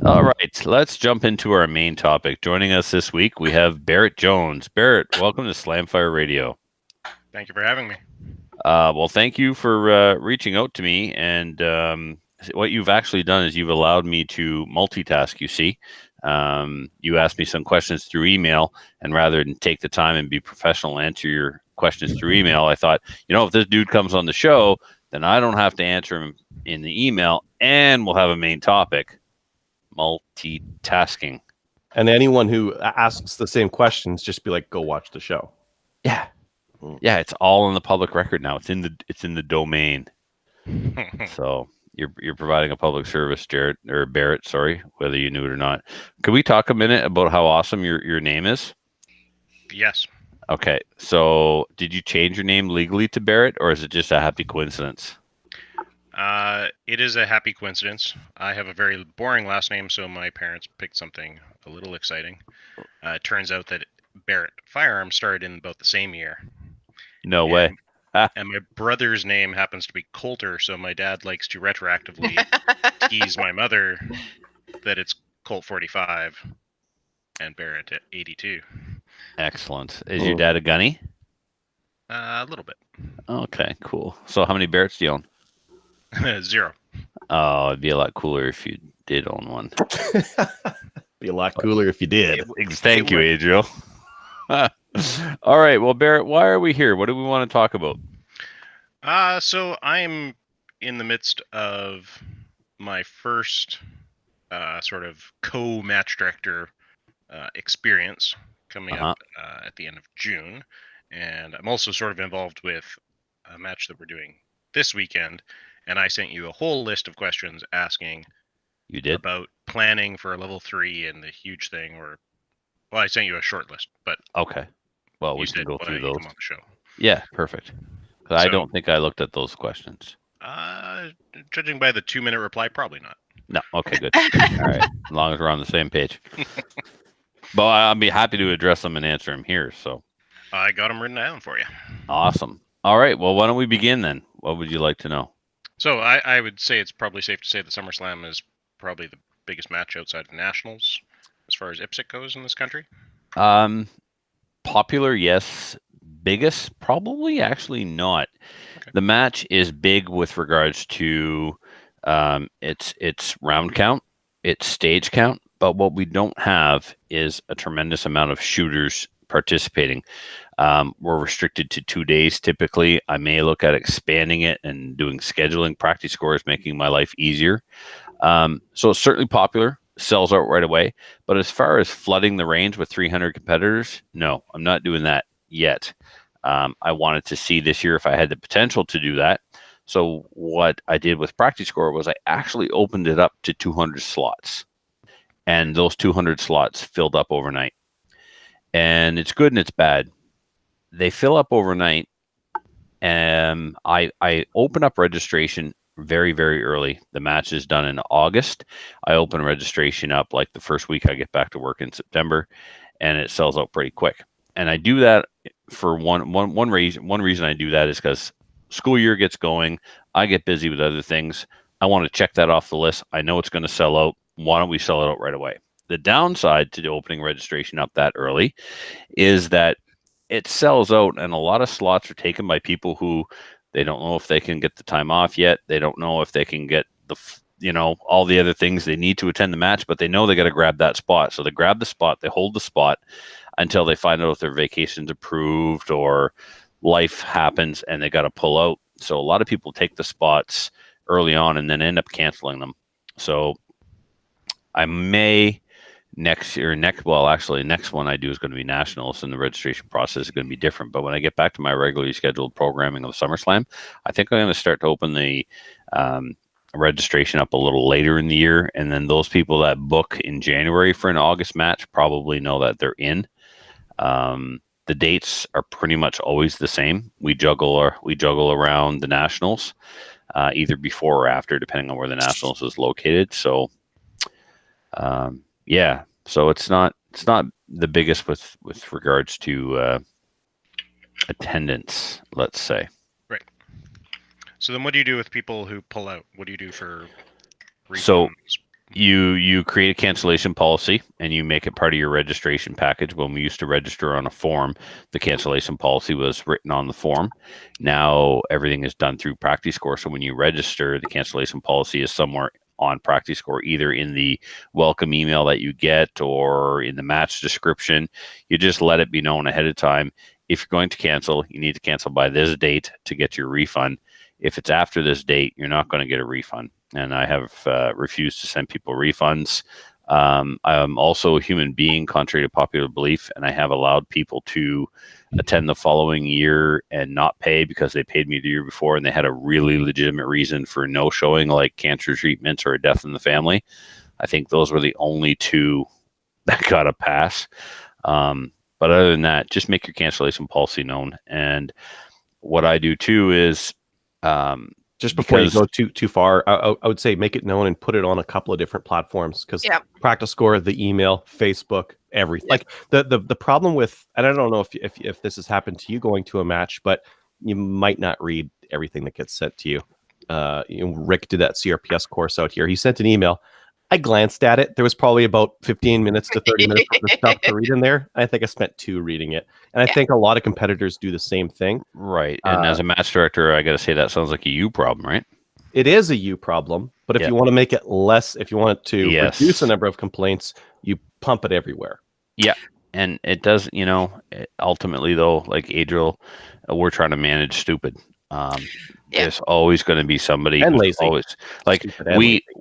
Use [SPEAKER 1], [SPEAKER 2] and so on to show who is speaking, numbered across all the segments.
[SPEAKER 1] All right, let's jump into our main topic. Joining us this week, we have Barrett Jones. Barrett, welcome to Slamfire Radio.
[SPEAKER 2] Thank you for having me.
[SPEAKER 1] Well, thank you for reaching out to me. And what you've actually done is you've allowed me to multitask, you see. You asked me some questions through email, and rather than take the time and be professional and answer your questions through email, I thought, if this dude comes on the show, then I don't have to answer him in the email, and we'll have a main topic. Multitasking.
[SPEAKER 3] And anyone who asks the same questions, just be like, go watch the show.
[SPEAKER 1] Yeah. Yeah, it's all in the public record now. It's in the domain. So you're providing a public service, Barrett, sorry, whether you knew it or not. Could we talk a minute about how awesome your name is?
[SPEAKER 2] Yes.
[SPEAKER 1] Okay. So did you change your name legally to Barrett, or is it just a happy coincidence?
[SPEAKER 2] It is a happy coincidence. I have a very boring last name, so my parents picked something a little exciting. It turns out that Barrett Firearms started in about the same year.
[SPEAKER 1] No way.
[SPEAKER 2] And my brother's name happens to be Coulter, so my dad likes to retroactively tease my mother that it's Colt 45 and Barrett at 82.
[SPEAKER 1] Excellent. Is your dad a gunny?
[SPEAKER 2] A little bit.
[SPEAKER 1] Okay, cool. So how many Barretts do you own?
[SPEAKER 2] 0.
[SPEAKER 1] Oh, it'd be a lot cooler if you did own one.
[SPEAKER 3] Be a lot cooler if you did.
[SPEAKER 1] Thank you, Adriel. All right. Well, Barrett, why are we here? What do we want to talk about?
[SPEAKER 2] So I'm in the midst of my first sort of co-match director experience coming up at the end of June. And I'm also sort of involved with a match that we're doing this weekend. And I sent you a whole list of questions asking
[SPEAKER 1] you did
[SPEAKER 2] about planning for a level 3 and the huge thing. Well, I sent you a short list, but
[SPEAKER 1] okay. Well, we can go through those.
[SPEAKER 2] Come on the show.
[SPEAKER 1] Yeah, perfect. Because I don't think I looked at those questions.
[SPEAKER 2] Judging by the 2-minute reply, probably not.
[SPEAKER 1] No. Okay, good. All right. As long as we're on the same page. But I'll be happy to address them and answer them here. So
[SPEAKER 2] I got them written down for you.
[SPEAKER 1] Awesome. All right. Well, why don't we begin then? What would you like to know?
[SPEAKER 2] So I would say it's probably safe to say that SummerSlam is probably the biggest match outside of Nationals as far as IPSC goes in this country.
[SPEAKER 1] Popular, yes. Biggest, probably actually not. Okay. The match is big with regards to its round count, its stage count, but what we don't have is a tremendous amount of shooters participating. We're restricted to 2 days typically. I may look at expanding it and doing scheduling. Practice Score is making my life easier. So it's certainly popular, sells out right away. But as far as flooding the range with 300 competitors, no, I'm not doing that yet. I wanted to see this year if I had the potential to do that. So what I did with Practice Score was I actually opened it up to 200 slots. And those 200 slots filled up overnight. And it's good and it's bad. They fill up overnight. And I open up registration very, very early. The match is done in August. I open registration up like the first week I get back to work in September, and it sells out pretty quick. And I do that for one reason. One reason I do that is because school year gets going. I get busy with other things. I want to check that off the list. I know it's going to sell out. Why don't we sell it out right away? The downside to opening registration up that early is that it sells out, and a lot of slots are taken by people who they don't know if they can get the time off yet. They don't know if they can get all the other things they need to attend the match, but they know they got to grab that spot. So they grab the spot, they hold the spot until they find out if their vacation's approved or life happens and they got to pull out. So a lot of people take the spots early on and then end up canceling them. So I may next one I do is going to be Nationals, and the registration process is going to be different. But when I get back to my regularly scheduled programming of SummerSlam, I think I'm going to start to open the registration up a little later in the year. And then those people that book in January for an August match probably know that they're in. The dates are pretty much always the same. We juggle around the Nationals, either before or after, depending on where the Nationals is located. So, yeah. So it's not the biggest with regards to attendance, let's say.
[SPEAKER 2] Right. So then what do you do with people who pull out? What do you do for refunds?
[SPEAKER 1] So You create a cancellation policy and you make it part of your registration package. When we used to register on a form, the cancellation policy was written on the form. Now everything is done through PractiScore. So when you register, the cancellation policy is somewhere on PractiScore, either in the welcome email that you get or in the match description. You just let it be known ahead of time. If you're going to cancel, you need to cancel by this date to get your refund. If it's after this date, you're not going to get a refund. And I have refused to send people refunds. I'm also a human being, contrary to popular belief, and I have allowed people to attend the following year and not pay because they paid me the year before and they had a really legitimate reason for no showing, like cancer treatments or a death in the family. I think those were the only two that got a pass. But other than that, just make your cancellation policy known. And what I do too is
[SPEAKER 3] just before you go too far, I would say make it known and put it on a couple of different platforms, because PractiScore, the email, Facebook, everything. Like the problem with, and I don't know if this has happened to you going to a match, but you might not read everything that gets sent to you. Rick did that CRPS course out here. He sent an email. I glanced at it. There was probably about 15 minutes to 30 minutes of the stuff to read in there. I think I spent 2 reading it. And I think a lot of competitors do the same thing.
[SPEAKER 1] Right. And as a match director, I got to say that sounds like a you problem, right?
[SPEAKER 3] It is a you problem. But if you want to make it less, if you want to reduce the number of complaints, you pump it everywhere.
[SPEAKER 1] Yeah. And it does, ultimately, though, like Adriel, we're trying to manage stupid. There's always going to be somebody
[SPEAKER 3] and
[SPEAKER 1] who's
[SPEAKER 3] lazy.
[SPEAKER 1] Always like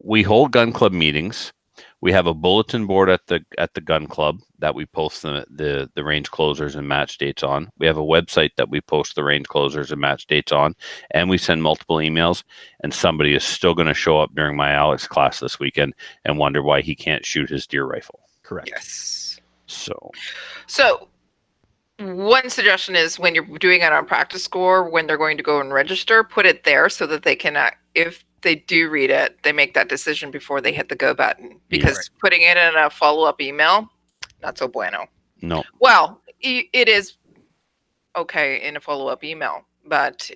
[SPEAKER 1] we hold gun club meetings. We have a bulletin board at the gun club that we post the range closers and match dates on. We have a website that we post the range closers and match dates on, and we send multiple emails. And somebody is still going to show up during my Alex class this weekend and wonder why he can't shoot his deer rifle.
[SPEAKER 3] Correct.
[SPEAKER 4] Yes.
[SPEAKER 1] So
[SPEAKER 4] one suggestion is, when you're doing it on PractiScore, when they're going to go and register, put it there so that they can, if they do read it, they make that decision before they hit the go button. Because putting it in a follow-up email, not so bueno.
[SPEAKER 1] No.
[SPEAKER 4] Well, it is okay in a follow-up email, but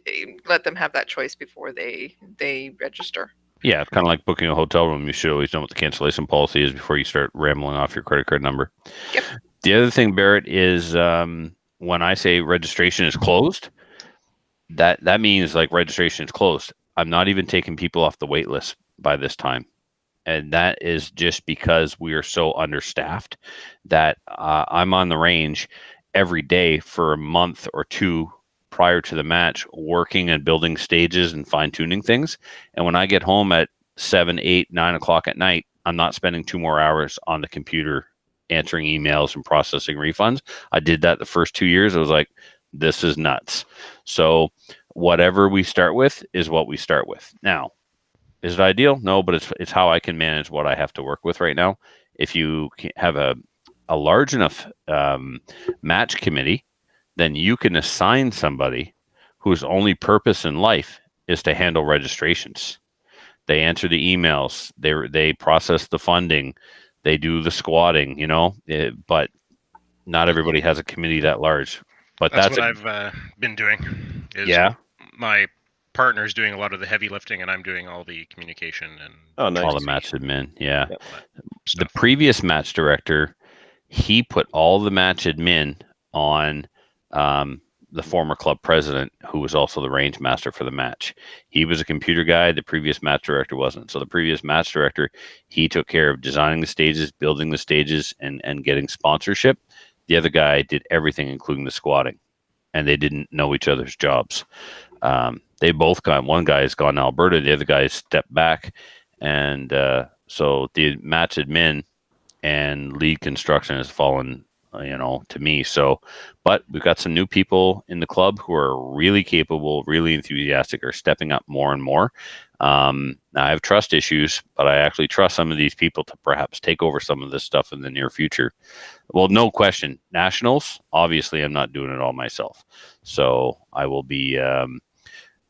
[SPEAKER 4] let them have that choice before they register.
[SPEAKER 1] Yeah, it's kind of like booking a hotel room. You should always know what the cancellation policy is before you start rambling off your credit card number.
[SPEAKER 4] Yep.
[SPEAKER 1] The other thing, Barrett, is when I say registration is closed, that means like registration is closed. I'm not even taking people off the wait list by this time. And that is just because we are so understaffed that I'm on the range every day for a month or two prior to the match, working and building stages and fine-tuning things. And when I get home at 7, 8, 9 o'clock at night, I'm not spending 2 more hours on the computer answering emails and processing refunds. I did that the first 2 years. I was like, this is nuts. So whatever we start with is what we start with. Now, is it ideal? No, but it's how I can manage what I have to work with right now. If you have a large enough match committee, then you can assign somebody whose only purpose in life is to handle registrations. They answer the emails, they process the funding, they do the squatting, but not everybody has a committee that large. But that's
[SPEAKER 2] what I've been doing. My partner's doing a lot of the heavy lifting, and I'm doing all the communication and
[SPEAKER 3] nice.
[SPEAKER 1] All the match admin. Yeah. The previous match director, he put all the match admin on the former club president, who was also the range master for the match. He was a computer guy. The previous match director wasn't. So the previous match director, he took care of designing the stages, building the stages, and getting sponsorship. The other guy did everything, including the squatting, and they didn't know each other's jobs. They both got, one guy has gone to Alberta, the other guy stepped back, and so the match admin and lead construction has fallen to me. So, but we've got some new people in the club who are really capable, really enthusiastic, are stepping up more and more. Now I have trust issues, but I actually trust some of these people to perhaps take over some of this stuff in the near future. Well, no question. Nationals, obviously I'm not doing it all myself. So I will be,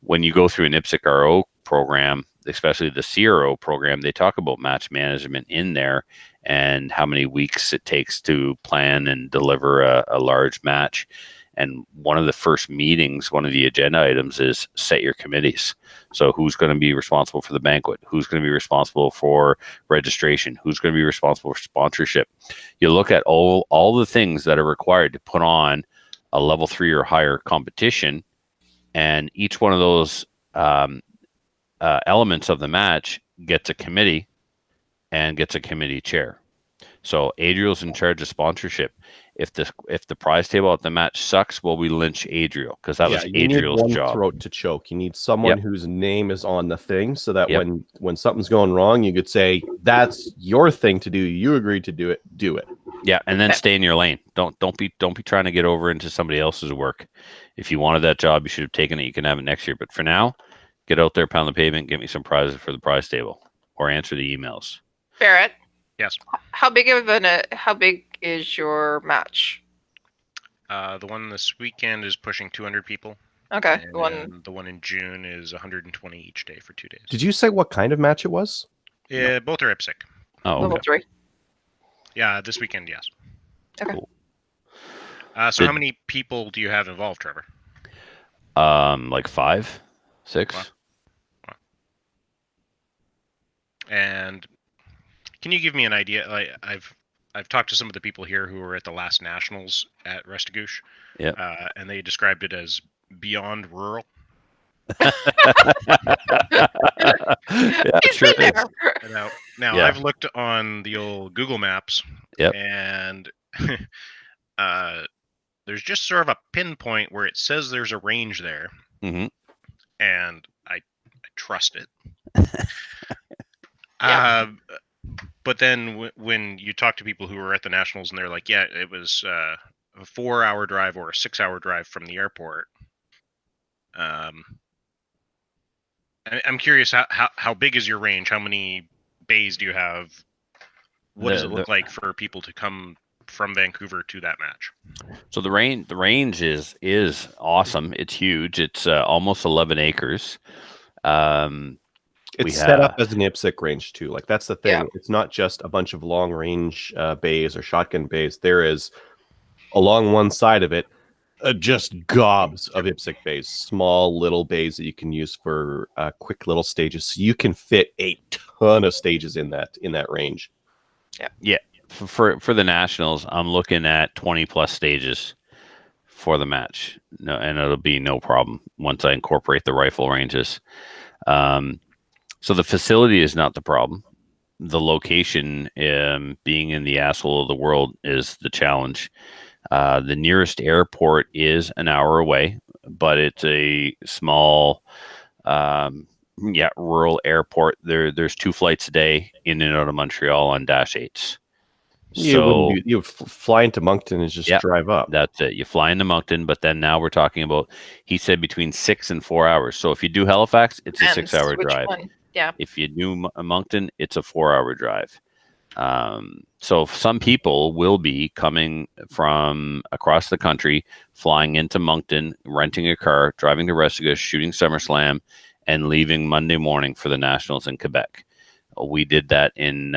[SPEAKER 1] when you go through an IPSC RO program, especially the CRO program, they talk about match management in there and how many weeks it takes to plan and deliver a large match. And one of the first meetings, one of the agenda items is set your committees. So who's going to be responsible for the banquet? Who's going to be responsible for registration? Who's going to be responsible for sponsorship? You look at all the things that are required to put on a level 3 or higher competition, and each one of those elements of the match gets a committee and gets a committee chair. So Adriel's in charge of sponsorship. If the prize table at the match sucks, well, we lynch Adriel, because that was Adriel's job.
[SPEAKER 3] Throat to choke. You need someone whose name is on the thing, so that when something's going wrong, you could say, "That's your thing to do. You agreed to do it. Do it."
[SPEAKER 1] Yeah, and then stay in your lane. Don't be trying to get over into somebody else's work. If you wanted that job, you should have taken it. You can have it next year. But for now, get out there, pound the pavement, get me some prizes for the prize table, or answer the emails.
[SPEAKER 4] Barrett.
[SPEAKER 2] Yes.
[SPEAKER 4] How big is your match?
[SPEAKER 2] The one this weekend is pushing 200 people.
[SPEAKER 4] Okay.
[SPEAKER 2] And the one in June is 120 each day for 2 days.
[SPEAKER 3] Did you say what kind of match it was?
[SPEAKER 2] Yeah, both are IPSC.
[SPEAKER 1] Oh, okay.
[SPEAKER 4] Level 3.
[SPEAKER 2] Yeah, this weekend, yes.
[SPEAKER 4] Okay.
[SPEAKER 1] Cool.
[SPEAKER 2] So how many people do you have involved, Trevor?
[SPEAKER 1] Like 5, 6.
[SPEAKER 2] Wow. And can you give me an idea? Like I've talked to some of the people here who were at the last nationals at Restigouche.
[SPEAKER 1] Yeah.
[SPEAKER 2] And they described it as beyond rural.
[SPEAKER 1] Yeah, sure is.
[SPEAKER 2] Now I've looked on the old Google Maps.
[SPEAKER 1] Yep.
[SPEAKER 2] And there's just sort of a pinpoint where it says there's a range there.
[SPEAKER 1] Mm-hmm.
[SPEAKER 2] And I trust it. But then when you talk to people who were at the nationals and they're like, yeah, it was a 4-hour drive or a 6-hour drive from the airport. I'm curious, how big is your range? How many bays do you have? What does it look like for people to come from Vancouver to that match?
[SPEAKER 1] So the range is awesome. It's huge. It's almost 11 acres.
[SPEAKER 3] It's set up as an IPSC range too. Like, that's the thing. Yeah. It's not just a bunch of long range bays or shotgun bays. There is, along one side of it, just gobs of IPSC bays, small little bays that you can use for quick little stages. So you can fit a ton of stages in that range.
[SPEAKER 1] Yeah. For the nationals, I'm looking at 20 plus stages for the match. No, and it'll be no problem once I incorporate the rifle ranges. So the facility is not the problem. The location, being in the asshole of the world, is the challenge. The nearest airport is an hour away, but it's a small, rural airport. There's 2 flights a day in and out of Montreal on Dash 8s. So
[SPEAKER 3] you fly into Moncton and just drive up.
[SPEAKER 1] That's it. You fly into Moncton, but then now we're talking about, he said, between 6 and 4 hours. So if you do Halifax, it's a 6-hour drive.
[SPEAKER 4] One? Yeah.
[SPEAKER 1] If you do Moncton, it's a 4-hour drive. So some people will be coming from across the country, flying into Moncton, renting a car, driving to Restigouche, shooting SummerSlam, and leaving Monday morning for the Nationals in Quebec. We did that in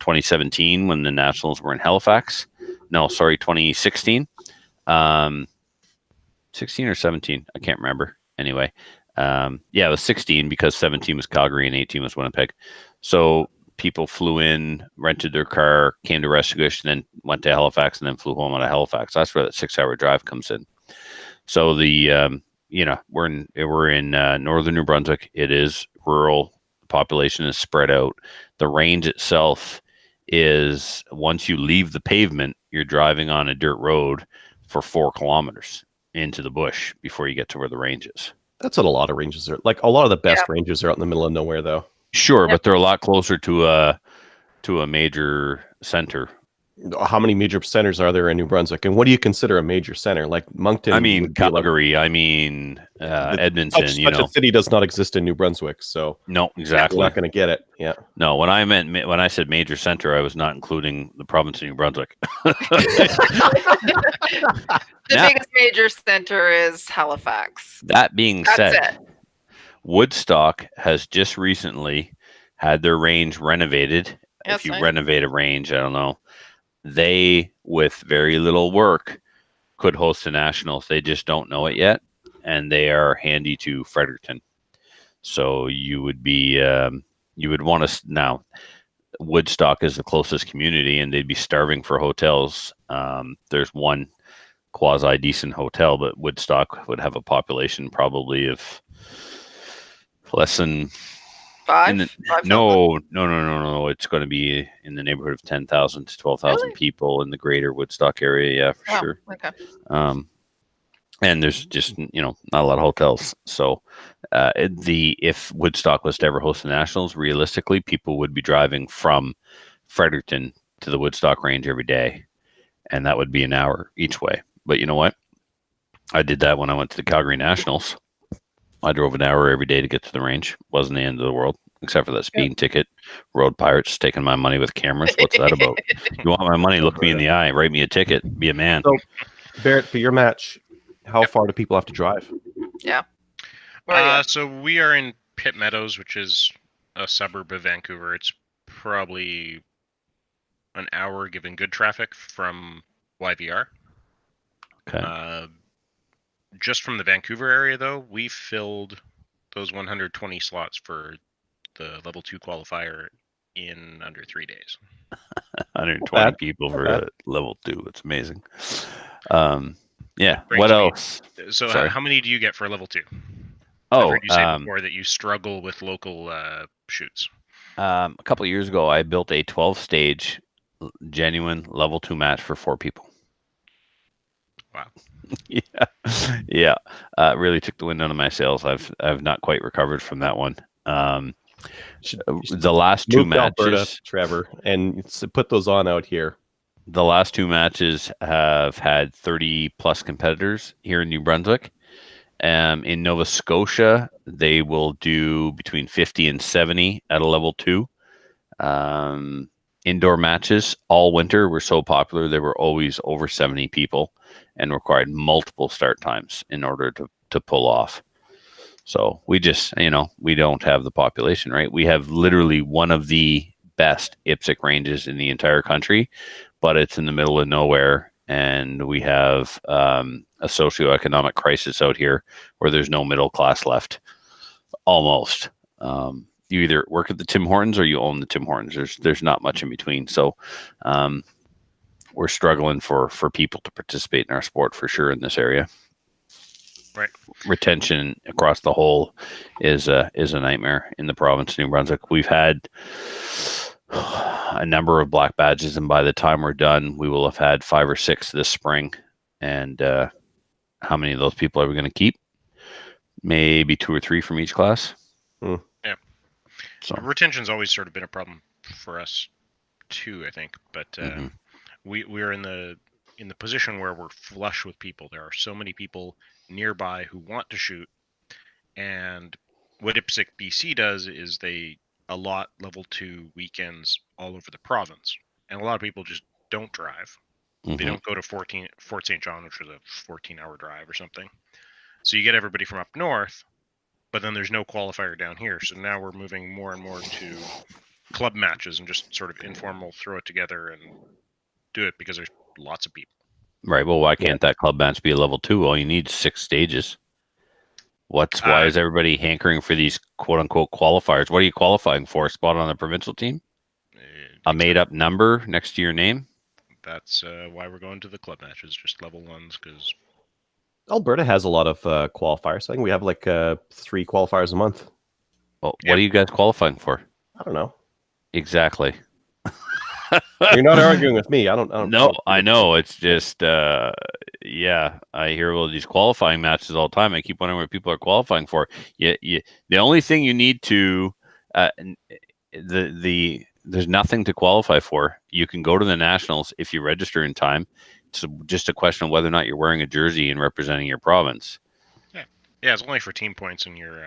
[SPEAKER 1] 2017 when the Nationals were in Halifax. No, sorry, 2016. 16 or 17, I can't remember. Anyway, it was 16 because 17 was Calgary and 18 was Winnipeg. So people flew in, rented their car, came to Restigouche, then went to Halifax, and then flew home out of Halifax. That's where that 6-hour drive comes in. So the we're in northern New Brunswick. It is rural. The population is spread out. The range itself is, once you leave the pavement, you're driving on a dirt road for 4 kilometers into the bush before you get to where the range is.
[SPEAKER 3] That's what a lot of ranges are. Like, a lot of the best ranges are out in the middle of nowhere, though.
[SPEAKER 1] Sure, but they're a lot closer to a major center.
[SPEAKER 3] How many major centers are there in New Brunswick? And what do you consider a major center? Like Moncton?
[SPEAKER 1] I mean, Calgary. I mean, Edmonton.
[SPEAKER 3] Such a city does not exist in New Brunswick, so
[SPEAKER 1] no, exactly.
[SPEAKER 3] You're not going to get it. Yeah.
[SPEAKER 1] No, when I said major center, I was not including the province of New Brunswick.
[SPEAKER 4] The biggest major center is Halifax.
[SPEAKER 1] That being said, Woodstock has just recently had their range renovated. If you renovate a range, I don't know. They, with very little work, could host the Nationals. They just don't know it yet, and they are handy to Fredericton. So you would be you would want to now. Woodstock is the closest community, and they'd be starving for hotels. There's one quasi decent hotel, but Woodstock would have a population probably of less than no. It's going to be in the neighborhood of 10,000 to 12,000 people in the greater Woodstock area. Yeah, for sure.
[SPEAKER 4] Okay.
[SPEAKER 1] And there's just not a lot of hotels. So if Woodstock was to ever host the Nationals, realistically, people would be driving from Fredericton to the Woodstock range every day, and that would be an hour each way. But you know what? I did that when I went to the Calgary Nationals. I drove an hour every day to get to the range. Wasn't the end of the world, except for that speeding ticket. Road pirates taking my money with cameras. What's that about? You want my money? Look me in the eye. Write me a ticket. Be a man.
[SPEAKER 3] So, Barrett, for your match, how far do people have to drive?
[SPEAKER 4] Yeah.
[SPEAKER 2] So we are in Pitt Meadows, which is a suburb of Vancouver. It's probably an hour given good traffic from YVR.
[SPEAKER 1] Okay.
[SPEAKER 2] Just from the Vancouver area, though, we filled those 120 slots for the level 2 qualifier in under 3 days.
[SPEAKER 1] 120 people for level 2. It's amazing. Yeah. What else?
[SPEAKER 2] So how many do you get for level 2?
[SPEAKER 1] Oh,
[SPEAKER 2] I've heard you say before that you struggle with local shoots.
[SPEAKER 1] A couple of years ago, I built a 12-stage genuine level 2 match for 4 people.
[SPEAKER 2] Wow.
[SPEAKER 1] Yeah. Really took the wind out of my sails. I've not quite recovered from that one. The last 2 matches,
[SPEAKER 3] Alberta, Trevor, and put those on out here.
[SPEAKER 1] The last 2 matches have had 30 plus competitors here in New Brunswick. In Nova Scotia, they will do between 50 and 70 at a level 2. Indoor matches all winter were so popular, they were always over 70 people and required multiple start times in order to pull off. So we just, we don't have the population, right? We have literally one of the best IPSC ranges in the entire country, but it's in the middle of nowhere. And we have a socioeconomic crisis out here where there's no middle class left, almost. You either work at the Tim Hortons or you own the Tim Hortons. There's not much in between. So we're struggling for people to participate in our sport for sure in this area.
[SPEAKER 2] Right.
[SPEAKER 1] Retention across the whole is a nightmare in the province of New Brunswick. We've had a number of black badges, and by the time we're done, we will have had 5 or 6 this spring. And how many of those people are we going to keep? Maybe 2 or 3 from each class.
[SPEAKER 2] Yeah.
[SPEAKER 1] So
[SPEAKER 2] retention's always sort of been a problem for us too, I think. But we're in the position where we're flush with people. There are so many people nearby who want to shoot, and what IPSC BC does is they allot level 2 weekends all over the province, and a lot of people just don't drive. They don't go to Fort St. John, which is a 14-hour drive or something. So you get everybody from up north, but then there's no qualifier down here. So now we're moving more and more to club matches and just sort of informal, throw it together and do it because there's lots of people.
[SPEAKER 1] Right. Well, why can't that club match be a level 2? All you need is 6 stages. Why is everybody hankering for these quote unquote qualifiers? What are you qualifying for? A spot on the provincial team? A made up number next to your name?
[SPEAKER 2] That's why we're going to the club matches, just level 1s, because
[SPEAKER 3] Alberta has a lot of qualifiers. I think we have like 3 qualifiers a month.
[SPEAKER 1] Well, what are you guys qualifying for?
[SPEAKER 3] I don't know.
[SPEAKER 1] Exactly.
[SPEAKER 3] You're not arguing with me. I don't.
[SPEAKER 1] No, I know. It's just, yeah. I hear all these qualifying matches all the time. I keep wondering what people are qualifying for. The only thing you need to, there's nothing to qualify for. You can go to the Nationals if you register in time. It's just a question of whether or not you're wearing a jersey and representing your province.
[SPEAKER 2] Yeah. It's only for team points in your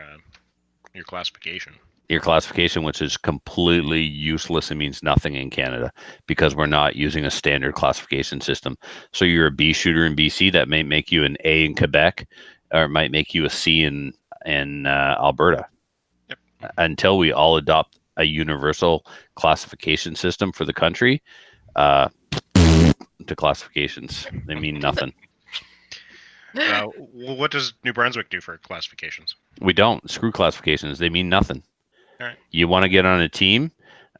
[SPEAKER 2] classification.
[SPEAKER 1] Your classification, which is completely useless and means nothing in Canada because we're not using a standard classification system. So you're a B shooter in BC, that may make you an A in Quebec, or it might make you a C in Alberta.
[SPEAKER 2] Yep.
[SPEAKER 1] Until we all adopt a universal classification system for the country, the classifications, they mean nothing.
[SPEAKER 2] What does New Brunswick do for classifications?
[SPEAKER 1] We don't. Screw classifications. They mean nothing.
[SPEAKER 2] All right.
[SPEAKER 1] You want to get on a team.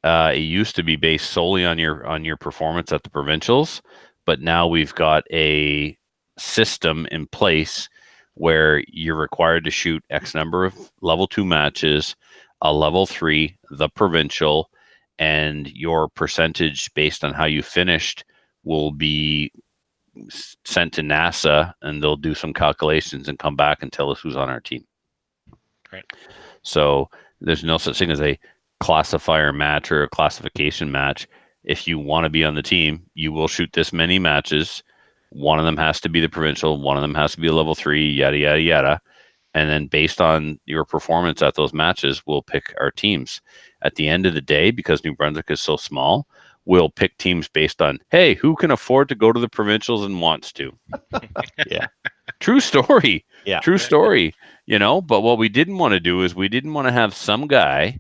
[SPEAKER 1] It used to be based solely on your performance at the provincials, but now we've got a system in place where you're required to shoot X number of level 2 matches, a level 3, the provincial, and your percentage based on how you finished will be sent to NASA, and they'll do some calculations and come back and tell us who's on our team.
[SPEAKER 2] Right.
[SPEAKER 1] So there's no such thing as a classifier match or a classification match. If you want to be on the team, you will shoot this many matches. One of them has to be the provincial. One of them has to be a level 3, yada, yada, yada. And then based on your performance at those matches, we'll pick our teams. At the end of the day, because New Brunswick is so small, we'll pick teams based on, hey, who can afford to go to the provincials and wants to?
[SPEAKER 3] Yeah.
[SPEAKER 1] True story.
[SPEAKER 3] Yeah.
[SPEAKER 1] True story. But what we didn't want to do is we didn't want to have some guy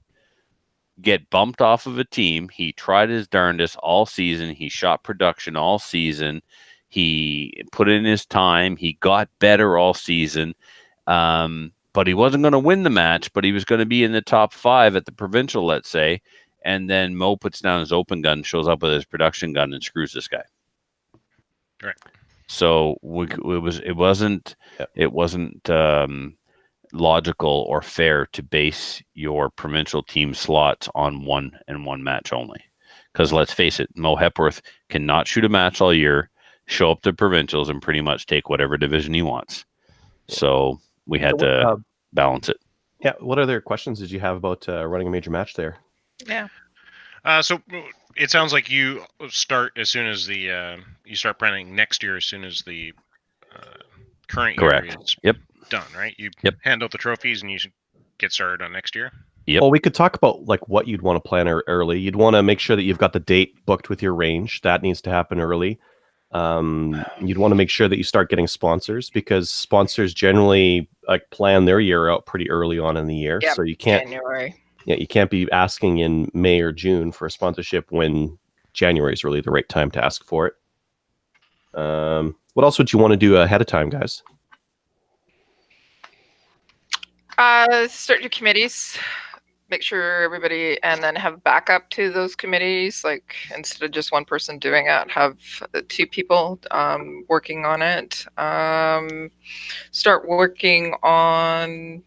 [SPEAKER 1] get bumped off of a team. He tried his darndest all season. He shot production all season. He put in his time. He got better all season. But he wasn't going to win the match, but he was going to be in the top 5 at the provincial, let's say. And then Mo puts down his open gun, shows up with his production gun, and screws this guy.
[SPEAKER 2] Right.
[SPEAKER 1] So it wasn't logical or fair to base your provincial team slots on one match only. Because let's face it, Mo Hepworth cannot shoot a match all year, show up to provincials, and pretty much take whatever division he wants. So we had to balance it.
[SPEAKER 3] Yeah. What other questions did you have about running a major match there?
[SPEAKER 4] Yeah.
[SPEAKER 2] So it sounds like you start as soon as the you start planning next year as soon as the current
[SPEAKER 1] Correct.
[SPEAKER 2] year is
[SPEAKER 1] Yep.
[SPEAKER 2] done, right? You
[SPEAKER 1] Yep.
[SPEAKER 2] hand out the trophies and you get started on next year.
[SPEAKER 1] Yep.
[SPEAKER 3] Well, we could talk about like what you'd want to plan early. You'd want to make sure that you've got the date booked with your range. That needs to happen early. You'd want to make sure that you start getting sponsors, because sponsors generally like plan their year out pretty early on in the year.
[SPEAKER 4] Yep.
[SPEAKER 3] So you can't.
[SPEAKER 4] January.
[SPEAKER 3] Yeah, you can't be asking in May or June for a sponsorship when January is really the right time to ask for it. What else would you want to do ahead of time, guys?
[SPEAKER 4] Start your committees. Make sure everybody, and then have backup to those committees. Like instead of just one person doing it, have 2 people working on it. Start working on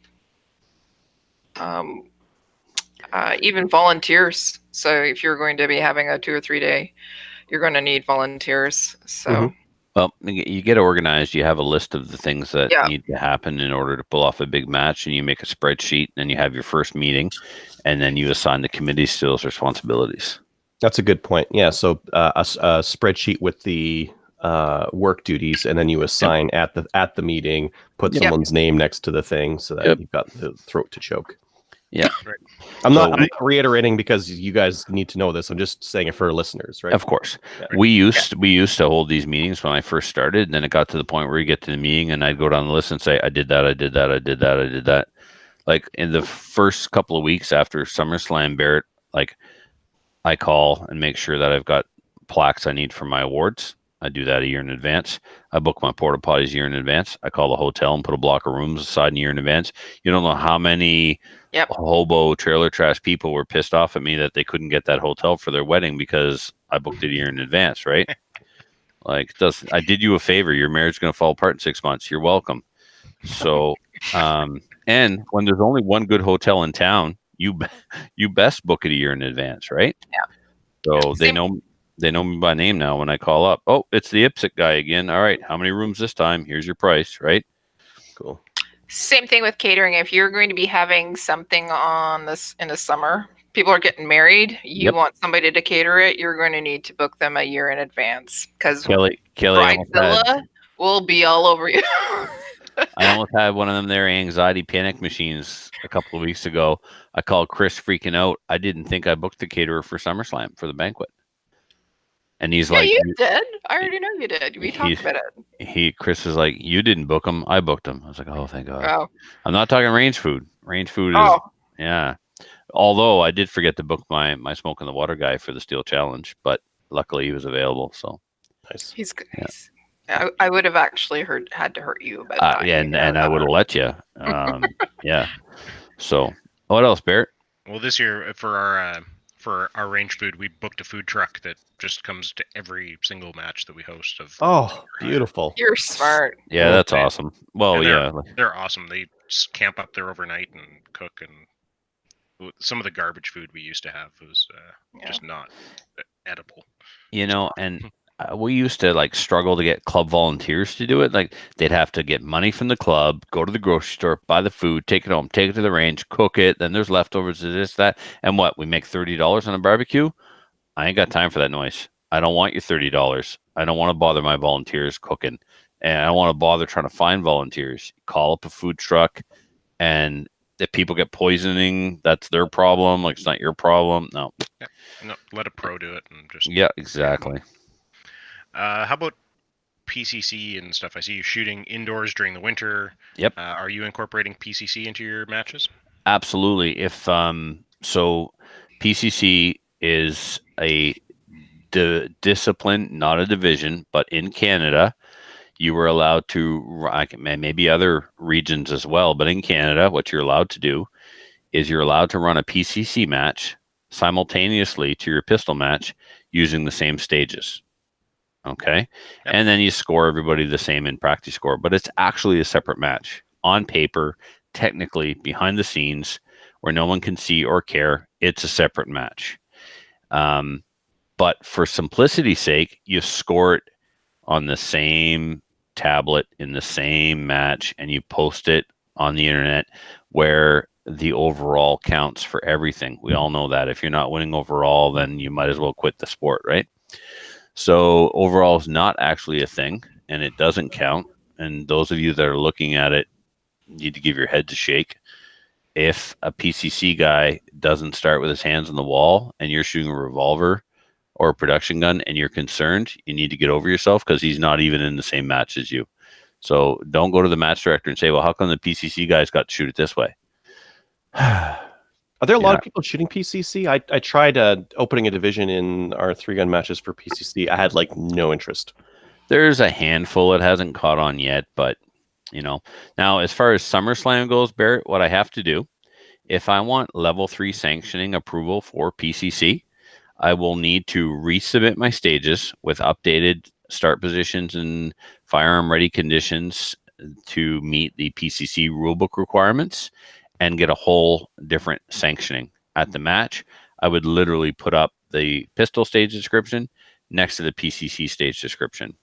[SPEAKER 4] even volunteers. So if you're going to be having a 2 or 3 day, you're going to need volunteers. So
[SPEAKER 1] Well, you get organized. You have a list of the things that need to happen in order to pull off a big match, and you make a spreadsheet, and you have your first meeting, and then you assign the committees to those responsibilities.
[SPEAKER 3] That's a good point. Yeah, so a spreadsheet with the work duties, and then you assign at the meeting, put someone's name next to the thing so that you've got the throat to choke.
[SPEAKER 1] Yeah.
[SPEAKER 2] Right.
[SPEAKER 3] I'm not reiterating because you guys need to know this. I'm just saying it for listeners, right?
[SPEAKER 1] Of course.
[SPEAKER 3] Yeah.
[SPEAKER 1] We used to hold these meetings when I first started, and then it got to the point where you get to the meeting and I'd go down the list and say, I did that, I did that, I did that, I did that. Like in the first couple of weeks after SummerSlam, Barrett, like I call and make sure that I've got plaques I need for my awards. I do that a year in advance. I book my porta potties a year in advance. I call the hotel and put a block of rooms aside a year in advance. You don't know how many hobo trailer trash people were pissed off at me that they couldn't get that hotel for their wedding because I booked it a year in advance, right? Like, I did you a favor. Your marriage is going to fall apart in 6 months. You're welcome. So, and when there's only one good hotel in town, you best book it a year in advance, right?
[SPEAKER 4] Yeah.
[SPEAKER 1] So they know me by name now when I call up. Oh, it's the IPSC guy again. All right, how many rooms this time? Here's your price, right?
[SPEAKER 3] Cool.
[SPEAKER 4] Same thing with catering. If you're going to be having something on this in the summer, people are getting married, you want somebody to cater it, you're going to need to book them a year in advance, because
[SPEAKER 1] Kelly
[SPEAKER 4] Bridezilla will be all over you.
[SPEAKER 1] I almost had one of them there anxiety panic machines a couple of weeks ago. I called Chris freaking out. I didn't think I booked the caterer for SummerSlam for the banquet. And he's like,
[SPEAKER 4] you did. I already know you did. We talked about it.
[SPEAKER 1] Chris is like, you didn't book him. I booked him. I was like, oh, thank God.
[SPEAKER 4] Oh.
[SPEAKER 1] I'm not talking range food. Range food is, yeah. Although I did forget to book my Smoke in the Water guy for the Steel Challenge, but luckily he was available. So
[SPEAKER 3] nice.
[SPEAKER 4] He's good.
[SPEAKER 1] Yeah.
[SPEAKER 4] I would have actually had to hurt you about that.
[SPEAKER 1] Yeah, and I would have let you. Yeah. So, what else, Barrett?
[SPEAKER 2] Well, this year for our range food, we booked a food truck that just comes to every single match that we host.
[SPEAKER 3] Beautiful!
[SPEAKER 4] You're smart.
[SPEAKER 1] Yeah, that's awesome. Well,
[SPEAKER 2] they're awesome. They just camp up there overnight and cook, and some of the garbage food we used to have was just not edible.
[SPEAKER 1] And we used to struggle to get club volunteers to do it. Like, they'd have to get money from the club, go to the grocery store, buy the food, take it home, take it to the range, cook it. Then there's leftovers of this, that, and what? We make $30 on a barbecue. I ain't got time for that noise. I don't want your $30. I don't want to bother my volunteers cooking, and I don't want to bother trying to find volunteers. Call up a food truck, and if people get poisoning, that's their problem. It's not your problem. No,
[SPEAKER 2] let a pro do it, and just
[SPEAKER 1] exactly.
[SPEAKER 2] How about PCC and stuff? I see you shooting indoors during the winter.
[SPEAKER 1] Yep.
[SPEAKER 2] Are you incorporating PCC into your matches?
[SPEAKER 1] Absolutely. If so, PCC is a discipline, not a division, but in Canada, you were allowed to, maybe other regions as well, but in Canada, what you're allowed to do is you're allowed to run a PCC match simultaneously to your pistol match using the same stages. Okay. Yep. And then you score everybody the same in practice score, but it's actually a separate match on paper, technically behind the scenes where no one can see or care. It's a separate match. But for simplicity's sake, you score it on the same tablet in the same match, and you post it on the internet where the overall counts for everything. We all know that if you're not winning overall, then you might as well quit the sport, right? So overall is not actually a thing, and it doesn't count. And those of you that are looking at it need to give your head a shake. If a PCC guy doesn't start with his hands on the wall and you're shooting a revolver or a production gun and you're concerned, you need to get over yourself, because he's not even in the same match as you. So don't go to the match director and say, well, how come the PCC guys got to shoot it this way?
[SPEAKER 3] Are there a lot of people shooting PCC? I tried opening a division in our 3-gun matches for PCC. I had no interest.
[SPEAKER 1] There's a handful. It hasn't caught on yet, but now as far as SummerSlam goes, Barrett, what I have to do, if I want level 3 sanctioning approval for PCC, I will need to resubmit my stages with updated start positions and firearm ready conditions to meet the PCC rulebook requirements, and get a whole different sanctioning. At the match, I would literally put up the pistol stage description next to the PCC stage description.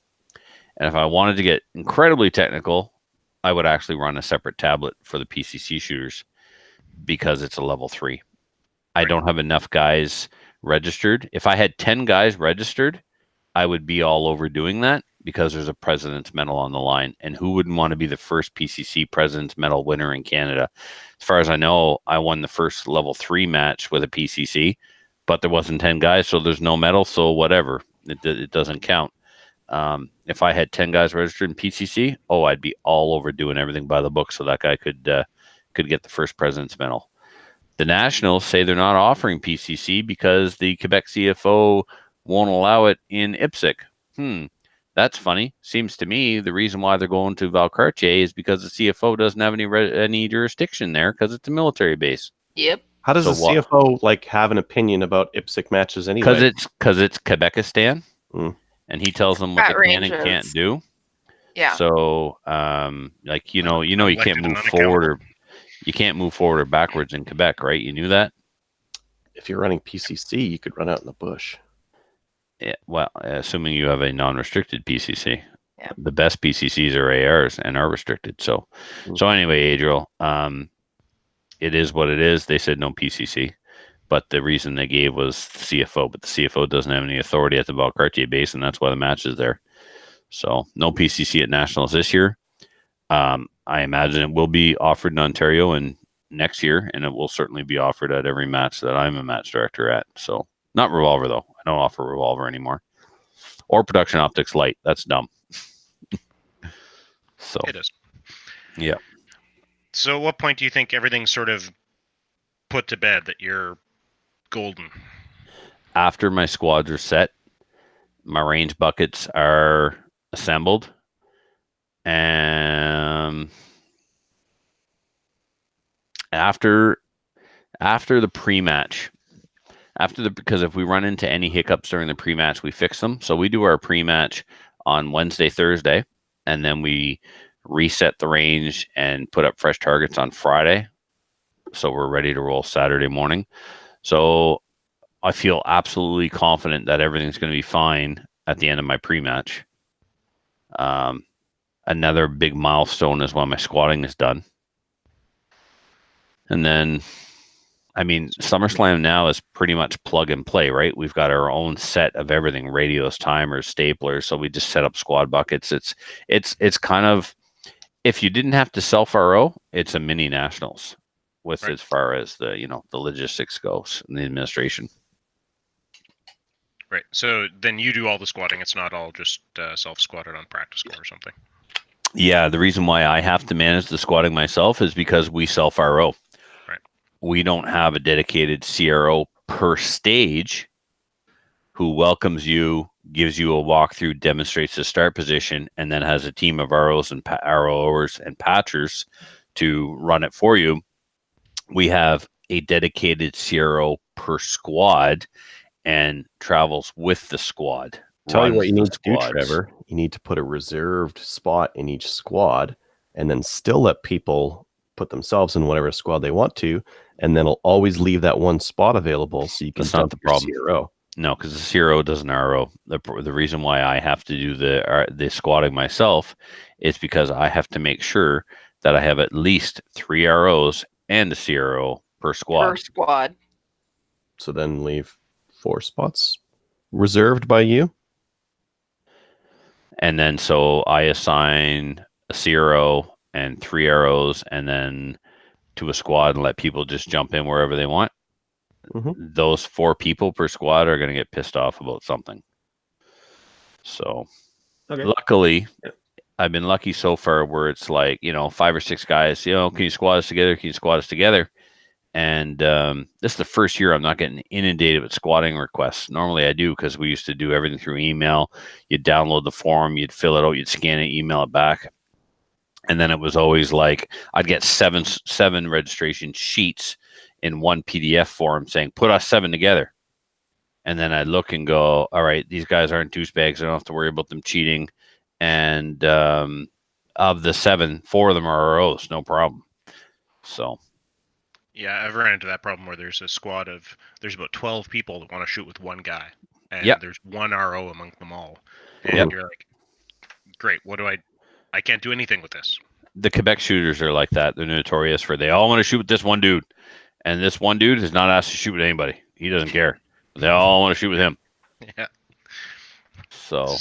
[SPEAKER 1] And if I wanted to get incredibly technical, I would actually run a separate tablet for the PCC shooters, because it's a level 3. I don't have enough guys registered. If I had 10 guys registered, I would be all over doing that, because there's a President's Medal on the line, and who wouldn't want to be the first PCC President's Medal winner in Canada? As far as I know, I won the first level 3 match with a PCC, but there wasn't 10 guys, so there's no medal, so whatever. It doesn't count. If I had 10 guys registered in PCC, I'd be all over doing everything by the book so that guy could get the first President's Medal. The Nationals say they're not offering PCC because the Quebec CFO won't allow it in IPSC. That's funny. Seems to me the reason why they're going to Valcartier is because the CFO doesn't have any jurisdiction there, because it's a military base.
[SPEAKER 4] Yep.
[SPEAKER 3] How does the CFO have an opinion about IPSC matches anyway?
[SPEAKER 1] Because it's Quebecistan, and he tells them what they can and can't do.
[SPEAKER 4] Yeah.
[SPEAKER 1] So you can't move forward or backwards in Quebec, right? You knew that.
[SPEAKER 3] If you're running PCC, you could run out in the bush.
[SPEAKER 1] Yeah, well, assuming you have a non-restricted PCC.
[SPEAKER 4] Yeah.
[SPEAKER 1] The best PCCs are ARs and are restricted. So anyway, Adriel, it is what it is. They said no PCC, but the reason they gave was CFO. But the CFO doesn't have any authority at the Valcartier base, and that's why the match is there. So no PCC at Nationals this year. I imagine it will be offered in Ontario and next year, and it will certainly be offered at every match that I'm a match director at. So not revolver though. I don't offer revolver anymore, or production optics light. That's dumb. So
[SPEAKER 2] it is.
[SPEAKER 1] Yeah.
[SPEAKER 2] So at what point do you think everything's sort of put to bed, that you're golden?
[SPEAKER 1] After my squads are set, my range buckets are assembled, And after the pre-match, because if we run into any hiccups during the pre-match, we fix them. So we do our pre-match on Wednesday, Thursday, and then we reset the range and put up fresh targets on Friday. So we're ready to roll Saturday morning. So I feel absolutely confident that everything's going to be fine at the end of my pre-match. Another big milestone is when my squatting is done. And then, I mean, SummerSlam now is pretty much plug and play, right? We've got our own set of everything: radios, timers, staplers. So we just set up squad buckets. It's kind of, if you didn't have to self-RO, it's a mini nationals with as far as the logistics goes and the administration.
[SPEAKER 2] Right. So then you do all the squatting. It's not all just self-squatted on practice score or something.
[SPEAKER 1] Yeah, the reason why I have to manage the squatting myself is because we self-RO.
[SPEAKER 2] Right.
[SPEAKER 1] We don't have a dedicated CRO per stage who welcomes you, gives you a walkthrough, demonstrates the start position, and then has a team of ROs and ROers and patchers to run it for you. We have a dedicated CRO per squad and travels with the squad.
[SPEAKER 3] Tell you what you need to do, Trevor. You need to put a reserved spot in each squad and then still let people put themselves in whatever squad they want to, and then it'll always leave that one spot available so you can
[SPEAKER 1] That's not the problem.
[SPEAKER 3] CRO.
[SPEAKER 1] No, because the CRO doesn't RO. The reason why I have to do the squatting myself is because I have to make sure that I have at least 3 ROs and a CRO per squad.
[SPEAKER 4] Per squad.
[SPEAKER 3] So then leave 4 spots reserved by you.
[SPEAKER 1] And then so I assign a CRO and 3 ROs and then to a squad and let people just jump in wherever they want. Mm-hmm. Those 4 people per squad are going to get pissed off about something. So luckily, I've been lucky so far where it's like, 5 or 6 guys, can you squad us together? Can you squad us together? And this is the first year I'm not getting inundated with squatting requests. Normally I do, because we used to do everything through email. You'd download the form, you'd fill it out, you'd scan it, email it back. And then it was always like I'd get seven registration sheets in one PDF form saying, put us 7 together. And then I'd look and go, all right, these guys aren't douchebags. I don't have to worry about them cheating. And of the 7, 4 of them are ROs, no problem. So.
[SPEAKER 2] Yeah, I've run into that problem where there's a squad of, there's about 12 people that want to shoot with one guy. And there's one RO among them all. And you're like, great, what do I can't do anything with this.
[SPEAKER 1] The Quebec shooters are like that. They're notorious for, they all want to shoot with this one dude. And this one dude is not asked to shoot with anybody. He doesn't care. They all want to shoot with him.
[SPEAKER 2] Yeah.
[SPEAKER 1] So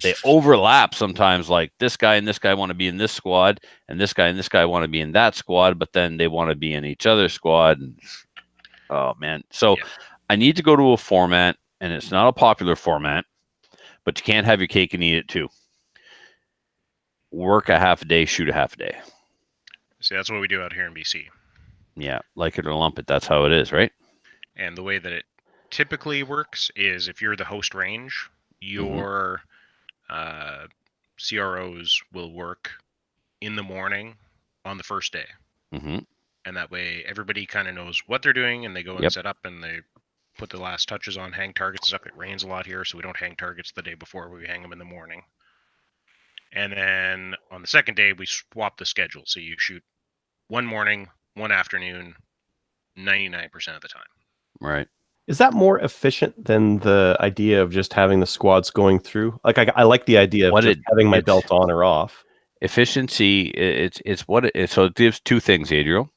[SPEAKER 1] they overlap sometimes, like this guy and this guy want to be in this squad, and this guy want to be in that squad, but then they want to be in each other's squad. And, oh, man. So I need to go to a format, and it's not a popular format, but you can't have your cake and eat it too. Work a half a day, shoot a half a day.
[SPEAKER 2] See, that's what we do out here in BC.
[SPEAKER 1] Yeah, like it or lump it, that's how it is, right?
[SPEAKER 2] And the way that it typically works is if you're the host range, your CROs will work in the morning on the first day.
[SPEAKER 1] Mm-hmm.
[SPEAKER 2] And that way everybody kind of knows what they're doing, and they go and set up and they put the last touches on hang targets and stuff. It rains a lot here, so we don't hang targets the day before. We hang them in the morning. And then on the second day, we swap the schedule. So you shoot one morning, one afternoon, 99% of the time.
[SPEAKER 1] Right.
[SPEAKER 3] Is that more efficient than the idea of just having the squads going through? Like, I like the idea of just having my belt on or off.
[SPEAKER 1] Efficiency, so it gives 2 things, Adriel.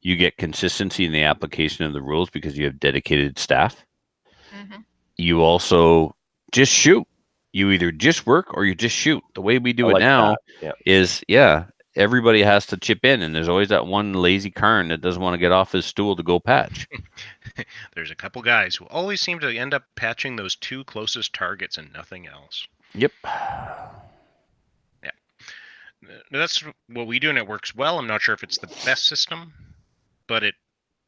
[SPEAKER 1] You get consistency in the application of the rules because you have dedicated staff. Mm-hmm. You also just shoot. You either just work or you just shoot. The way we do it now is, everybody has to chip in, and there's always that one lazy Karn that doesn't want to get off his stool to go patch.
[SPEAKER 2] There's a couple guys who always seem to end up patching those 2 closest targets and nothing else.
[SPEAKER 1] Yep.
[SPEAKER 2] Yeah. That's what we do, and it works well. I'm not sure if it's the best system, but it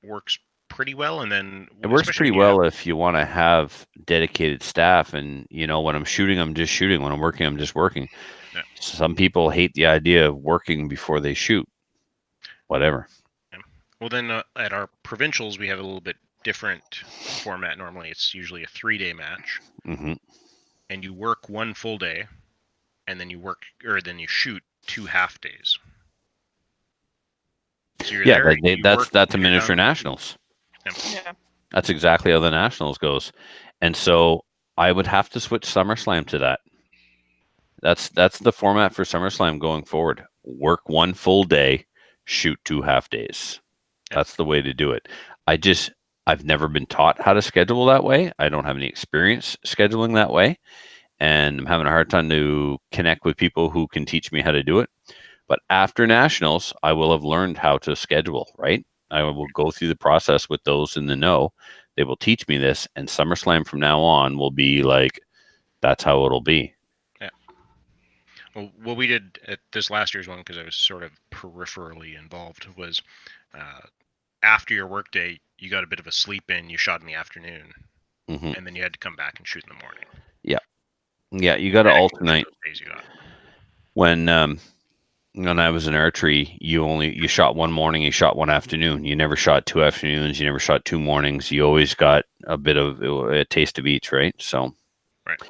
[SPEAKER 2] works pretty well. And then
[SPEAKER 1] it works pretty well if you want to have dedicated staff. And when I'm shooting, I'm just shooting. When I'm working, I'm just working.
[SPEAKER 2] Yeah.
[SPEAKER 1] Some people hate the idea of working before they shoot. Whatever.
[SPEAKER 2] Yeah. Well, then at our provincials, we have a little bit different format. Normally, it's usually a 3-day match, and you work 1 full day, and then you shoot 2 half days. So you're there.
[SPEAKER 1] That's a miniature nationals.
[SPEAKER 4] Yeah.
[SPEAKER 1] That's exactly how the nationals goes, and so I would have to switch SummerSlam to that. That's the format for SummerSlam going forward. Work 1 full day, shoot 2 half days. That's the way to do it. I've never been taught how to schedule that way. I don't have any experience scheduling that way, and I'm having a hard time to connect with people who can teach me how to do it. But after nationals, I will have learned how to schedule, right? I will go through the process with those in the know. They will teach me this, and SummerSlam from now on will be like, that's how it'll be.
[SPEAKER 2] Yeah. Well, what we did at this last year's one, because I was sort of peripherally involved, was after your workday, you got a bit of a sleep in. You shot in the afternoon, and then you had to come back and shoot in the morning.
[SPEAKER 1] Yeah, you got to alternate. When I was in archery, you shot 1 morning, you shot 1 afternoon. You never shot 2 afternoons. You never shot 2 mornings. You always got a bit of a taste of each, right? So,
[SPEAKER 2] right.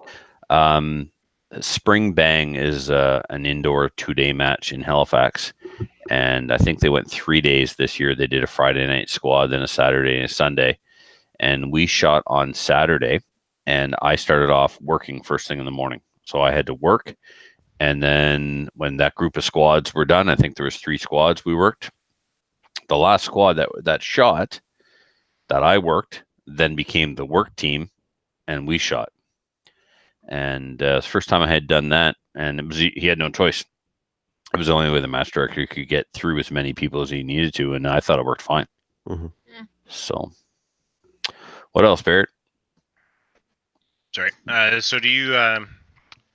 [SPEAKER 1] Spring Bang is an indoor 2-day match in Halifax, and I think they went 3 days this year. They did a Friday night squad, then a Saturday and a Sunday, and we shot on Saturday. And I started off working first thing in the morning, so I had to work. And then when that group of squads were done, I think there was 3 squads we worked. The last squad that shot, that I worked, then became the work team, and we shot. And the first time I had done that, and he had no choice. It was the only way the match director could get through as many people as he needed to, and I thought it worked fine. So, what else, Barrett?
[SPEAKER 2] Sorry. So do you have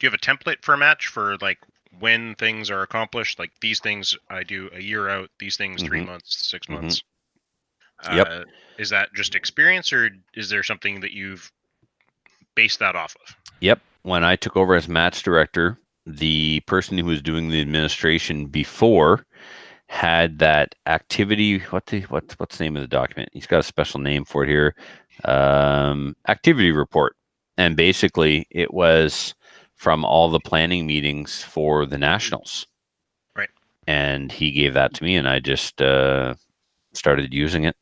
[SPEAKER 2] a template for a match for like when things are accomplished? Like these things I do a year out, these things 3 months, 6 months.
[SPEAKER 1] Yep.
[SPEAKER 2] Is that just experience, or is there something that you've based that off of?
[SPEAKER 1] Yep. When I took over as match director, the person who was doing the administration before had that activity. What's the name of the document? He's got a special name for it here. Activity report. And basically, it was from all the planning meetings for the nationals.
[SPEAKER 2] Right.
[SPEAKER 1] And he gave that to me, and I just started using it.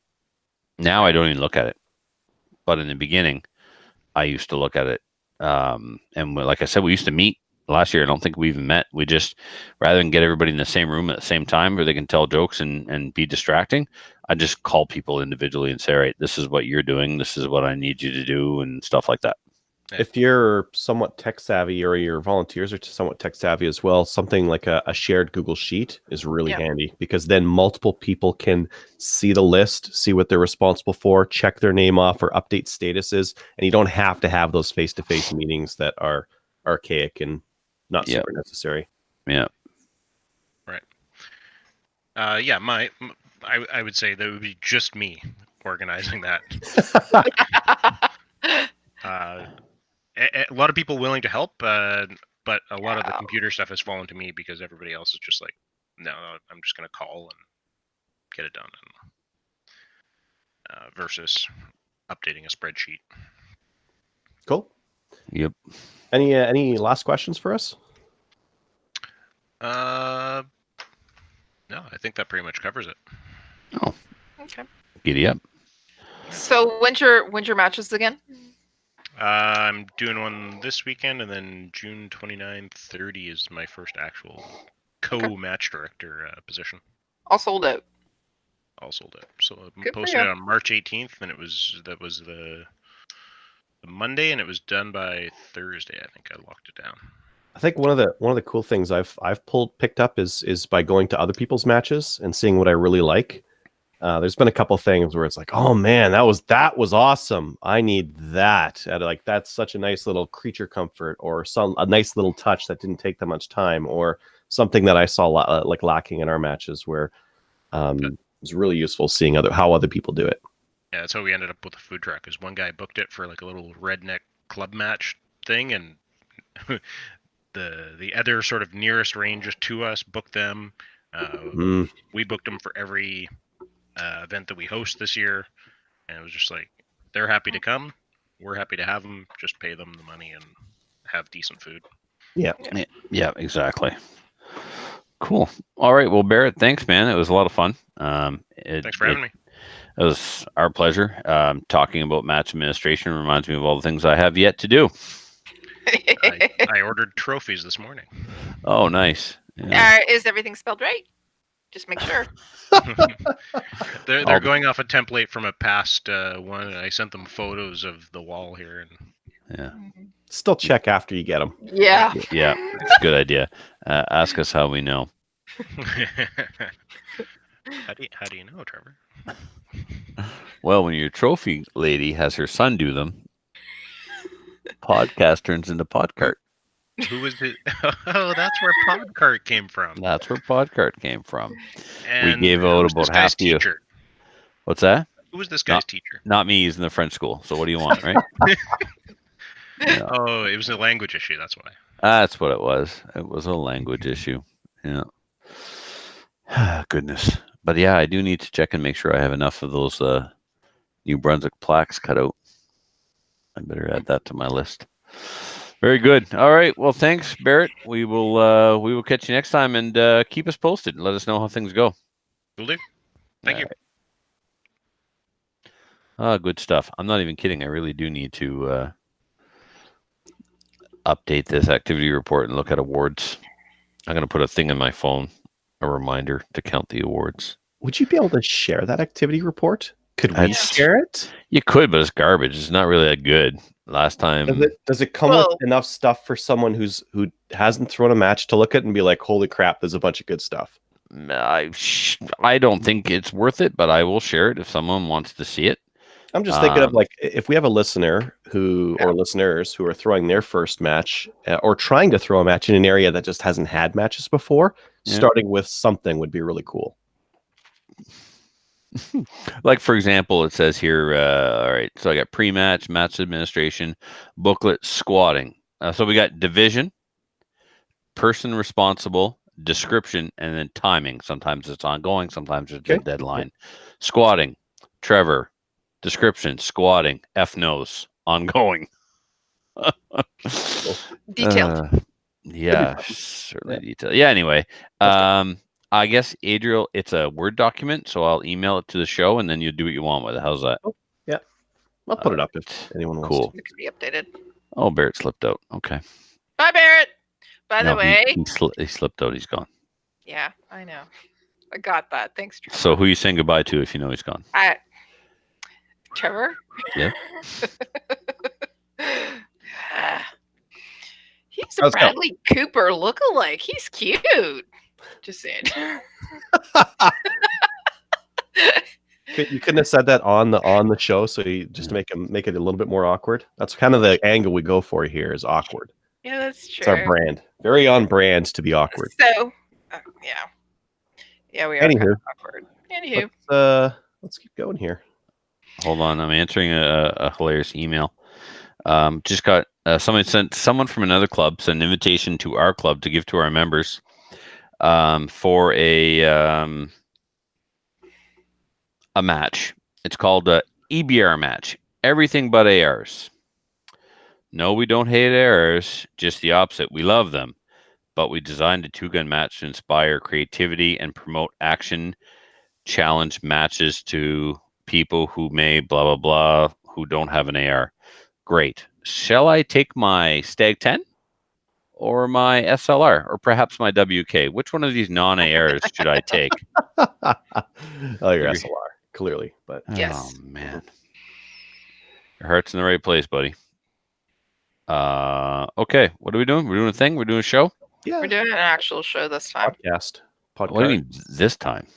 [SPEAKER 1] Now I don't even look at it. But in the beginning, I used to look at it. And like I said, we used to meet last year. I don't think we even met. We just, rather than get everybody in the same room at the same time where they can tell jokes and be distracting, I just call people individually and say, all right, this is what you're doing. This is what I need you to do, and stuff like that.
[SPEAKER 3] If you're somewhat tech savvy, or your volunteers are somewhat tech savvy as well, something like a shared Google Sheet is really handy, because then multiple people can see the list, see what they're responsible for, check their name off, or update statuses. And you don't have to have those face-to-face meetings that are archaic and not super necessary.
[SPEAKER 1] Yeah.
[SPEAKER 2] Right. I would say that would be just me organizing that. A lot of people willing to help, but a lot of the computer stuff has fallen to me because everybody else is just like, no, I'm just going to call and get it done, versus updating a spreadsheet.
[SPEAKER 3] Cool.
[SPEAKER 1] Yep.
[SPEAKER 3] Any last questions for us?
[SPEAKER 2] No, I think that pretty much covers it.
[SPEAKER 1] Oh,
[SPEAKER 4] okay.
[SPEAKER 1] Giddy up.
[SPEAKER 4] So when's your matches again?
[SPEAKER 2] I'm doing one this weekend, and then June 29, 30 is my first actual co-match director position.
[SPEAKER 4] All sold out.
[SPEAKER 2] All sold out. So I posted it on March 18th, and that was the Monday, and it was done by Thursday. I think I locked it down.
[SPEAKER 3] I think one of the cool things I've picked up is by going to other people's matches and seeing what I really like. There's been a couple things where it's like, oh man, that was awesome. I need that. Like, that's such a nice little creature comfort, or a nice little touch that didn't take that much time, or something that I saw like lacking in our matches, where it was really useful seeing how other people do it.
[SPEAKER 2] Yeah, that's how we ended up with the food truck. Because one guy booked it for like a little redneck club match thing, and the other sort of nearest ranges to us, book them. We booked them for every event that we host this year, and it was just like, they're happy to come, we're happy to have them, just pay them the money and have decent food.
[SPEAKER 1] Yeah, exactly. Cool. All right, well, Barrett, thanks, man. It was a lot of fun.
[SPEAKER 2] Thanks for having me.
[SPEAKER 1] It was our pleasure. Talking about match administration reminds me of all the things I have yet to do.
[SPEAKER 2] I ordered trophies this morning.
[SPEAKER 1] Oh, nice. Yeah.
[SPEAKER 4] Is everything spelled right? Just make sure.
[SPEAKER 2] They're going off a template from a past one, and I sent them photos of the wall here. And
[SPEAKER 1] yeah.
[SPEAKER 3] Still check after you get them.
[SPEAKER 4] Yeah.
[SPEAKER 1] Yeah, it's a good idea. Ask us how we know.
[SPEAKER 2] How do you know, Trevor?
[SPEAKER 1] Well, when your trophy lady has her son do them, podcast turns into Podcart.
[SPEAKER 2] Who was it? Oh, that's where Podcart came from.
[SPEAKER 1] That's where Podcart came from.
[SPEAKER 2] And
[SPEAKER 1] we gave out about half the
[SPEAKER 2] teacher.
[SPEAKER 1] What's that?
[SPEAKER 2] Who was this guy's teacher?
[SPEAKER 1] Not me. He's in the French school. So what do you want, right?
[SPEAKER 2] Yeah. Oh, it was a language issue. That's why.
[SPEAKER 1] That's what it was. It was a language issue. Yeah. Goodness. But yeah, I do need to check and make sure I have enough of those New Brunswick plaques cut out. I better add that to my list. Very good. All right. Well, thanks, Barrett. We will catch you next time, and keep us posted and let us know how things go.
[SPEAKER 2] Will do. Thank you.
[SPEAKER 1] Right. Good stuff. I'm not even kidding. I really do need to update this activity report and look at awards. I'm going to put a thing in my phone, a reminder to count the awards.
[SPEAKER 3] Would you be able to share that activity report? Could we share it?
[SPEAKER 1] You could, but it's garbage. It's not really that good. Last time,
[SPEAKER 3] does it come with enough stuff for someone who hasn't thrown a match to look at and be like, "Holy crap, there's a bunch of good stuff"?
[SPEAKER 1] I don't think it's worth it, but I will share it if someone wants to see it.
[SPEAKER 3] I'm just thinking of like, if we have a listener or listeners who are throwing their first match or trying to throw a match in an area that just hasn't had matches before, starting with something would be really cool.
[SPEAKER 1] Like, for example, it says here, all right, so I got pre-match, match administration, booklet, squatting. So we got division, person responsible, description, and then timing. Sometimes it's ongoing, sometimes it's a deadline. Squatting, Trevor, description, squatting, F knows, ongoing.
[SPEAKER 4] Detailed.
[SPEAKER 1] Yeah, certainly detailed. Yeah, anyway. I guess, Adriel, it's a Word document, so I'll email it to the show, and then you do what you want with it. How's that?
[SPEAKER 3] Oh, yeah. I'll put it up if anyone wants
[SPEAKER 1] to.
[SPEAKER 4] It can be updated.
[SPEAKER 1] Oh, Barrett slipped out. Okay.
[SPEAKER 4] Bye, Barrett. By the way.
[SPEAKER 1] He slipped out. He's gone.
[SPEAKER 4] Yeah, I know. I got that. Thanks, Trevor.
[SPEAKER 1] So who are you saying goodbye to if you know he's gone?
[SPEAKER 4] Trevor?
[SPEAKER 1] Yeah.
[SPEAKER 4] He's a Bradley Cooper lookalike. He's cute. Just saying.
[SPEAKER 3] You couldn't have said that on the show, so you just make it a little bit more awkward. That's kind of the angle we go for here, is awkward.
[SPEAKER 4] Yeah, that's true.
[SPEAKER 3] It's our brand. Very on brand to be awkward.
[SPEAKER 4] So, yeah, we are kind of awkward. Anywho,
[SPEAKER 3] let's keep going here.
[SPEAKER 1] Hold on, I'm answering a hilarious email. Just got someone from another club sent an invitation to our club to give to our members. For a match. It's called a EBR match. Everything but ARs. No, we don't hate ARs, just the opposite. We love them. But we designed a two-gun match to inspire creativity and promote action challenge matches to people who may blah, blah, blah, who don't have an AR. Great. Shall I take my Stag 10? Or my SLR, or perhaps my WK? Which one of these non-ARs should I take?
[SPEAKER 3] Your SLR, clearly. But
[SPEAKER 4] yes.
[SPEAKER 1] Oh, man. Your heart's in the right place, buddy. Okay, what are we doing? We're doing a thing? We're doing a show?
[SPEAKER 3] Yeah.
[SPEAKER 4] We're doing an actual show this time.
[SPEAKER 3] Podcast.
[SPEAKER 1] What do you mean this time?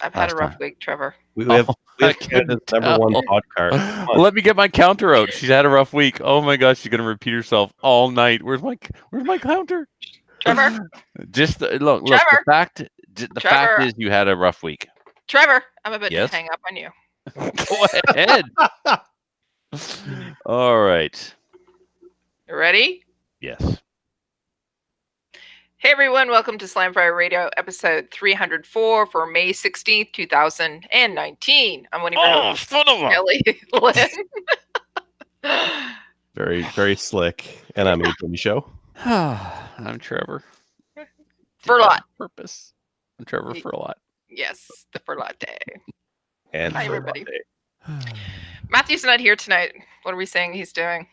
[SPEAKER 4] I've had a rough week, Trevor.
[SPEAKER 3] We have Canada's number one podcast.
[SPEAKER 1] Let me get my counter out. She's had a rough week. Oh my gosh, she's gonna repeat herself all night. Where's my counter?
[SPEAKER 4] Trevor.
[SPEAKER 1] Just look. The fact is, you had a rough week.
[SPEAKER 4] Trevor, I'm about to hang up on you.
[SPEAKER 1] Go ahead. All right.
[SPEAKER 4] Ready?
[SPEAKER 1] Yes.
[SPEAKER 4] Hey everyone, welcome to Slamfire Radio, episode 304 for May 16th, 2019. I'm Winnie Kelly Lynn.
[SPEAKER 3] Very, very slick. And I'm Adrian Show.
[SPEAKER 1] I'm Trevor.
[SPEAKER 4] Furlot.
[SPEAKER 1] Purpose. I'm Trevor Furlot.
[SPEAKER 4] Yes, the Furlot Day.
[SPEAKER 3] And
[SPEAKER 4] hi, everybody. Matthew's not here tonight. What are we saying he's doing?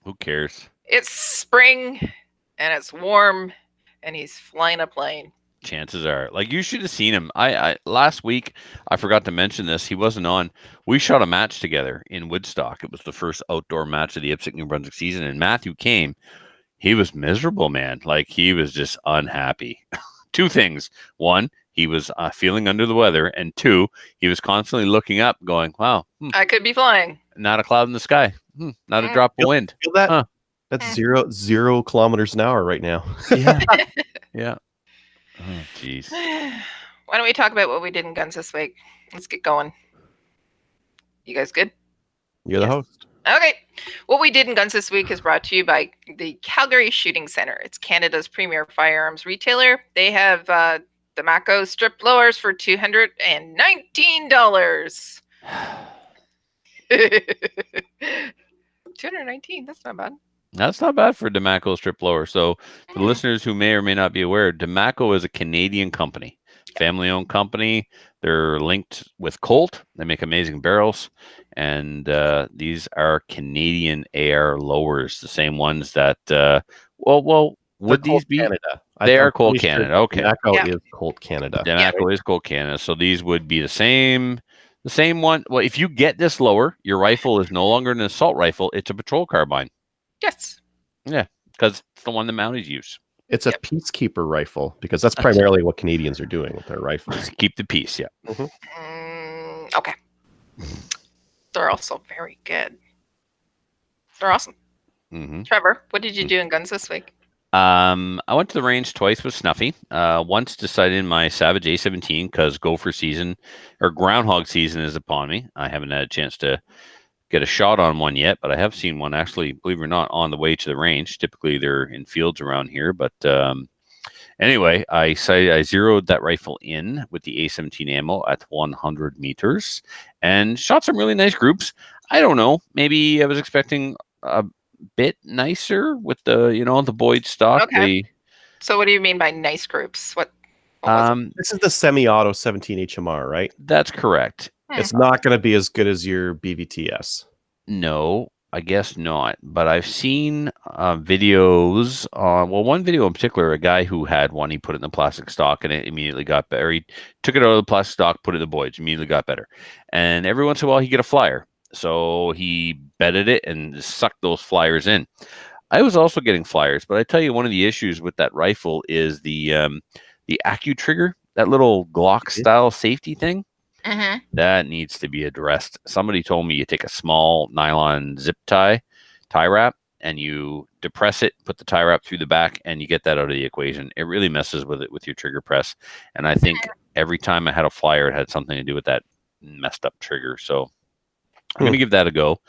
[SPEAKER 1] Who cares?
[SPEAKER 4] It's spring, and it's warm, and he's flying a plane.
[SPEAKER 1] Chances are, like, you should have seen him. I last week, I forgot to mention this. He wasn't on. We shot a match together in Woodstock. It was the first outdoor match of the Ipswich New Brunswick season, and Matthew came. He was miserable, man. Like, he was just unhappy. Two things. One, he was feeling under the weather, and two, he was constantly looking up, going, "Wow,
[SPEAKER 4] I could be flying.
[SPEAKER 1] Not a cloud in the sky. Not a drop of wind."
[SPEAKER 3] Feel that? Huh. That's 0 kilometers an hour right now.
[SPEAKER 1] Yeah. Yeah. Oh, jeez.
[SPEAKER 4] Why don't we talk about what we did in guns this week? Let's get going. You guys good?
[SPEAKER 3] You're the host.
[SPEAKER 4] Okay. What we did in guns this week is brought to you by the Calgary Shooting Center. It's Canada's premier firearms retailer. They have the Mako strip blowers for $219. $219. That's not bad.
[SPEAKER 1] That's not bad for DeMaco strip blower. So, for the listeners who may or may not be aware, DeMaco is a Canadian company, family-owned company. They're linked with Colt. They make amazing barrels, and these are Canadian AR lowers, the same ones that. Would these be
[SPEAKER 3] Canada?
[SPEAKER 1] They are Colt Canada.
[SPEAKER 3] Sure
[SPEAKER 1] okay,
[SPEAKER 3] DeMaco is Colt Canada.
[SPEAKER 1] DeMaco is Colt Canada. So these would be the same one. Well, if you get this lower, your rifle is no longer an assault rifle; it's a patrol carbine.
[SPEAKER 4] Yes.
[SPEAKER 1] Yeah, because it's the one the Mounties use.
[SPEAKER 3] It's a peacekeeper rifle, because that's primarily what Canadians are doing with their rifles.
[SPEAKER 1] Keep the peace, yeah.
[SPEAKER 4] Okay. They're also very good. They're awesome. Trevor, what did you do in guns this week?
[SPEAKER 1] I went to the range twice with Snuffy. Once decided in my Savage A17, because gopher season or groundhog season is upon me. I haven't had a chance to get a shot on one yet, but I have seen one actually, believe it or not, on the way to the range. Typically they're in fields around here, but anyway, I zeroed that rifle in with the A17 ammo at 100 meters and shot some really nice groups. I don't know, maybe I was expecting a bit nicer with the the Boyd stock.
[SPEAKER 4] Okay. So what do you mean by nice groups? What
[SPEAKER 3] this is the semi-auto 17 HMR, right?
[SPEAKER 1] That's correct.
[SPEAKER 3] It's not going to be as good as your BVTS.
[SPEAKER 1] No, I guess not. But I've seen videos on, one video in particular, a guy who had one, he put it in the plastic stock and it immediately got better. He took it out of the plastic stock, put it in the Boyds, immediately got better. And every once in a while, he'd get a flyer. So he bedded it and sucked those flyers in. I was also getting flyers, but I tell you, one of the issues with that rifle is the Accu trigger, that little Glock style safety thing. That needs to be addressed. Somebody told me you take a small nylon zip tie wrap, and you depress it, put the tie wrap through the back, and you get that out of the equation. It really messes with it with your trigger press. And I think every time I had a flyer, it had something to do with that messed up trigger. So I'm going to give that a go.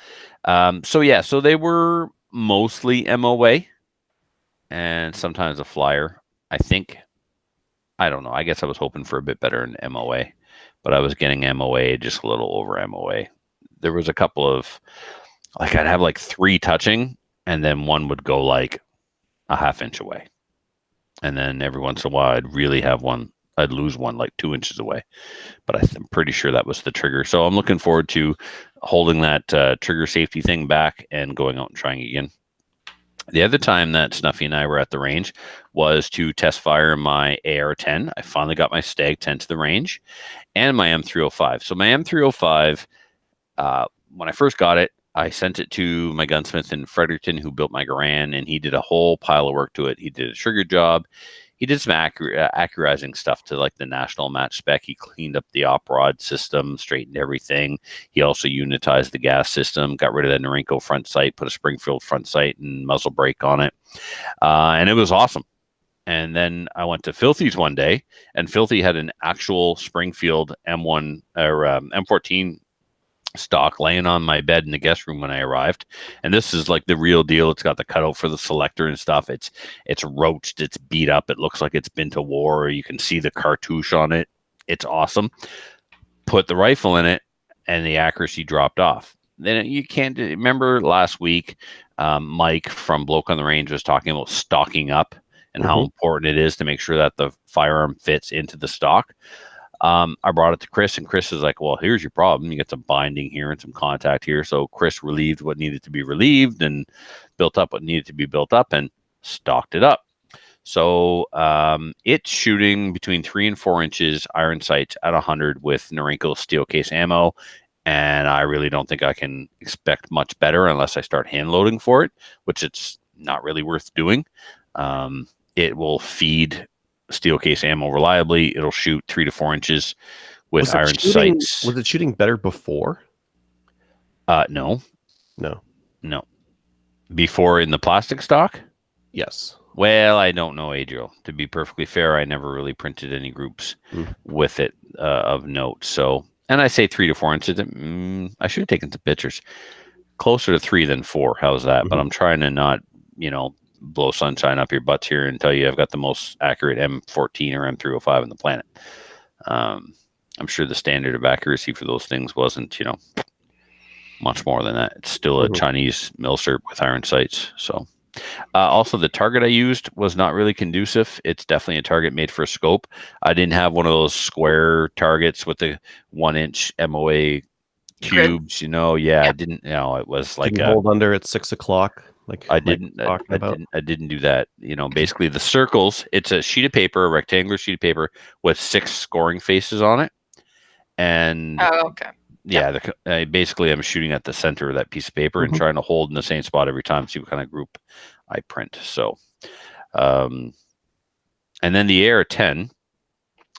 [SPEAKER 1] So they were mostly MOA and sometimes a flyer. I don't know. I guess I was hoping for a bit better in MOA, but I was getting MOA just a little over MOA. There was a couple of, I'd have 3 touching, and then one would go like a half inch away. And then every once in a while, I'd really have one, I'd lose one like 2 inches away. But I'm pretty sure that was the trigger. So I'm looking forward to holding that trigger safety thing back and going out and trying again. The other time that Snuffy and I were at the range was to test fire my AR-10. I finally got my Stag 10 to the range and my M305. So my M305, when I first got it, I sent it to my gunsmith in Fredericton who built my Garand, and he did a whole pile of work to it. He did a trigger job. He did some accurizing stuff to like the national match spec. He cleaned up the op rod system, straightened everything. He also unitized the gas system, got rid of that Norinco front sight, put a Springfield front sight and muzzle brake on it. And it was awesome. And then I went to Filthy's one day, and Filthy had an actual Springfield M1 or M14 stock laying on my bed in the guest room when I arrived. And this is like the real deal. It's got the cutout for the selector and stuff. It's roached, it's beat up, it looks like it's been to war. You can see the cartouche on it. It's awesome. Put the rifle in it, and the accuracy dropped off. Then you can't remember last week, Mike from Bloke on the Range was talking about stocking up and how important it is to make sure that the firearm fits into the stock. I brought it to Chris, and Chris is like, well, here's your problem. You get some binding here and some contact here. So Chris relieved what needed to be relieved and built up what needed to be built up and stocked it up. So it's shooting between 3 and 4 inches iron sights at 100 with Norinco steel case ammo. And I really don't think I can expect much better unless I start hand loading for it, which it's not really worth doing. It will feed steel case ammo reliably. It'll shoot 3 to 4 inches with iron sights.
[SPEAKER 3] Was it shooting better before?
[SPEAKER 1] No.
[SPEAKER 3] No.
[SPEAKER 1] Before in the plastic stock?
[SPEAKER 3] Yes.
[SPEAKER 1] Well, I don't know, Adriel. To be perfectly fair, I never really printed any groups with it of note. So, and I say 3 to 4 inches. I should have taken some pictures. Closer to 3 than 4. How's that? But I'm trying to not, blow sunshine up your butts here and tell you I've got the most accurate M14 or M305 on the planet. I'm sure the standard of accuracy for those things wasn't, much more than that. It's still a Chinese milsurp with iron sights. So, also the target I used was not really conducive. It's definitely a target made for a scope. I didn't have one of those square targets with the 1-inch MOA cubes, I didn't, it was like
[SPEAKER 3] hold under at 6 o'clock.
[SPEAKER 1] I didn't do that. Basically the circles, it's a sheet of paper, a rectangular sheet of paper with 6 scoring faces on it. And basically I'm shooting at the center of that piece of paper and trying to hold in the same spot every time, see what kind of group I print. So, and then the AR-10.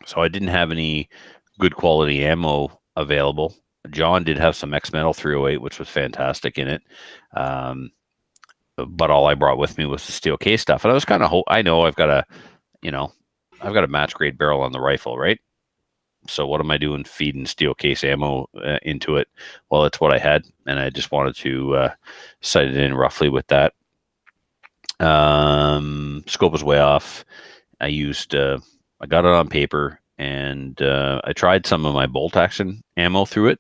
[SPEAKER 1] So I didn't have any good quality ammo available. John did have some X-Metal 308, which was fantastic in it. But all I brought with me was the steel case stuff. And I was kind of, I know I've got a match grade barrel on the rifle, right? So what am I doing feeding steel case ammo into it? Well, it's what I had. And I just wanted to sight it in roughly with that. Scope was way off. I got it on paper, and I tried some of my bolt action ammo through it,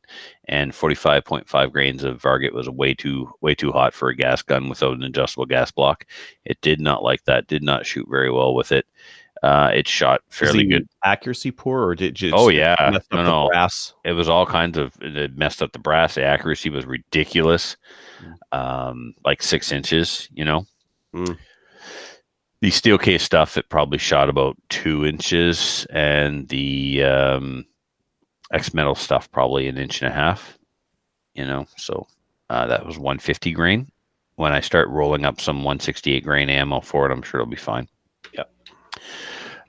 [SPEAKER 1] and 45.5 grains of Varget was way too hot for a gas gun without an adjustable gas block. It did not like that, did not shoot very well with it. It shot fairly good.
[SPEAKER 3] Accuracy poor, or did you?
[SPEAKER 1] Oh yeah,
[SPEAKER 3] mess up the brass?
[SPEAKER 1] It was all kinds of. It messed up the brass. The accuracy was ridiculous, like 6 inches. The steel case stuff, it probably shot about 2 inches, and the X-Metal stuff probably 1.5 inches. So that was 150 grain. When I start rolling up some 168 grain ammo for it, I'm sure it'll be fine.
[SPEAKER 3] Yep.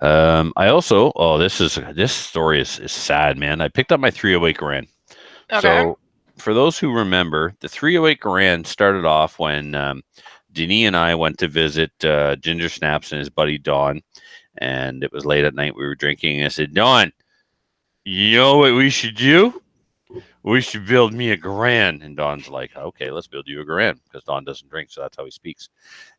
[SPEAKER 1] I also, this story is sad, man. I picked up my 308 Garand. Okay. So for those who remember, the 308 Garand started off when Denis and I went to visit Ginger Snaps and his buddy Don, and it was late at night. We were drinking, and I said, Don, you know what we should do? We should build me a Garand. And Don's like, okay, let's build you a Garand, because Don doesn't drink, so that's how he speaks.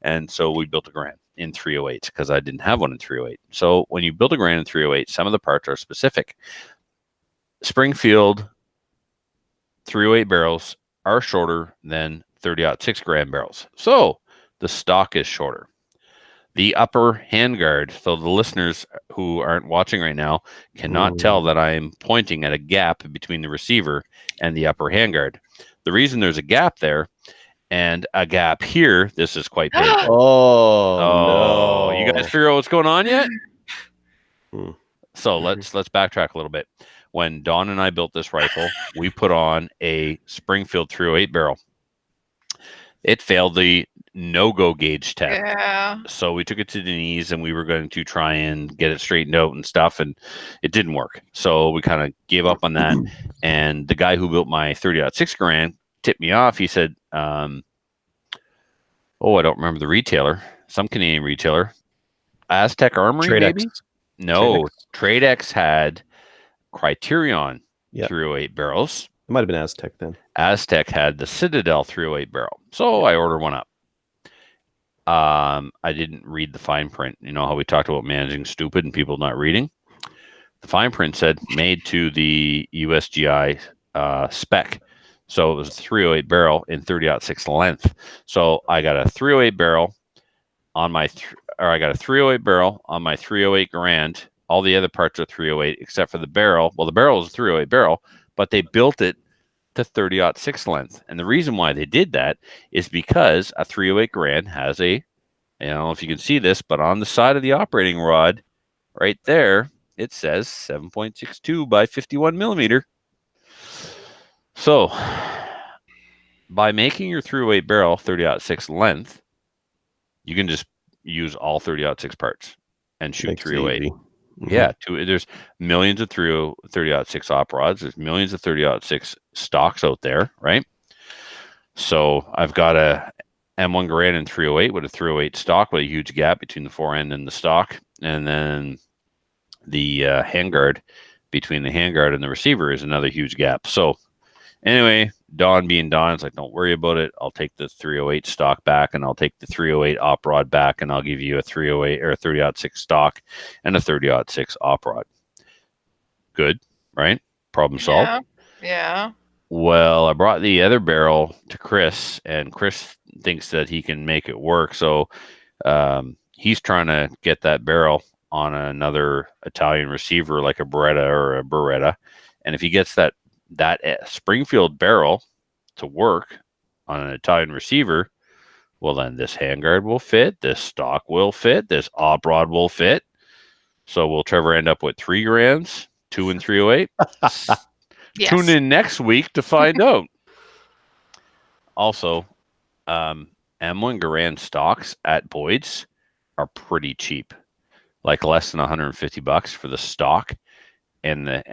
[SPEAKER 1] And so we built a Garand in 308 because I didn't have one in 308. So when you build a Garand in 308, some of the parts are specific. Springfield 308 barrels are shorter than 30-06 Garand barrels. So the stock is shorter. The upper handguard, so the listeners who aren't watching right now cannot tell that I am pointing at a gap between the receiver and the upper handguard. The reason there's a gap there and a gap here, this is quite big.
[SPEAKER 3] No.
[SPEAKER 1] You guys figure out what's going on yet? So let's backtrack a little bit. When Don and I built this rifle, we put on a Springfield 308 barrel. It failed the no-go gauge test.
[SPEAKER 4] Yeah.
[SPEAKER 1] So we took it to Denise, and we were going to try and get it straightened out and stuff, and it didn't work. So we kind of gave up on that. And the guy who built my 30-06 Garand tipped me off. He said, I don't remember the retailer, some Canadian retailer, Aztec Armory,
[SPEAKER 3] Tradex.
[SPEAKER 1] maybe? No, Tradex had Criterion 308 barrels,
[SPEAKER 3] It might have been Aztec then.
[SPEAKER 1] Aztec had the Citadel 308 barrel. So I ordered one up. I didn't read the fine print. You know how we talked about managing stupid and people not reading? The fine print said made to the USGI spec. So it was a 308 barrel in 30-06 length. So I got a 308 barrel on my, I got a 308 barrel on my 308 Garand. All the other parts are 308 except for the barrel. Well, the barrel is a 308 barrel, but they built it to 30-06 length. And the reason why they did that is because a 308 Garand has a, I don't know if you can see this, but on the side of the operating rod right there, it says 7.62 by 51 millimeter. So by making your 308 barrel 30-06 length, you can just use all 30-06 parts and shoot 308. Yeah, there's millions of 30-06 op rods. There's millions of 30-06 stocks out there, right? So I've got a M1 Garand in 308 with a 308 stock with a huge gap between the forend and the stock, and then the handguard between the handguard and the receiver is another huge gap. So anyway, Don being Don, it's like, don't worry about it. I'll take the 308 stock back, and I'll take the 308 op rod back, and I'll give you a 308 or a 30-06 stock and a 30-06 op rod. Good, right? Problem solved.
[SPEAKER 4] Yeah.
[SPEAKER 1] Well, I brought the other barrel to Chris, and Chris thinks that he can make it work. So he's trying to get that barrel on another Italian receiver like a Beretta or a Beretta. And if he gets that Springfield barrel to work on an Italian receiver, well, then this handguard will fit, this stock will fit, this op rod will fit. So will Trevor end up with 3 Garands, 2 and 308?
[SPEAKER 4] Yes.
[SPEAKER 1] Tune in next week to find out. Also, M1 Garand stocks at Boyd's are pretty cheap, like less than $150 for the stock and the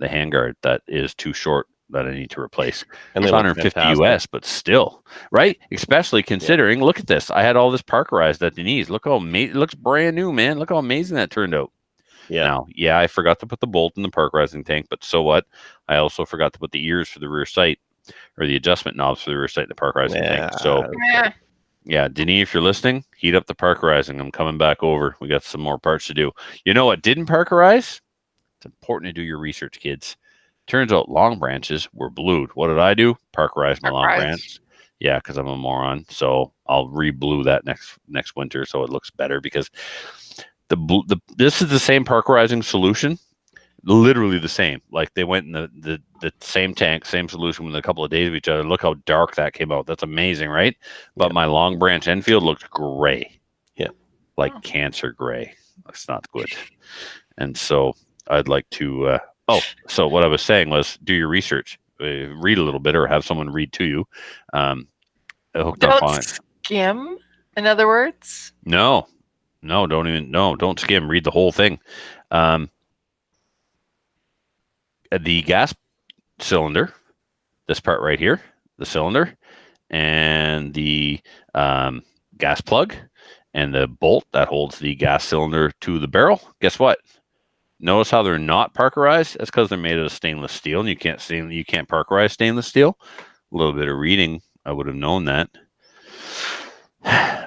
[SPEAKER 1] handguard that is too short that I need to replace. And it's 150 US, but still, right? Especially considering, look at this. I had all this Parkerized at Denise. Look how amazing, it looks brand new, man. Look how amazing that turned out. Yeah. Now, yeah, I forgot to put the bolt in the Parkerizing tank, but so what? I also forgot to put the ears for the rear sight, or the adjustment knobs for the rear sight in the Parkerizing tank. So, yeah, Denise, if you're listening, heat up the Parkerizing. I'm coming back over. We got some more parts to do. You know what didn't Parkerize? It's important to do your research, kids. Turns out long branches were blued. What did I do? Parkerize my long branch. Yeah, because I'm a moron. So I'll re-blue that next winter so it looks better, because this is the same Parkerizing solution, literally the same. Like they went in the same tank, same solution within a couple of days of each other. Look how dark that came out. That's amazing, right? But my long branch Enfield looked gray. Yeah, like cancer gray. That's not good. And so I'd like to. So what I was saying was, do your research, read a little bit, or have someone read to you.
[SPEAKER 4] Don't skim. In other words,
[SPEAKER 1] no, don't skim. Read the whole thing. The gas cylinder, this part right here, the cylinder, and the gas plug, and the bolt that holds the gas cylinder to the barrel. Guess what? Notice how they're not Parkerized? That's because they're made out of stainless steel, and you can't Parkerize stainless steel. A little bit of reading, I would have known that.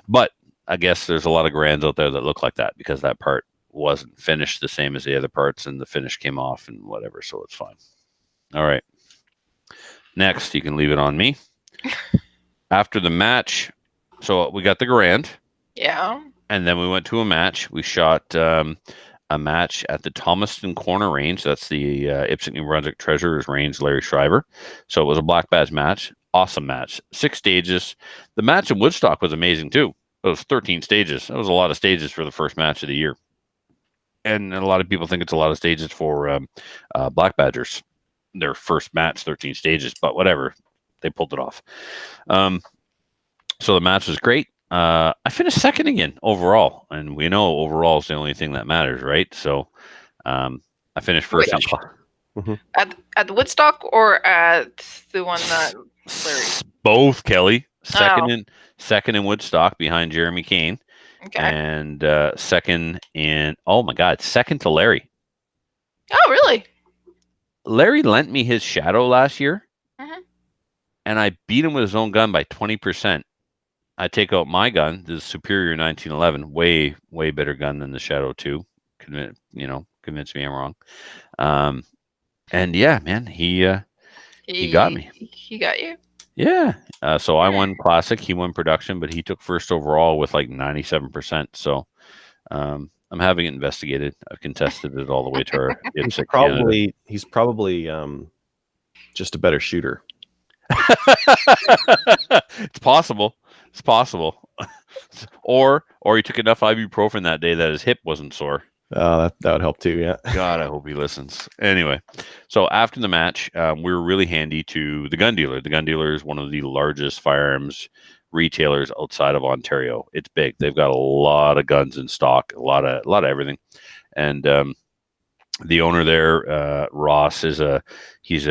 [SPEAKER 1] But I guess there's a lot of Garands out there that look like that, because that part wasn't finished the same as the other parts, and the finish came off and whatever, so it's fine. All right. Next, you can leave it on me. After the match, so we got the Garand.
[SPEAKER 4] Yeah.
[SPEAKER 1] And then we went to a match. We shot a match at the Thomaston Corner Range. That's the Ipswich, New Brunswick Treasurers Range, Larry Shriver. So it was a black badge match. Awesome match. 6 stages. The match in Woodstock was amazing too. It was 13 stages. That was a lot of stages for the first match of the year. And a lot of people think it's a lot of stages for black badgers. Their first match, 13 stages, but whatever. They pulled it off. So the match was great. I finished second again overall, and we know overall is the only thing that matters, right? So I finished first.
[SPEAKER 4] At the Woodstock, or at the one that Larry?
[SPEAKER 1] Both, Kelly. Second in Woodstock behind Jeremy Kane. Okay. And second to Larry.
[SPEAKER 4] Oh, really?
[SPEAKER 1] Larry lent me his Shadow last year, and I beat him with his own gun by 20%. I take out my gun, the Superior 1911, way better gun than the Shadow 2. Convince me I'm wrong. And yeah, man, he got me.
[SPEAKER 4] He got you.
[SPEAKER 1] Yeah. So I won Classic, he won Production, but he took first overall with like 97%. So I'm having it investigated. I've contested it all the way to our IPSC
[SPEAKER 3] He's probably just a better shooter.
[SPEAKER 1] It's possible. It's possible. or he took enough ibuprofen that day that his hip wasn't sore.
[SPEAKER 3] That would help too, yeah.
[SPEAKER 1] God, I hope he listens. Anyway, so after the match, we were really handy to the gun dealer. The gun dealer is one of the largest firearms retailers outside of Ontario. It's big. They've got a lot of guns in stock, a lot of everything. And the owner there, Ross, he's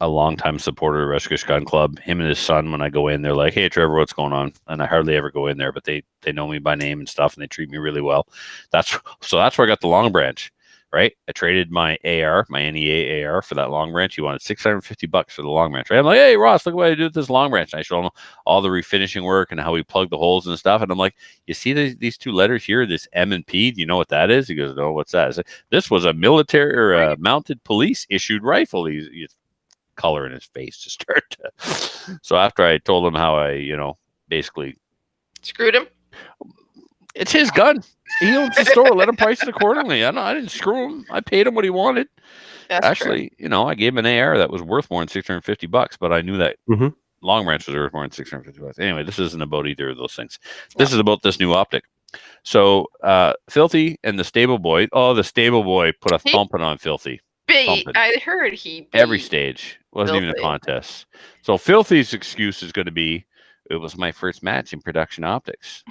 [SPEAKER 1] a longtime supporter of Rescue Gun Club. Him and his son, when I go in, they're like, "Hey, Trevor, what's going on?" And I hardly ever go in there, but they know me by name and stuff, and they treat me really well. That's where I got the Long Branch, right? I traded my AR, my NEA AR, for that Long Branch. He wanted $650 for the Long Branch, right? I'm like, "Hey, Ross, look what I did with this Long Branch." And I show him all the refinishing work and how we plug the holes and stuff. And I'm like, "You see these two letters here, this M and P? Do you know what that is?" He goes, "No, what's that?" I said, "This was a military or a mounted police issued rifle." He's color in his face to start to. So after I told him how I, basically
[SPEAKER 4] screwed him.
[SPEAKER 1] It's his gun. He owns the store. Let him price it accordingly. I didn't screw him. I paid him what he wanted.
[SPEAKER 4] That's
[SPEAKER 1] actually true. I gave him an AR that was worth more than $650, but I knew that Long Branch was worth more than $650. Anyway, this isn't about either of those things. This is about this new optic. So Filthy and the Stable Boy. Oh, the Stable Boy put a thumping on Filthy.
[SPEAKER 4] I heard he beat
[SPEAKER 1] every stage. Wasn't even a contest. So Filthy's excuse is going to be, it was my first match in Production Optics.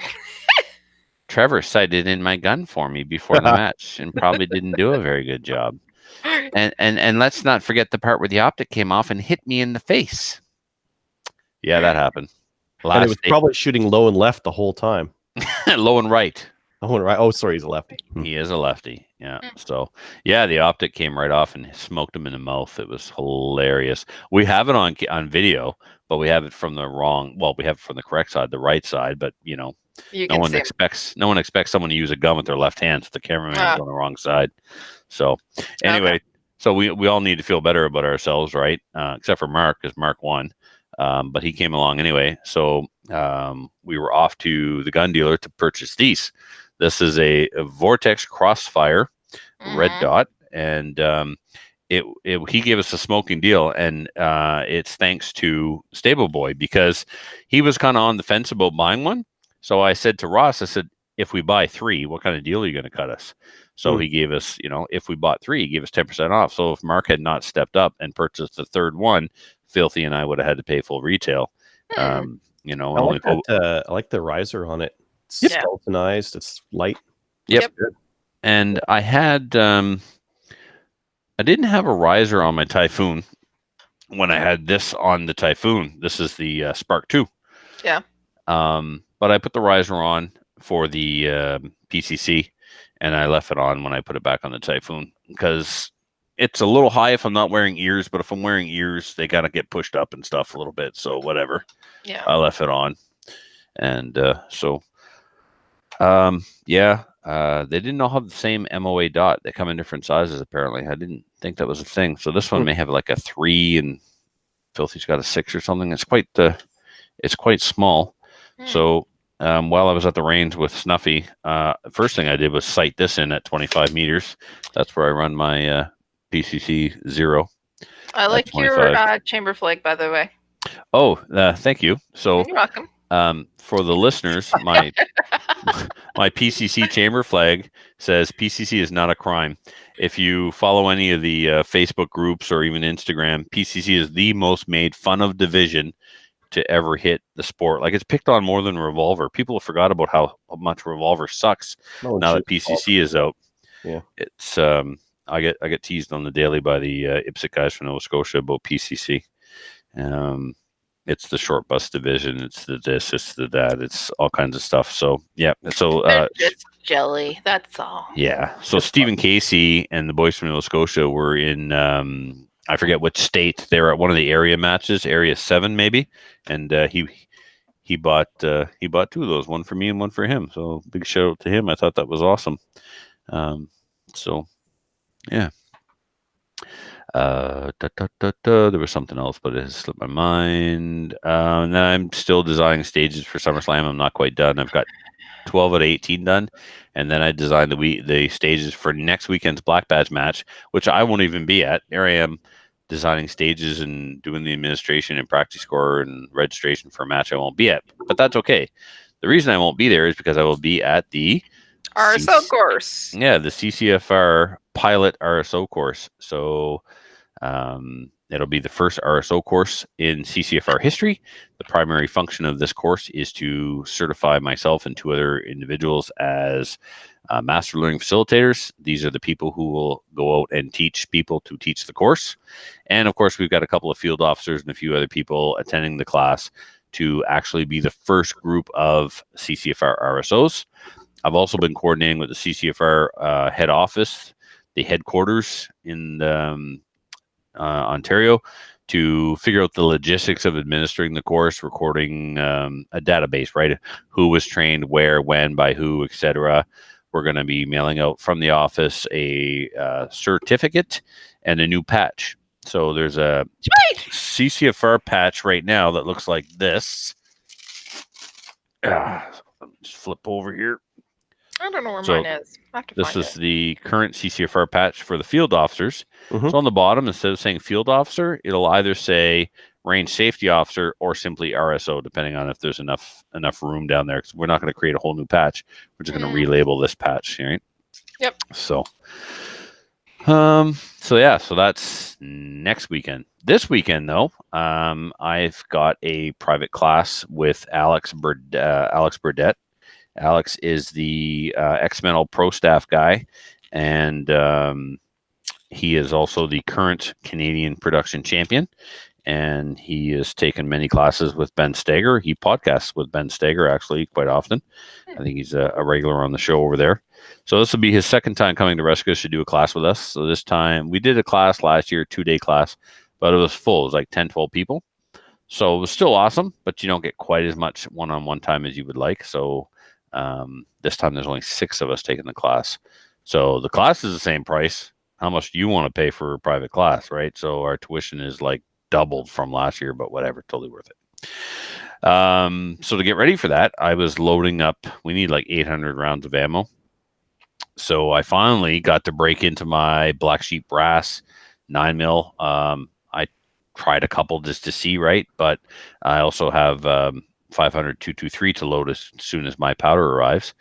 [SPEAKER 1] Trevor sighted in my gun for me before the match and probably didn't do a very good job. And let's not forget the part where the optic came off and hit me in the face. Yeah, that happened.
[SPEAKER 3] And it was probably shooting low and left the whole time.
[SPEAKER 1] Low and right.
[SPEAKER 3] Oh, sorry, he's a lefty.
[SPEAKER 1] He is a lefty. Yeah. So, yeah, the optic came right off and smoked him in the mouth. It was hilarious. We have it on video, but we have it from the wrong. Well, we have it from the correct side, the right side. But no one expects someone to use a gun with their left hand. So the cameraman is on the wrong side. So anyway, so we all need to feel better about ourselves, right? Except for Mark, because Mark won. But he came along anyway. So we were off to the gun dealer to purchase these. This is a Vortex Crossfire red dot, and he gave us a smoking deal, and it's thanks to Stable Boy, because he was kind of on the fence about buying one. So I said to Ross, I said, if we buy 3, what kind of deal are you going to cut us? So he gave us, if we bought 3, he gave us 10% off. So if Mark had not stepped up and purchased the third one, Filthy and I would have had to pay full retail.
[SPEAKER 3] I like the riser on it. It's skeletonized. It's light.
[SPEAKER 1] Yep. And I had, I didn't have a riser on my Typhoon when I had this on the Typhoon. This is the Spark 2.
[SPEAKER 4] Yeah.
[SPEAKER 1] But I put the riser on for the PCC, and I left it on when I put it back on the Typhoon, because it's a little high if I'm not wearing ears, but if I'm wearing ears, they gotta get pushed up and stuff a little bit. So whatever.
[SPEAKER 4] Yeah.
[SPEAKER 1] I left it on, and they didn't all have the same MOA dot. They come in different sizes, apparently. I didn't think that was a thing. So this one may have like a 3, and Filthy's got a 6 or something. It's quite small. So while I was at the range with Snuffy, first thing I did was sight this in at 25 meters. That's where I run my PCC 0.
[SPEAKER 4] I like your chamber flag, by the way.
[SPEAKER 1] Oh, thank you. So
[SPEAKER 4] you're welcome.
[SPEAKER 1] For the listeners, my PCC chamber flag says PCC is not a crime. If you follow any of the Facebook groups or even Instagram, PCC is the most made fun of division to ever hit the sport. Like, it's picked on more than Revolver. People have forgot about how much Revolver sucks now that PCC is out.
[SPEAKER 3] Yeah,
[SPEAKER 1] it's I get teased on the daily by the IPSC guys from Nova Scotia about PCC. It's the short bus division. It's the this. It's the that. It's all kinds of stuff. So yeah. So
[SPEAKER 4] it's jelly. That's all.
[SPEAKER 1] Yeah. So Stephen Casey and the boys from Nova Scotia were in I forget which state. They were at one of the area matches, Area 7 maybe, and he bought 2 of those, one for me and one for him. So big shout out to him. I thought that was awesome. So yeah. There was something else, but it has slipped my mind. And I'm still designing stages for SummerSlam. I'm not quite done. I've got 12 out of 18 done, and then I designed the stages for next weekend's Black Badge match, which I won't even be at. Here I am designing stages and doing the administration and practice score and registration for a match I won't be at, but that's okay. The reason I won't be there is because I will be at the
[SPEAKER 4] RSO course.
[SPEAKER 1] Yeah, the CCFR pilot RSO course. So it'll be the first RSO course in CCFR history. The primary function of this course is to certify myself and 2 other individuals as master learning facilitators. These are the people who will go out and teach people to teach the course. And of course, we've got a couple of field officers and a few other people attending the class to actually be the first group of CCFR RSOs. I've also been coordinating with the CCFR head office, the headquarters in Ontario, to figure out the logistics of administering the course, recording a database, right? Who was trained, where, when, by who, etc. We're going to be mailing out from the office a certificate and a new patch. So there's a CCFR patch right now that looks like this. Just flip over here.
[SPEAKER 4] I don't know where mine is. I have to
[SPEAKER 1] this
[SPEAKER 4] find
[SPEAKER 1] is
[SPEAKER 4] it.
[SPEAKER 1] the current CCFR patch for the field officers. So on the bottom, instead of saying field officer, it'll either say range safety officer or simply RSO, depending on if there's enough room down there. Because we're not going to create a whole new patch. We're just going to relabel this patch, right?
[SPEAKER 4] Yep.
[SPEAKER 1] So so that's next weekend. This weekend, though, I've got a private class with Alex Burdett. Alex is the X-Mental Pro Staff guy, and he is also the current Canadian production champion, and he has taken many classes with Ben Steger. He podcasts with Ben Steger, actually, quite often. I think he's a regular on the show over there. So this will be his second time coming to Rescue to do a class with us. So this time, we did a class last year, 2-day class, but it was full. It was like 10, 12 people. So it was still awesome, but you don't get quite as much one-on-one time as you would like. So this time there's only 6 of us taking the class. So the class is the same price. How much do you want to pay for a private class, right? So our tuition is like doubled from last year, but whatever, totally worth it. So to get ready for that, I was loading up. We need like 800 rounds of ammo. So I finally got to break into my Black Sheep Brass 9mm. I tried a couple just to see, right? But I also have 500 223 to load as soon as my powder arrives.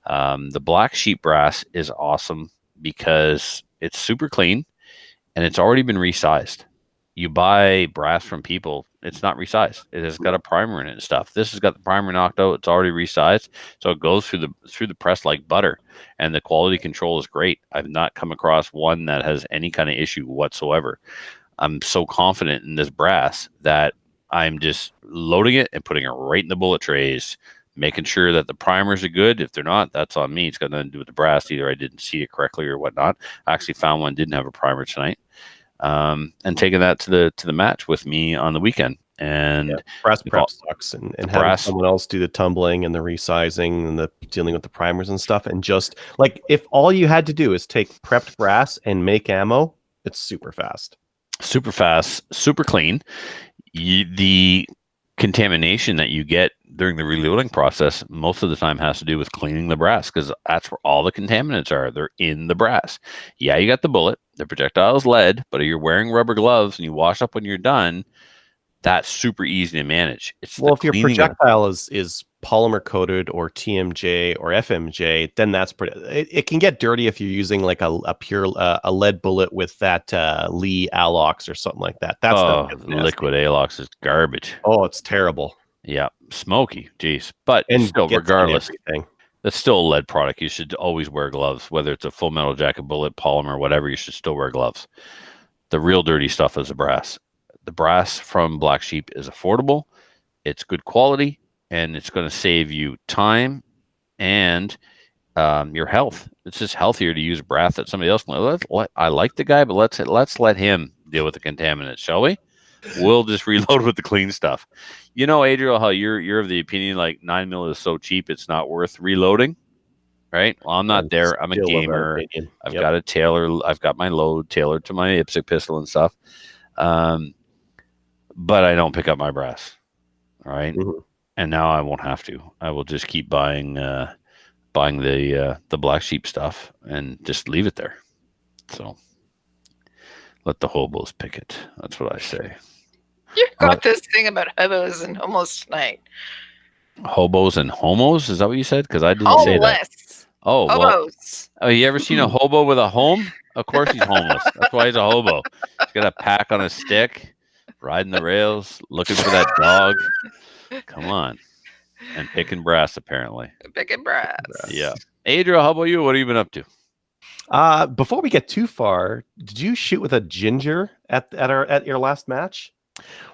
[SPEAKER 1] The Black Sheep Brass is awesome because it's super clean and it's already been resized. You buy brass from people, it's not resized. It has got a primer in it and stuff. This has got the primer knocked out. It's already resized, so it goes through the press like butter, and the quality control is great. I've not come across one that has any kind of issue whatsoever. I'm so confident in this brass that I'm just loading it and putting it right in the bullet trays, making sure that the primers are good. If they're not, that's on me. It's got nothing to do with the brass. Either I didn't see it correctly or whatnot. I actually found one didn't have a primer tonight, and taking that to the match with me on the weekend. And
[SPEAKER 3] brass prep sucks, and having someone else do the tumbling and the resizing and the dealing with the primers and stuff. And just like if all you had to do is take prepped brass and make ammo, it's super fast,
[SPEAKER 1] super clean. The contamination that you get during the reloading process most of the time has to do with cleaning the brass, because that's where all the contaminants are. They're in the brass. Yeah, you got the bullet, the projectile is lead, but if you're wearing rubber gloves and you wash up when you're done, that's super easy to manage. It's
[SPEAKER 3] if your projectile is polymer coated or TMJ or FMJ, then that's pretty. It can get dirty if you're using like a pure lead bullet with that Lee Alox or something like that. That's
[SPEAKER 1] liquid Alox is garbage.
[SPEAKER 3] Oh, it's terrible.
[SPEAKER 1] Yeah, smoky. Jeez, but still, regardless, that's still a lead product. You should always wear gloves, whether it's a Full Metal Jacket bullet, polymer, whatever. You should still wear gloves. The real dirty stuff is the brass. The brass from Black Sheep is affordable. It's good quality, and it's going to save you time and your health. It's just healthier to use brass that somebody else can. I like the guy, but let's let him deal with the contaminants, shall we? We'll just reload with the clean stuff. You know, Adriel, how you're of the opinion like 9mm is so cheap it's not worth reloading, right? Well, I'm not there. I'm a gamer. I've got a tailor. I've got my load tailored to my IPSC pistol and stuff. But I don't pick up my brass. All right. Mm-hmm. And now I won't have to. I will just keep buying the Black Sheep stuff and just leave it there. So let the hobos pick it. That's what I say.
[SPEAKER 4] You got this thing about hobos and homos tonight.
[SPEAKER 1] Hobos and homos? Is that what you said? Because I didn't say that. Oh,
[SPEAKER 4] hobos.
[SPEAKER 1] Well, you ever seen a hobo with a home? Of course he's homeless. That's why he's a hobo. He's got a pack on a stick, riding the rails, looking for that dog. Come on. And picking brass, apparently.
[SPEAKER 4] Picking brass.
[SPEAKER 1] Yeah. Adriel, how about you? What have you been up to?
[SPEAKER 3] Before we get too far, did you shoot with a ginger at your last match?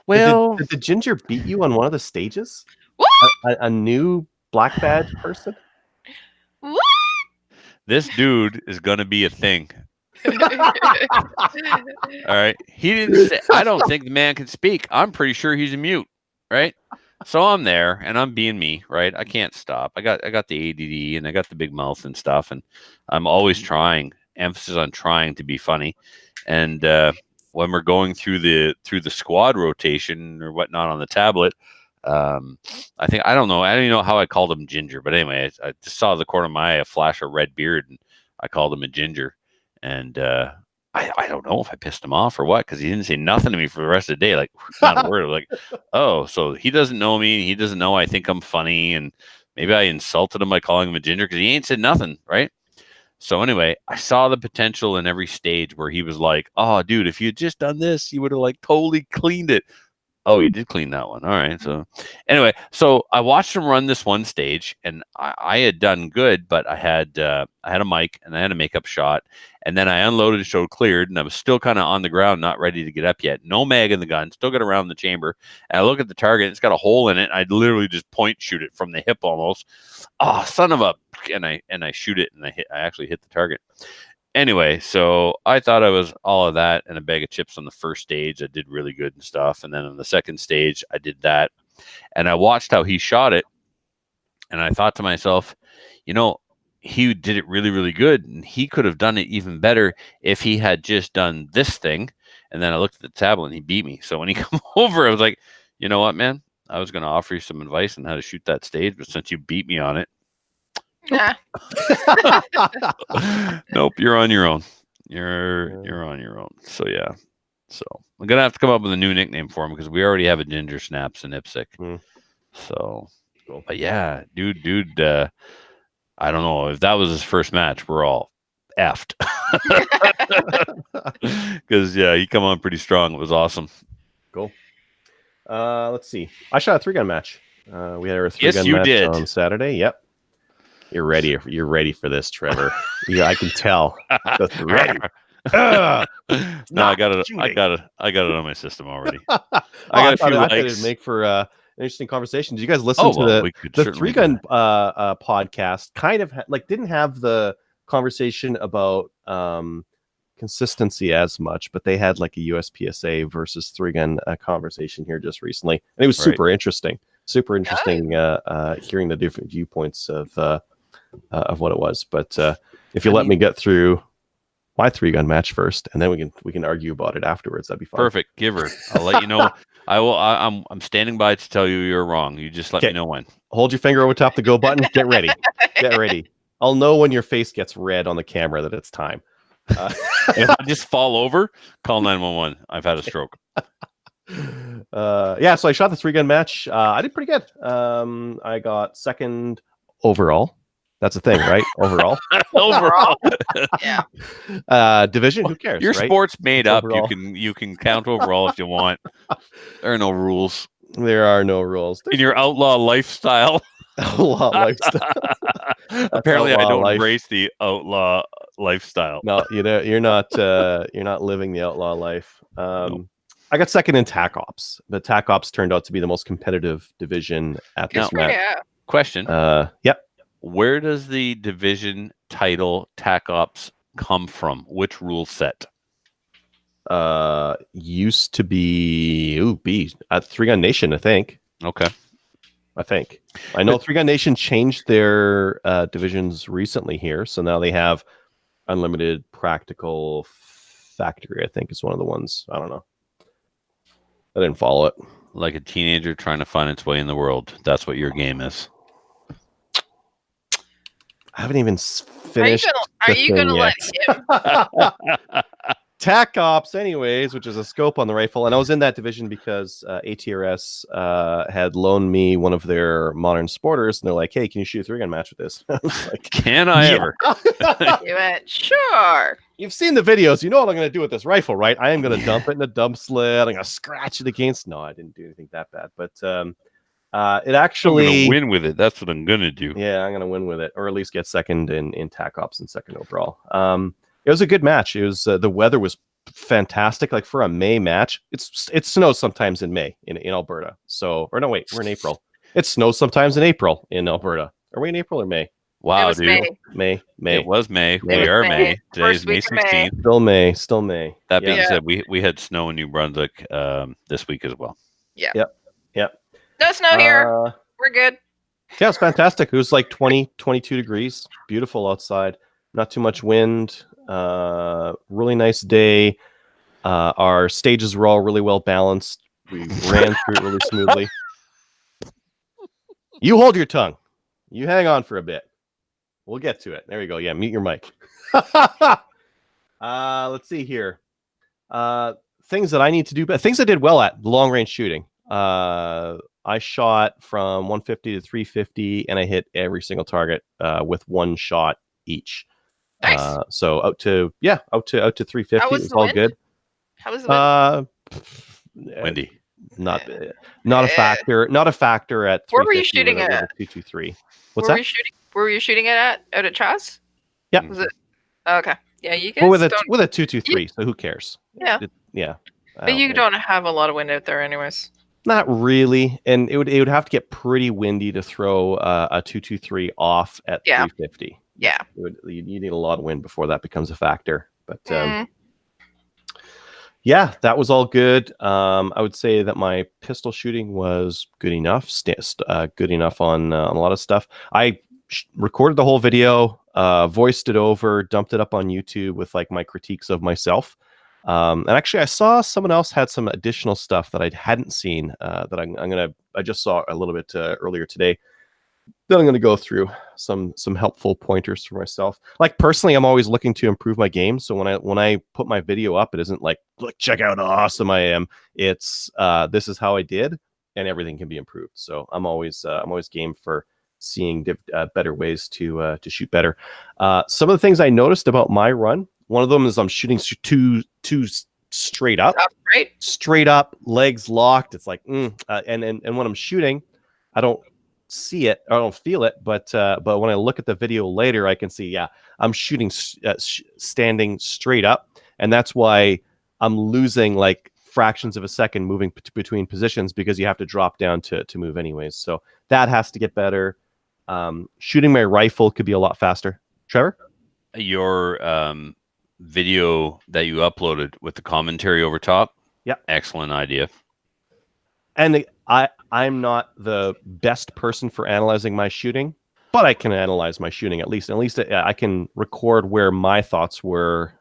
[SPEAKER 1] Well,
[SPEAKER 3] did the ginger beat you on one of the stages?
[SPEAKER 4] What?
[SPEAKER 3] A new black badge person?
[SPEAKER 4] What?
[SPEAKER 1] This dude is gonna be a thing. All right. He didn't say. I don't think the man can speak. I'm pretty sure he's a mute. Right. So I'm there and I'm being me. Right. I can't stop. I got the ADD and I got the big mouth and stuff, and I'm always trying. Emphasis on trying to be funny. And when we're going through the squad rotation or whatnot on the tablet, I don't know how I called him Ginger, but anyway, I just saw the corner of my eye a flash of red beard, and I called him a Ginger. And I don't know if I pissed him off or what, because he didn't say nothing to me for the rest of the day, like not a word. Like, oh, so he doesn't know me, and he doesn't know I think I'm funny, and maybe I insulted him by calling him a Ginger because he ain't said nothing, right? So anyway, I saw the potential in every stage where he was like, "Oh, dude, if you had just done this, you would have like totally cleaned it." Oh, you did clean that one. All right. So anyway, so I watched him run this one stage, and I had done good, but I had a mic and I had a makeup shot, and then I unloaded, showed cleared, and I was still kind of on the ground, not ready to get up yet. No mag in the gun, still got around the chamber. And I look at the target, it's got a hole in it. I'd literally just point shoot it from the hip almost. Oh, son of a! And I shoot it, and I actually hit the target. Anyway, so I thought I was all of that and a bag of chips on the first stage. I did really good and stuff. And then on the second stage, I did that. And I watched how he shot it. And I thought to myself, he did it really, really good. And he could have done it even better if he had just done this thing. And then I looked at the tablet and he beat me. So when he come over, I was like, you know what, man? I was going to offer you some advice on how to shoot that stage. But since you beat me on it,
[SPEAKER 4] nah.
[SPEAKER 1] Nope, you're on your own. You're on your own. So yeah. So I'm gonna have to come up with a new nickname for him because we already have a Ginger Snaps in IPSC. So, but yeah, dude. I don't know if that was his first match. We're all effed because he come on pretty strong. It was awesome.
[SPEAKER 3] Cool. Let's see. I shot a 3-gun match. We had our 3-gun match on Saturday. Yep. You're ready. You're ready for this, Trevor. I can tell. That's ready.
[SPEAKER 1] No, I got it. I got it on my system already. I got a few likes.
[SPEAKER 3] It'd make for an interesting conversation. Did you guys listen to the 3-gun podcast? Kind of didn't have the conversation about consistency as much, but they had like a USPSA versus 3-gun conversation here just recently, and it was super interesting. Super interesting hearing the different viewpoints of what it was. But if you let me get through my 3-gun match first, and then we can argue about it afterwards, that'd be fun.
[SPEAKER 1] Perfect. Give her. I'll let you know. I will. I'm standing by to tell you you're wrong. You just let me know when.
[SPEAKER 3] Hold your finger over top the go button. Get ready. Get ready. I'll know when your face gets red on the camera that it's time.
[SPEAKER 1] If I just fall over, call 911. I've had a stroke.
[SPEAKER 3] So I shot the 3-gun match. I did pretty good. I got second overall. That's a thing, right? Overall.
[SPEAKER 4] Yeah.
[SPEAKER 3] Division, who cares?
[SPEAKER 1] Your sport's made up.
[SPEAKER 3] Overall.
[SPEAKER 1] You can count overall if you want. There are no rules.
[SPEAKER 3] There are no rules.
[SPEAKER 1] In your outlaw lifestyle.
[SPEAKER 3] Outlaw lifestyle.
[SPEAKER 1] Apparently, I don't embrace the outlaw lifestyle.
[SPEAKER 3] No, you're not living the outlaw life.
[SPEAKER 1] Nope.
[SPEAKER 3] I got second in TAC Ops, but TAC Ops turned out to be the most competitive division at this match.
[SPEAKER 4] Yeah.
[SPEAKER 1] Question.
[SPEAKER 3] Yep.
[SPEAKER 1] Where does the division title TAC Ops come from? Which rule set?
[SPEAKER 3] used to be at Three Gun Nation, I think.
[SPEAKER 1] Okay.
[SPEAKER 3] I know Three Gun Nation changed their divisions recently here, so now they have Unlimited, Practical, Factory. I think is one of the ones. I don't know. I didn't follow it.
[SPEAKER 1] Like a teenager trying to find its way in the world. That's what your game is.
[SPEAKER 3] I haven't even finished.
[SPEAKER 4] Are you gonna let him?
[SPEAKER 3] TAC Ops, anyways, which is a scope on the rifle, and I was in that division because ATRS had loaned me one of their modern sporters, and they're like, "Hey, can you shoot a 3-gun match with this?" I was like,
[SPEAKER 1] "Can I ever?"
[SPEAKER 4] You went, "Sure."
[SPEAKER 3] You've seen the videos. You know what I'm going to do with this rifle, right? I am going to dump it in a dump sled. I'm going to scratch it against. No, I didn't do anything that bad, but it actually.
[SPEAKER 1] I'm going to win with it. That's what I'm going to do.
[SPEAKER 3] Yeah, I'm going to win with it, or at least get second in TAC Ops and second overall. It was a good match. It was the weather was fantastic. Like for a May match, it snows sometimes in May in Alberta. So, or no, wait, we're in April. It snows sometimes in April in Alberta. Are we in April or May?
[SPEAKER 1] Wow, dude.
[SPEAKER 3] May.
[SPEAKER 1] It was May. We are May. Today's May 16th.
[SPEAKER 3] Still May.
[SPEAKER 1] That being said, we had snow in New Brunswick this week as well.
[SPEAKER 4] Yeah.
[SPEAKER 3] Yep.
[SPEAKER 4] No snow here. We're good.
[SPEAKER 3] Yeah, it's fantastic. It was like 20, 22 degrees. Beautiful outside. Not too much wind. Really nice day. Our stages were all really well balanced. We ran through it really smoothly. You hold your tongue. You hang on for a bit. We'll get to it. There you go. Yeah, mute your mic. Let's see here. Things that I need to do, but things I did well at long range shooting. I shot from 150 to 350, and I hit every single target with one shot each.
[SPEAKER 4] Nice.
[SPEAKER 3] So out to 350. It was all good.
[SPEAKER 4] How was the wind?
[SPEAKER 1] Windy.
[SPEAKER 3] Not a factor. Not a factor at 350.
[SPEAKER 4] Where were you shooting at?
[SPEAKER 3] 223. What's that?
[SPEAKER 4] Where were you shooting it at? Out at Chas?
[SPEAKER 3] Yeah.
[SPEAKER 4] Was it? Okay. Yeah, you guys.
[SPEAKER 3] Well, with a 223. So who cares?
[SPEAKER 4] Yeah.
[SPEAKER 3] Yeah.
[SPEAKER 4] But you don't have a lot of wind out there, anyways.
[SPEAKER 3] Not really, and it would have to get pretty windy to throw a 223 off at 350.
[SPEAKER 4] Yeah.
[SPEAKER 3] You need a lot of wind before that becomes a factor. But yeah, that was all good. I would say that my pistol shooting was good enough. Good enough on a lot of stuff. I recorded the whole video, voiced it over, dumped it up on YouTube with like my critiques of myself. And actually, I saw someone else had some additional stuff that I hadn't seen that I just saw a little bit earlier today. Then I'm going to go through some helpful pointers for myself. Like personally, I'm always looking to improve my game. So when I put my video up, it isn't like, look, check out how awesome I am. It's this is how I did, and everything can be improved. So I'm always game for seeing better ways to shoot better. Some of the things I noticed about my run. One of them is I'm shooting too straight up,
[SPEAKER 4] right?
[SPEAKER 3] Straight up, legs locked. It's like, and when I'm shooting, I don't see it, I don't feel it, but when I look at the video later, I can see, I'm shooting standing straight up, and that's why I'm losing like fractions of a second moving between positions because you have to drop down to move anyways. So that has to get better. Shooting my rifle could be a lot faster. Trevor,
[SPEAKER 1] your video that you uploaded with the commentary over top.
[SPEAKER 3] Yeah.
[SPEAKER 1] Excellent idea.
[SPEAKER 3] And I'm not the best person for analyzing my shooting, but I can analyze my shooting at least. At least I can record where my thoughts were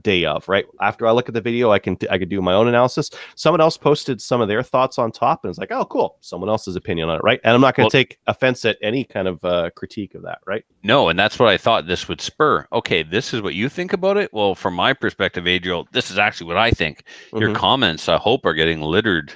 [SPEAKER 3] day of, right? After I look at the video, I can do my own analysis. Someone else posted some of their thoughts on top, and it's like, oh, cool. Someone else's opinion on it, right? And I'm not going to take offense at any kind of critique of that, right?
[SPEAKER 1] No, and that's what I thought this would spur. Okay, this is what you think about it. Well, from my perspective, Adriel, this is actually what I think. Your comments, I hope, are getting littered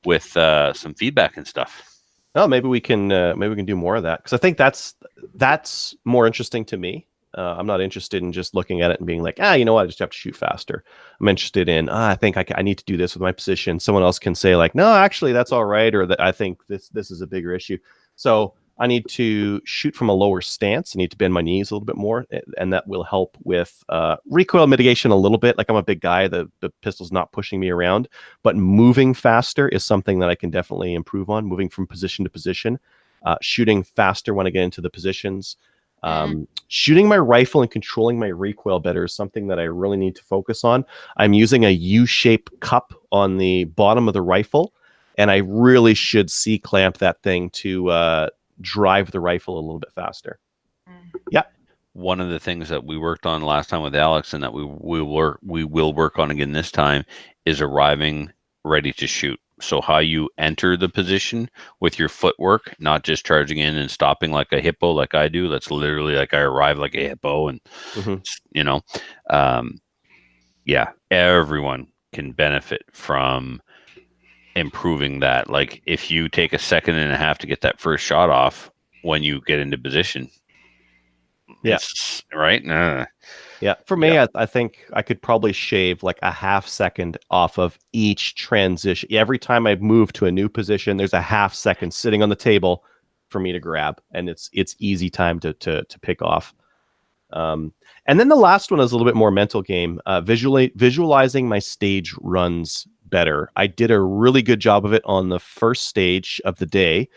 [SPEAKER 1] with some feedback and stuff.
[SPEAKER 3] Oh, maybe we can do more of that, because I think that's more interesting to me. I'm not interested in just looking at it and being like, you know what, I just have to shoot faster. I'm interested in, I think I need to do this with my position. Someone else can say like, no, actually that's all right, or that I think this is a bigger issue. So I need to shoot from a lower stance. I need to bend my knees a little bit more, and that will help with recoil mitigation a little bit. Like I'm a big guy, the pistol's not pushing me around, but moving faster is something that I can definitely improve on. Moving from position to position, shooting faster when I get into the positions. Shooting my rifle and controlling my recoil better is something that I really need to focus on. I'm using a U-shaped cup on the bottom of the rifle, and I really should C-clamp that thing to drive the rifle a little bit faster. Yeah.
[SPEAKER 1] One of the things that we worked on last time with Alex, and that we will work on again this time, is arriving ready to shoot. So how you enter the position with your footwork, not just charging in and stopping like a hippo, like I do. That's literally like I arrive like a hippo, and you know, yeah, everyone can benefit from improving that. Like if you take a second and a half to get that first shot off when you get into position, right.
[SPEAKER 3] Yeah, for me, I think I could probably shave like a half second off of each transition. Every time I move to a new position, there's a half second sitting on the table for me to grab, and it's easy time to pick off. And then the last one is a little bit more mental game. Visualizing my stage runs better. I did a really good job of it on the first stage of the day.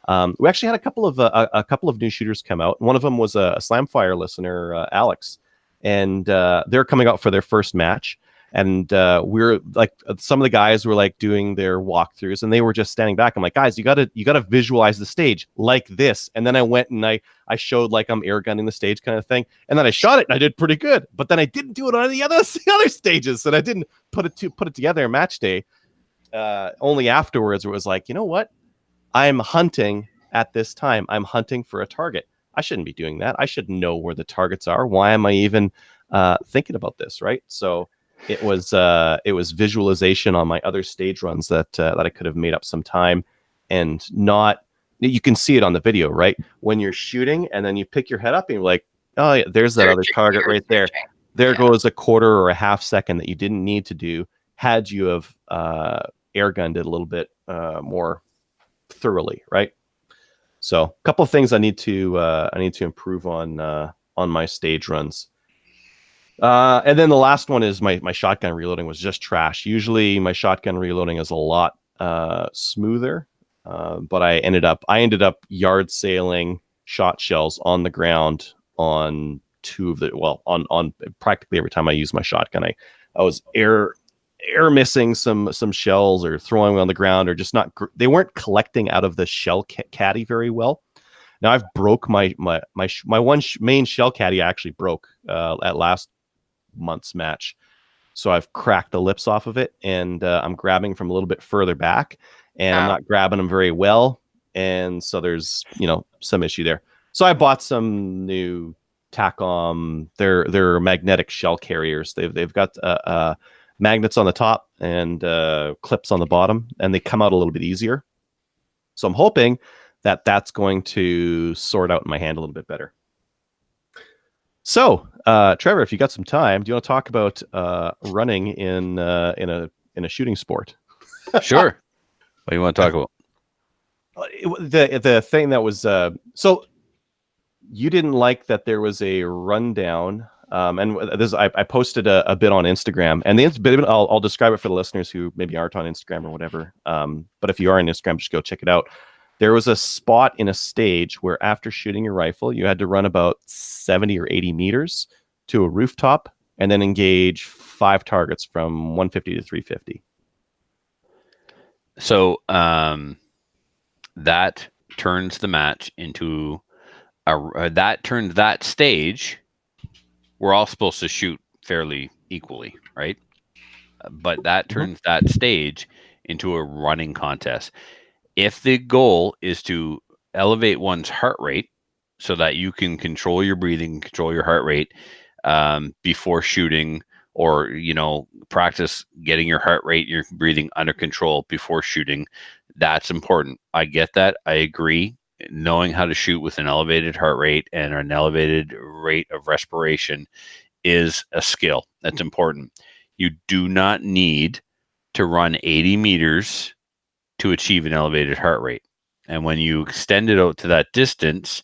[SPEAKER 3] We actually had a couple of new shooters come out. One of them was a Slamfire listener, Alex. And they're coming out for their first match, and we're like, some of the guys were like doing their walkthroughs, and they were just standing back. I'm like, guys, you gotta visualize the stage like this. And then I went and I showed like I'm air gunning the stage kind of thing, and then I shot it and I did pretty good. But then I didn't do it on the other stages, and I didn't put it together in match day. Only afterwards, it was like, you know what? I'm hunting at this time. I'm hunting for a target. I shouldn't be doing that. I should know where the targets are. Why am I even thinking about this, right? So it was visualization on my other stage runs that I could have made up some time, and not. You can see it on the video, right? When you're shooting and then you pick your head up and you're like, oh yeah, there's that other target right there. There goes a quarter or a half second that you didn't need to do had you have air gunned it a little bit more thoroughly, right? So a couple of things I need to improve on my stage runs. And then the last one is my shotgun reloading was just trash. Usually my shotgun reloading is a lot smoother, but I ended up yard sailing shot shells on the ground on on practically every time I use my shotgun. I was air missing some shells, or throwing them on the ground, or just not. They weren't collecting out of the shell caddy very well. Now I've broke my one main shell caddy. I actually broke at last month's match, so I've cracked the lips off of it, and I'm grabbing from a little bit further back, and I'm not grabbing them very well, and so there's some issue there. So I bought some new Takom. They're magnetic shell carriers. They've got magnets on the top and clips on the bottom, and they come out a little bit easier. So I'm hoping that that's going to sort out in my hand a little bit better. So, Trevor, if you got some time, do you want to talk about running in a shooting sport?
[SPEAKER 1] Sure. What do you want to talk about?
[SPEAKER 3] The thing that was so you didn't like that there was a rundown. And this, I posted a bit on Instagram, and I'll describe it for the listeners who maybe aren't on Instagram or whatever. But if you are on Instagram, just go check it out. There was a spot in a stage where after shooting your rifle, you had to run about 70 or 80 meters to a rooftop and then engage 5 targets from 150 to 350.
[SPEAKER 1] So that turns the match into that stage. We're all supposed to shoot fairly equally, right? But that turns that stage into a running contest. If the goal is to elevate one's heart rate so that you can control your breathing, control your heart rate before shooting, or practice getting your heart rate, your breathing under control before shooting, that's important. I get that. I agree. Knowing how to shoot with an elevated heart rate and an elevated rate of respiration is a skill. That's important. You do not need to run 80 meters to achieve an elevated heart rate. And when you extend it out to that distance,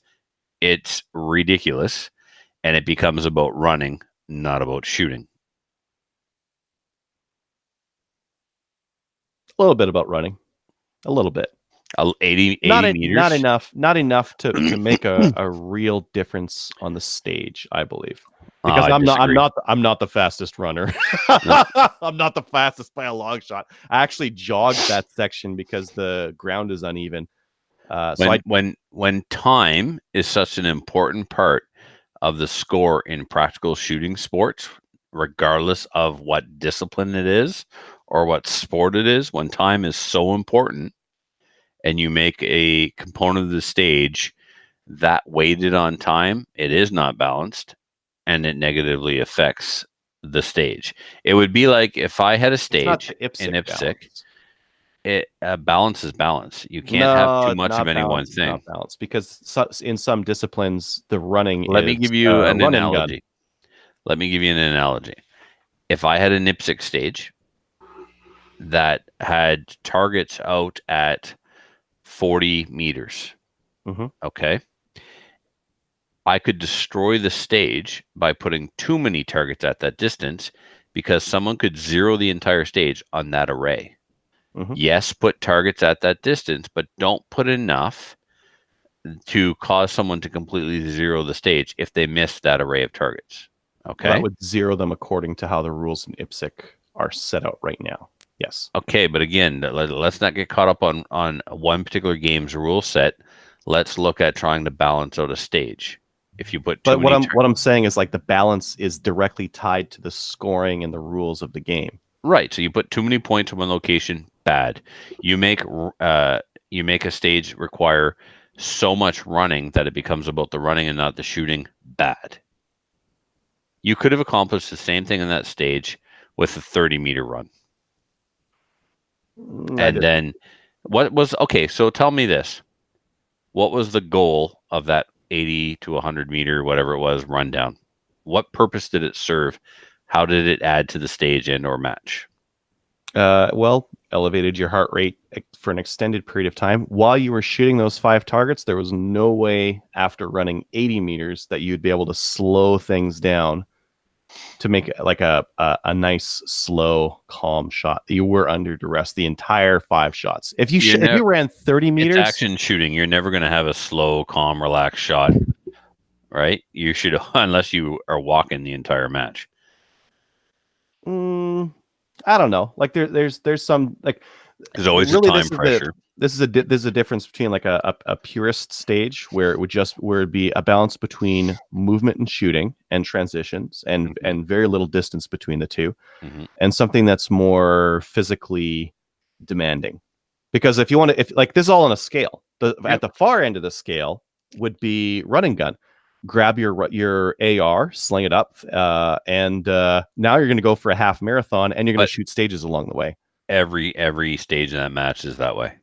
[SPEAKER 1] it's ridiculous, and it becomes about running, not about shooting.
[SPEAKER 3] A little bit about running. A little bit.
[SPEAKER 1] 80 meters.
[SPEAKER 3] Not enough to make a real difference on the stage, I believe. Because I'm not the fastest runner. I'm not the fastest by a long shot. I actually jogged that section because the ground is uneven.
[SPEAKER 1] When time is such an important part of the score in practical shooting sports, regardless of what discipline it is or what sport it is, when time is so important and you make a component of the stage that weighted on time, it is not balanced and it negatively affects the stage. It would be like if I had a stage in IPSC. Balance is balance. You can't have too much of any one thing.
[SPEAKER 3] Not balance, because in some disciplines, the running.
[SPEAKER 1] Let me give you an analogy. Let me give you an analogy. If I had an IPSC stage that had targets out at 40 meters, okay, I could destroy the stage by putting too many targets at that distance, because someone could zero the entire stage on that array. Yes, put targets at that distance, but don't put enough to cause someone to completely zero the stage if they miss that array of targets. Okay.
[SPEAKER 3] That would zero them according to how the rules in IPSC are set out right now. Yes.
[SPEAKER 1] Okay, but again, let's not get caught up on one particular game's rule set. Let's look at trying to balance out a stage. If you put
[SPEAKER 3] what I'm saying is, like, the balance is directly tied to the scoring and the rules of the game.
[SPEAKER 1] Right. So you put too many points in one location, bad. You make a stage require so much running that it becomes about the running and not the shooting, bad. You could have accomplished the same thing in that stage with a 30-meter run. Then what was so tell me this. What was the goal of that 80 to 100 meter, whatever it was, rundown? What purpose did it serve? How did it add to the stage and or match?
[SPEAKER 3] Well, elevated your heart rate for an extended period of time. While you were shooting those 5 targets, there was no way after running 80 meters that you'd be able to slow things down to make like a nice, slow, calm shot. You were under duress the entire 5 shots. If you ran 30 meters,
[SPEAKER 1] it's action shooting. You're never going to have a slow, calm, relaxed shot, right? You should, unless you are walking the entire match.
[SPEAKER 3] I don't know. Like there's some, like,
[SPEAKER 1] there's always really, a time pressure.
[SPEAKER 3] This is a difference between like a purist stage where it'd be a balance between movement and shooting and transitions and very little distance between the two, and something that's more physically demanding. Because if this is all on a scale. At the far end of the scale would be run and gun. Grab your AR, sling it up, and now you're going to go for a half marathon, and you're going to shoot stages along the way.
[SPEAKER 1] Every stage in that match is that way.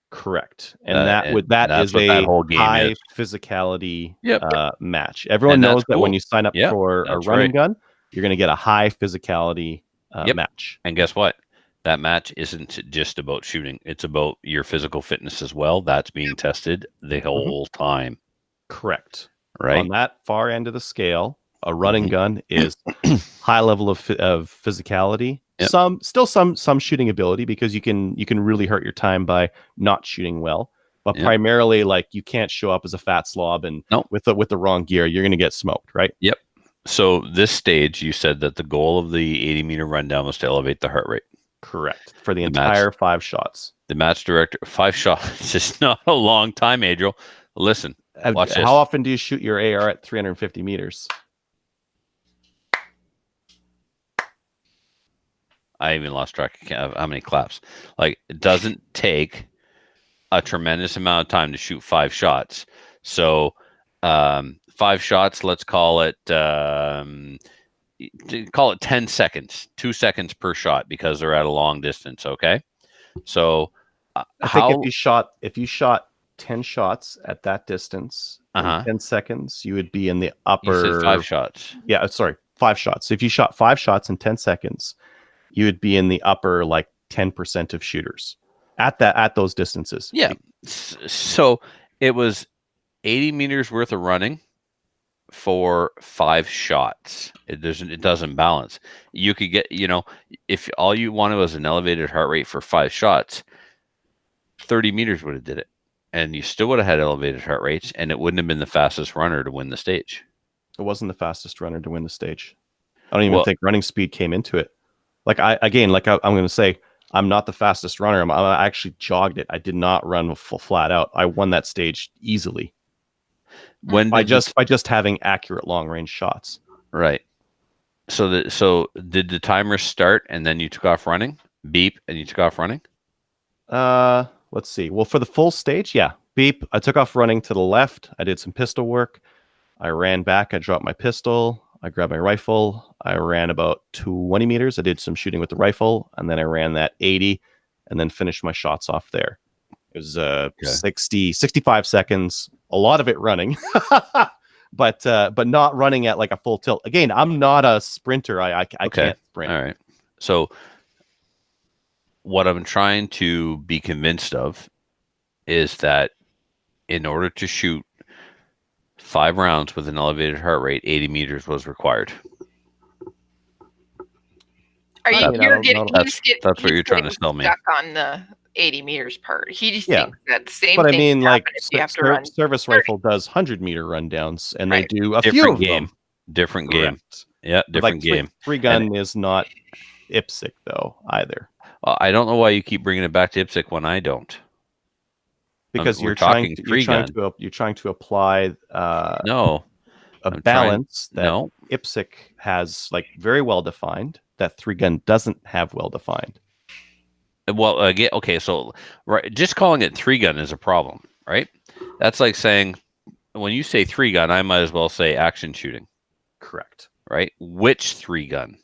[SPEAKER 3] Correct, and that is a high physicality match. Everyone knows that when you sign up for a run and gun, you're going to get a high physicality match.
[SPEAKER 1] And guess what? That match isn't just about shooting; it's about your physical fitness as well. That's being tested the whole time.
[SPEAKER 3] Correct.
[SPEAKER 1] Right.
[SPEAKER 3] On that far end of the scale, a run and gun is high level of physicality. Yep. Some shooting ability, because you can really hurt your time by not shooting well. But primarily, like, you can't show up as a fat slob and with the wrong gear, you're going to get smoked, right?
[SPEAKER 1] Yep. So this stage, you said that the goal of the 80-meter rundown was to elevate the heart rate.
[SPEAKER 3] Correct. For the entire 5 shots.
[SPEAKER 1] The match director, 5 shots is not a long time, Adriel. Listen. Watch this.
[SPEAKER 3] How often do you shoot your AR at 350 meters?
[SPEAKER 1] I even lost track of how many claps. Like, it doesn't take a tremendous amount of time to shoot 5 shots. So 5 shots, let's call it 10 seconds, 2 seconds per shot, because they're at a long distance. Okay. So
[SPEAKER 3] I think if you shot 10 shots at that distance in 10 seconds, you would be in the upper.
[SPEAKER 1] You said 5 shots.
[SPEAKER 3] Yeah, sorry, 5 shots. So if you shot 5 shots in 10 seconds, you would be in the upper, like, 10% of shooters at those distances.
[SPEAKER 1] Yeah. So it was 80 meters worth of running for 5 shots. It doesn't balance. You could get, if all you wanted was an elevated heart rate for 5 shots, 30 meters would have did it, and you still would have had elevated heart rates, and it wouldn't have been the fastest runner to win the stage.
[SPEAKER 3] It wasn't the fastest runner to win the stage. I don't even think running speed came into it. Like I'm going to say, I'm not the fastest runner. I actually jogged it. I did not run full flat out. I won that stage easily. By just having accurate long range shots.
[SPEAKER 1] Right. So did the timer start and then you took off running? Beep and you took off running?
[SPEAKER 3] Let's see. Well, for the full stage, yeah. Beep. I took off running to the left. I did some pistol work. I ran back. I dropped my pistol. I grabbed my rifle. I ran about 20 meters. I did some shooting with the rifle, and then I ran that 80 and then finished my shots off there. It was 65 seconds, a lot of it running, but not running at like a full tilt. Again, I'm not a sprinter. I can't sprint.
[SPEAKER 1] All right. So what I'm trying to be convinced of is that in order to shoot 5 rounds with an elevated heart rate, 80 meters was required.
[SPEAKER 4] Are you?
[SPEAKER 1] That's what you're trying to tell me.
[SPEAKER 4] Stuck on the 80 meters part. He just thinks that same.
[SPEAKER 3] But
[SPEAKER 4] thing
[SPEAKER 3] I mean, like
[SPEAKER 4] service
[SPEAKER 3] rifle does 100-meter rundowns, and they do a few of them.
[SPEAKER 1] Different game. Yeah, different game.
[SPEAKER 3] Three gun is not IPSC though either.
[SPEAKER 1] I don't know why you keep bringing it back to IPSC when I don't.
[SPEAKER 3] Because you're trying to apply
[SPEAKER 1] a
[SPEAKER 3] balance that IPSC has like very well defined, that 3-gun doesn't have well defined.
[SPEAKER 1] Well, again, okay, so just calling it 3-gun is a problem, right? That's like saying when you say 3-gun, I might as well say action shooting.
[SPEAKER 3] Correct.
[SPEAKER 1] Right? Which 3-gun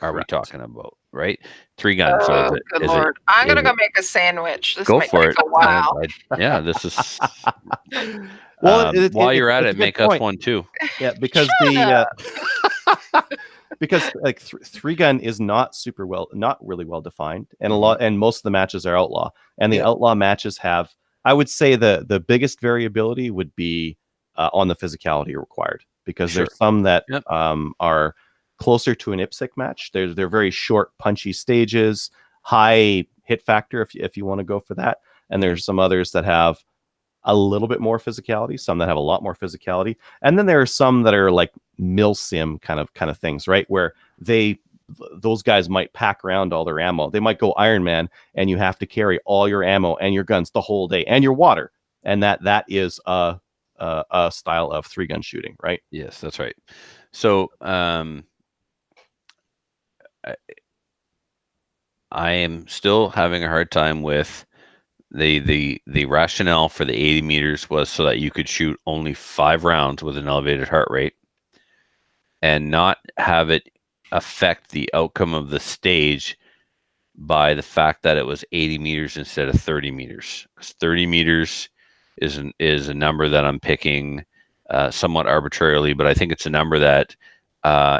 [SPEAKER 1] are we talking about? Right? 3-gun.
[SPEAKER 4] Oh, good Lord. I'm going to go make a sandwich. This might
[SPEAKER 1] for
[SPEAKER 4] take a while.
[SPEAKER 1] Yeah, this is...
[SPEAKER 3] Well,
[SPEAKER 1] while you're at it, make us one too.
[SPEAKER 3] Yeah, because because like 3-gun is not really well defined, and most of the matches are outlaw, and the outlaw matches have, I would say, the biggest variability would be on the physicality required, because there's some that are closer to an IPSC match. They're very short, punchy stages, high hit factor if you want to go for that, and there's some others that have a little bit more physicality, some that have a lot more physicality, and then there are some that are like milsim kind of things, right? Where those guys might pack around all their ammo. They might go Iron Man, and you have to carry all your ammo and your guns the whole day, and your water, and that is a style of 3-gun shooting, right?
[SPEAKER 1] Yes, that's right. So I am still having a hard time with the rationale for the 80 meters was so that you could shoot only 5 rounds with an elevated heart rate and not have it affect the outcome of the stage by the fact that it was 80 meters instead of 30 meters. 30 meters is a number that I'm picking somewhat arbitrarily, but I think it's a number that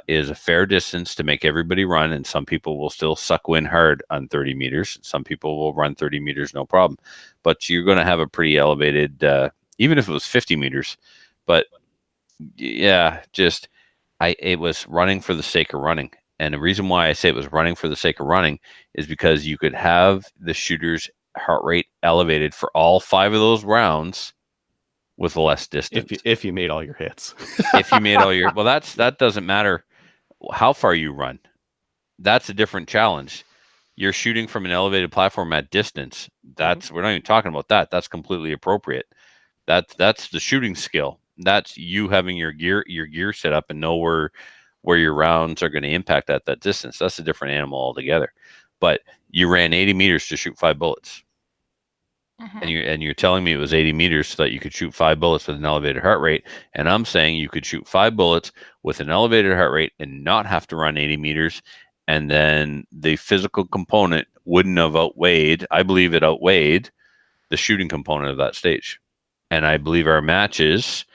[SPEAKER 1] is a fair distance to make everybody run, and some people will still suck wind hard on 30 meters. Some people will run 30 meters no problem, but you're going to have a pretty elevated, even if it was 50 meters. But yeah, it was running for the sake of running. And the reason why I say it was running for the sake of running is because you could have the shooter's heart rate elevated for all 5 of those rounds with less distance.
[SPEAKER 3] If you made all your hits.
[SPEAKER 1] If you made all your... Well, that doesn't matter how far you run. That's a different challenge. You're shooting from an elevated platform at distance. We're not even talking about that. That's completely appropriate. That's the shooting skill. That's you having your gear set up and know where your rounds are going to impact at that distance. That's a different animal altogether. But you ran 80 meters to shoot 5 bullets. And you're telling me it was 80 meters so that you could shoot 5 bullets with an elevated heart rate, and I'm saying you could shoot 5 bullets with an elevated heart rate and not have to run 80 meters, and then the physical component wouldn't have outweighed. I believe it outweighed the shooting component of that stage, and I believe our matches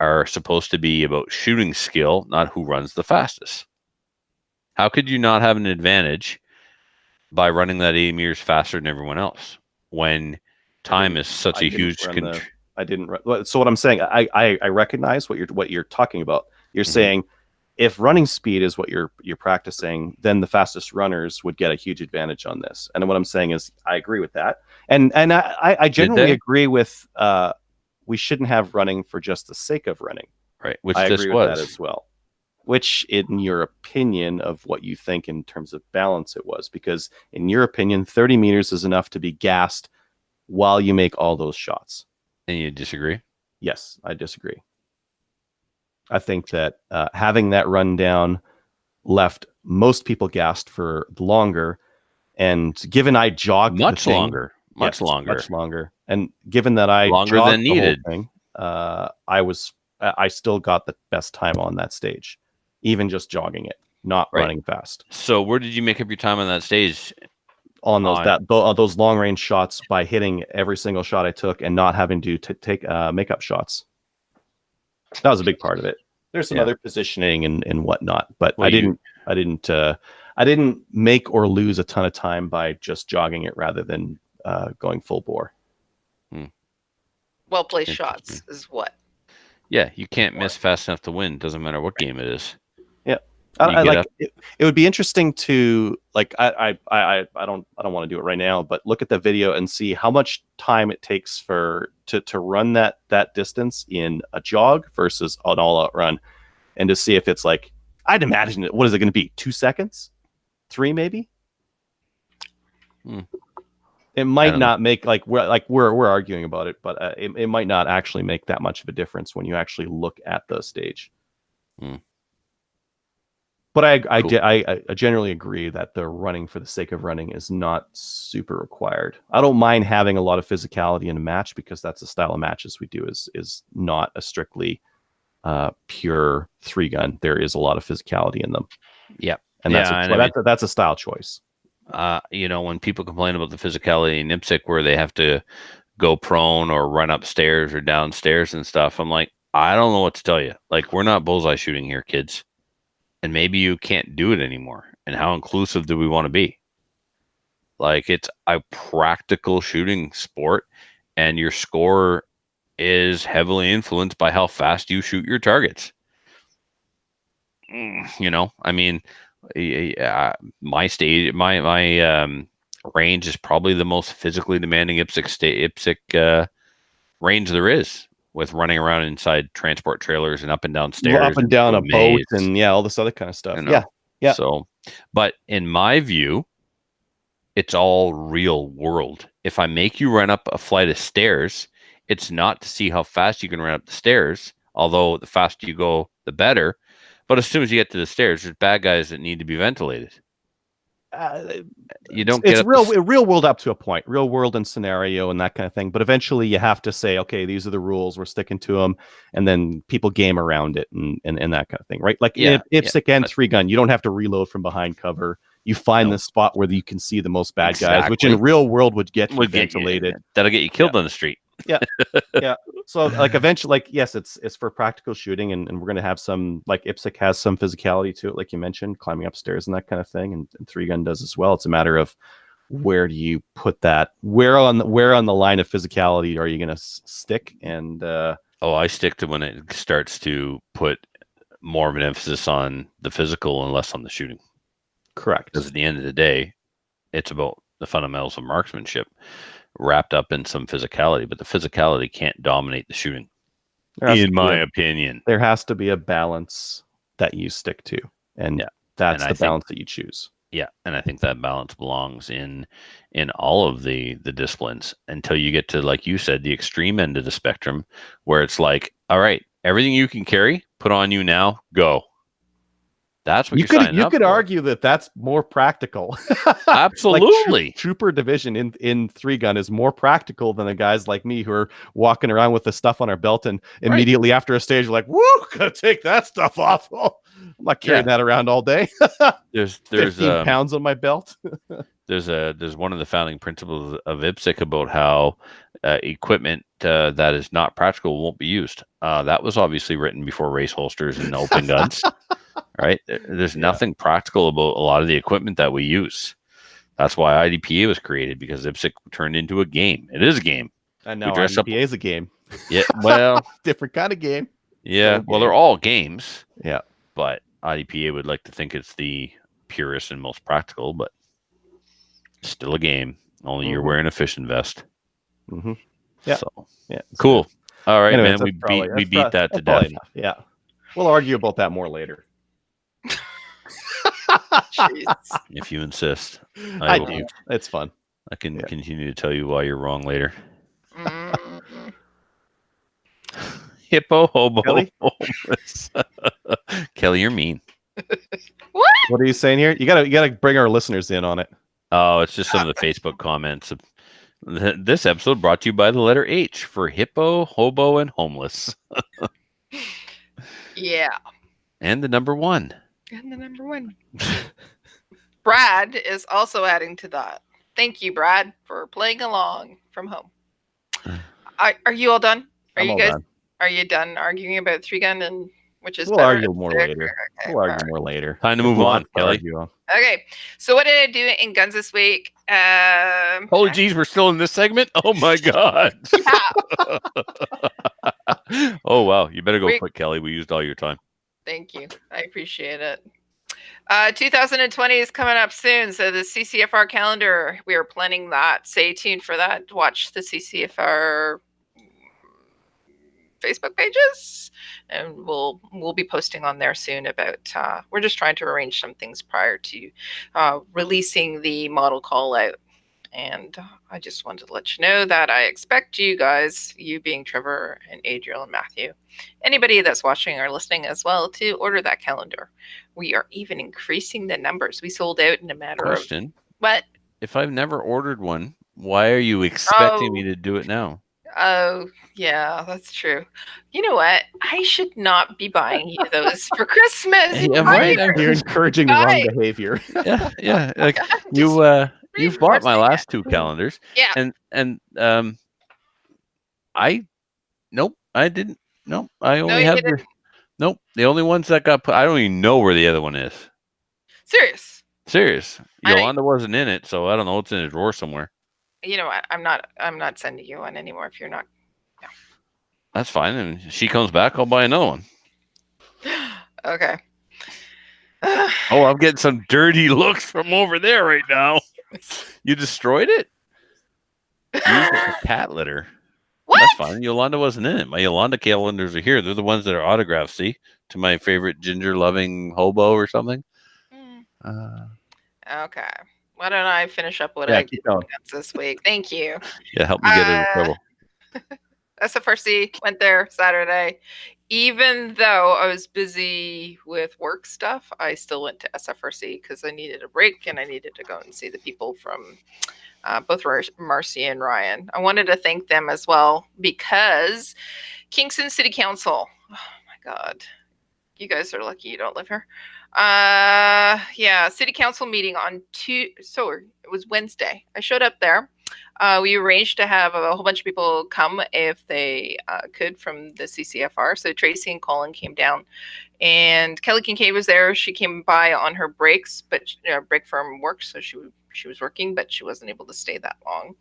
[SPEAKER 1] are supposed to be about shooting skill, not who runs the fastest. How could you not have an advantage by running that 80 meters faster than everyone else when time is such a huge
[SPEAKER 3] I didn't run. So what I'm saying, I recognize what you're talking about. You're saying if running speed is what you're practicing, then the fastest runners would get a huge advantage on this. And what I'm saying is, I agree with that, and I generally agree with we shouldn't have running for just the sake of running.
[SPEAKER 1] Right, which
[SPEAKER 3] I
[SPEAKER 1] this
[SPEAKER 3] agree
[SPEAKER 1] was.
[SPEAKER 3] with that as well. Which, in your opinion, of what you think in terms of balance, it was, because in your opinion, 30 meters is enough to be gassed while you make all those shots.
[SPEAKER 1] And you disagree?
[SPEAKER 3] Yes, I disagree. I think that having that run down left most people gassed for longer, and given I jogged
[SPEAKER 1] much longer, much
[SPEAKER 3] longer, and given that I
[SPEAKER 1] longer than needed,
[SPEAKER 3] thing, I still got the best time on that stage, even just jogging it, not running fast.
[SPEAKER 1] So where did you make up your time on that stage?
[SPEAKER 3] On those long range shots by hitting every single shot I took and not having to take makeup shots. That was a big part of it. There's some other positioning and whatnot, but I didn't make or lose a ton of time by just jogging it rather than going full bore.
[SPEAKER 4] Well placed shots is what.
[SPEAKER 1] Yeah, you can't miss fast enough to win. Doesn't matter what game it is.
[SPEAKER 3] Yeah, it would be interesting to I don't want to do it right now, but look at the video and see how much time it takes to run that distance in a jog versus an all-out run, and to see if it's like, I'd imagine it. What is it going to be? 2 seconds, 3 maybe. It might not make we're arguing about it, but it might not actually make that much of a difference when you actually look at the stage. But I generally agree that the running for the sake of running is not super required. I don't mind having a lot of physicality in a match, because that's the style of matches we do is not a strictly pure 3-gun. There is a lot of physicality in them.
[SPEAKER 1] Yeah,
[SPEAKER 3] and that's a style choice.
[SPEAKER 1] When people complain about the physicality in IPSC where they have to go prone or run upstairs or downstairs and stuff, I'm like, I don't know what to tell you. Like, we're not bullseye shooting here, kids. And maybe you can't do it anymore. And how inclusive do we want to be? Like, it's a practical shooting sport, and your score is heavily influenced by how fast you shoot your targets. I mean, my stage, my range is probably the most physically demanding IPSC range there is, with running around inside transport trailers and up and down stairs,
[SPEAKER 3] up and down a boat, and all this other kind of stuff. Yeah.
[SPEAKER 1] So, but in my view, it's all real world. If I make you run up a flight of stairs, it's not to see how fast you can run up the stairs, although the faster you go, the better. But as soon as you get to the stairs, there's bad guys that need to be ventilated. You don't
[SPEAKER 3] get real world up to a point, real world and scenario and that kind of thing. But eventually you have to say, okay, these are the rules, we're sticking to them, and then people game around it and that kind of thing, right? Like IPSC and 3-gun, you don't have to reload from behind cover. You find the spot where you can see the most bad guys, which in real world would get you ventilated.
[SPEAKER 1] That'll get you killed on the street.
[SPEAKER 3] Yeah. So eventually, yes, it's for practical shooting, and we're gonna have some, like, IPSC has some physicality to it, like you mentioned, climbing upstairs and that kind of thing, and 3-gun does as well. It's a matter of where do you put that? Where on the line of physicality are you gonna stick? And
[SPEAKER 1] I stick to when it starts to put more of an emphasis on the physical and less on the shooting.
[SPEAKER 3] Correct.
[SPEAKER 1] Because at the end of the day, it's about the fundamentals of marksmanship wrapped up in some physicality, but the physicality can't dominate the shooting, in my opinion.
[SPEAKER 3] There has to be a balance that you stick to, and that's the balance that you choose.
[SPEAKER 1] Yeah, and I think that balance belongs in all of the disciplines until you get to, like you said, the extreme end of the spectrum, where it's like, all right, everything you can carry, put on you now, go. That's what you
[SPEAKER 3] could argue that that's more practical.
[SPEAKER 1] Absolutely.
[SPEAKER 3] Like trooper division in 3-gun is more practical than the guys like me who are walking around with the stuff on our belt, and immediately after a stage, you're like, woo, gotta take that stuff off. I'm not carrying that around all day.
[SPEAKER 1] There's
[SPEAKER 3] 15 pounds on my belt.
[SPEAKER 1] There's one of the founding principles of IPSC about how equipment that is not practical won't be used. That was obviously written before race holsters and open guns. Right? There's nothing practical about a lot of the equipment that we use. That's why IDPA was created, because IPSC turned into a game. It is a game.
[SPEAKER 3] And now IDPA is a game.
[SPEAKER 1] Yeah, well,
[SPEAKER 3] different kind of game.
[SPEAKER 1] Yeah, well, they're all games.
[SPEAKER 3] Yeah,
[SPEAKER 1] but IDPA would like to think it's the purest and most practical, but still a game. Only you're wearing a fishing vest.
[SPEAKER 3] Mm-hmm. Yeah.
[SPEAKER 1] So,
[SPEAKER 3] yeah.
[SPEAKER 1] Cool. All right,
[SPEAKER 3] anyways,
[SPEAKER 1] man. We beat that to death.
[SPEAKER 3] Enough. Yeah. We'll argue about that more later.
[SPEAKER 1] If you insist.
[SPEAKER 3] I do. It's fun.
[SPEAKER 1] I can continue to tell you why you're wrong later. Hippo, hobo, homeless. Kelly, you're mean.
[SPEAKER 4] What
[SPEAKER 3] are you saying here? You gotta bring our listeners in on it.
[SPEAKER 1] Oh, it's just some of the Facebook comments. This episode brought to you by the letter H for hippo, hobo, and homeless.
[SPEAKER 4] Yeah.
[SPEAKER 1] And the number 1.
[SPEAKER 4] And the number 1. Brad is also adding to that. Thank you, Brad, for playing along from home. Are you all done? Are you done arguing about 3-gun and which is
[SPEAKER 3] we'll argue more later. Okay, we'll argue more later.
[SPEAKER 1] Time to move on, Kelly.
[SPEAKER 4] Okay. So what did I do in guns this week?
[SPEAKER 1] Holy geez, we're still in this segment? Oh my god.
[SPEAKER 4] Yeah.
[SPEAKER 1] Oh wow. You better go quick, Kelly. We used all your time.
[SPEAKER 4] Thank you. I appreciate it. 2020 is coming up soon. So the CCFR calendar, we are planning that. Stay tuned for that. Watch the CCFR Facebook pages, and we'll be posting on there soon about we're just trying to arrange some things prior to releasing the model call out. And I just wanted to let you know that I expect you guys, you being Trevor and Adriel and Matthew, anybody that's watching or listening as well, to order that calendar. We are even increasing the numbers. We sold out in a matter of what?
[SPEAKER 1] If I've never ordered one, why are you expecting me to do it now?
[SPEAKER 4] Oh, yeah, that's true. You know what? I should not be buying you those for Christmas.
[SPEAKER 1] Yeah, right?
[SPEAKER 3] You're encouraging the wrong behavier.
[SPEAKER 1] Yeah. Like you've bought my last 2 calendars.
[SPEAKER 4] Yeah.
[SPEAKER 1] And I didn't. Nope. I only have the only ones that got put. I don't even know where the other one is. Serious. Yolanda wasn't in it, so I don't know. It's in a drawer somewhere.
[SPEAKER 4] You know what? I'm not sending you one anymore if you're not. No.
[SPEAKER 1] That's fine. And if she comes back, I'll buy another one.
[SPEAKER 4] Okay.
[SPEAKER 1] Oh, I'm getting some dirty looks from over there right now. You destroyed it? Used it for cat litter.
[SPEAKER 4] What?
[SPEAKER 1] That's fine. Yolanda wasn't in it. My Yolanda calendars are here. They're the ones that are autographed, see? To my favorite ginger-loving hobo or something.
[SPEAKER 4] Okay. Why don't I finish up what I did this week? Thank you.
[SPEAKER 1] Yeah, help me get out of trouble.
[SPEAKER 4] SFRC went there Saturday. Even though I was busy with work stuff, I still went to SFRC because I needed a break and I needed to go and see the people from both Marcy and Ryan. I wanted to thank them as well because Kingston City Council, oh my God, you guys are lucky you don't live here. City council meeting on it was Wednesday. I showed up there. We arranged to have a whole bunch of people come if they could from the CCFR. So Tracy and Colin came down, and Kelly Kincaid was there. She came by on her breaks, but break from work, so she was working, but she wasn't able to stay that long.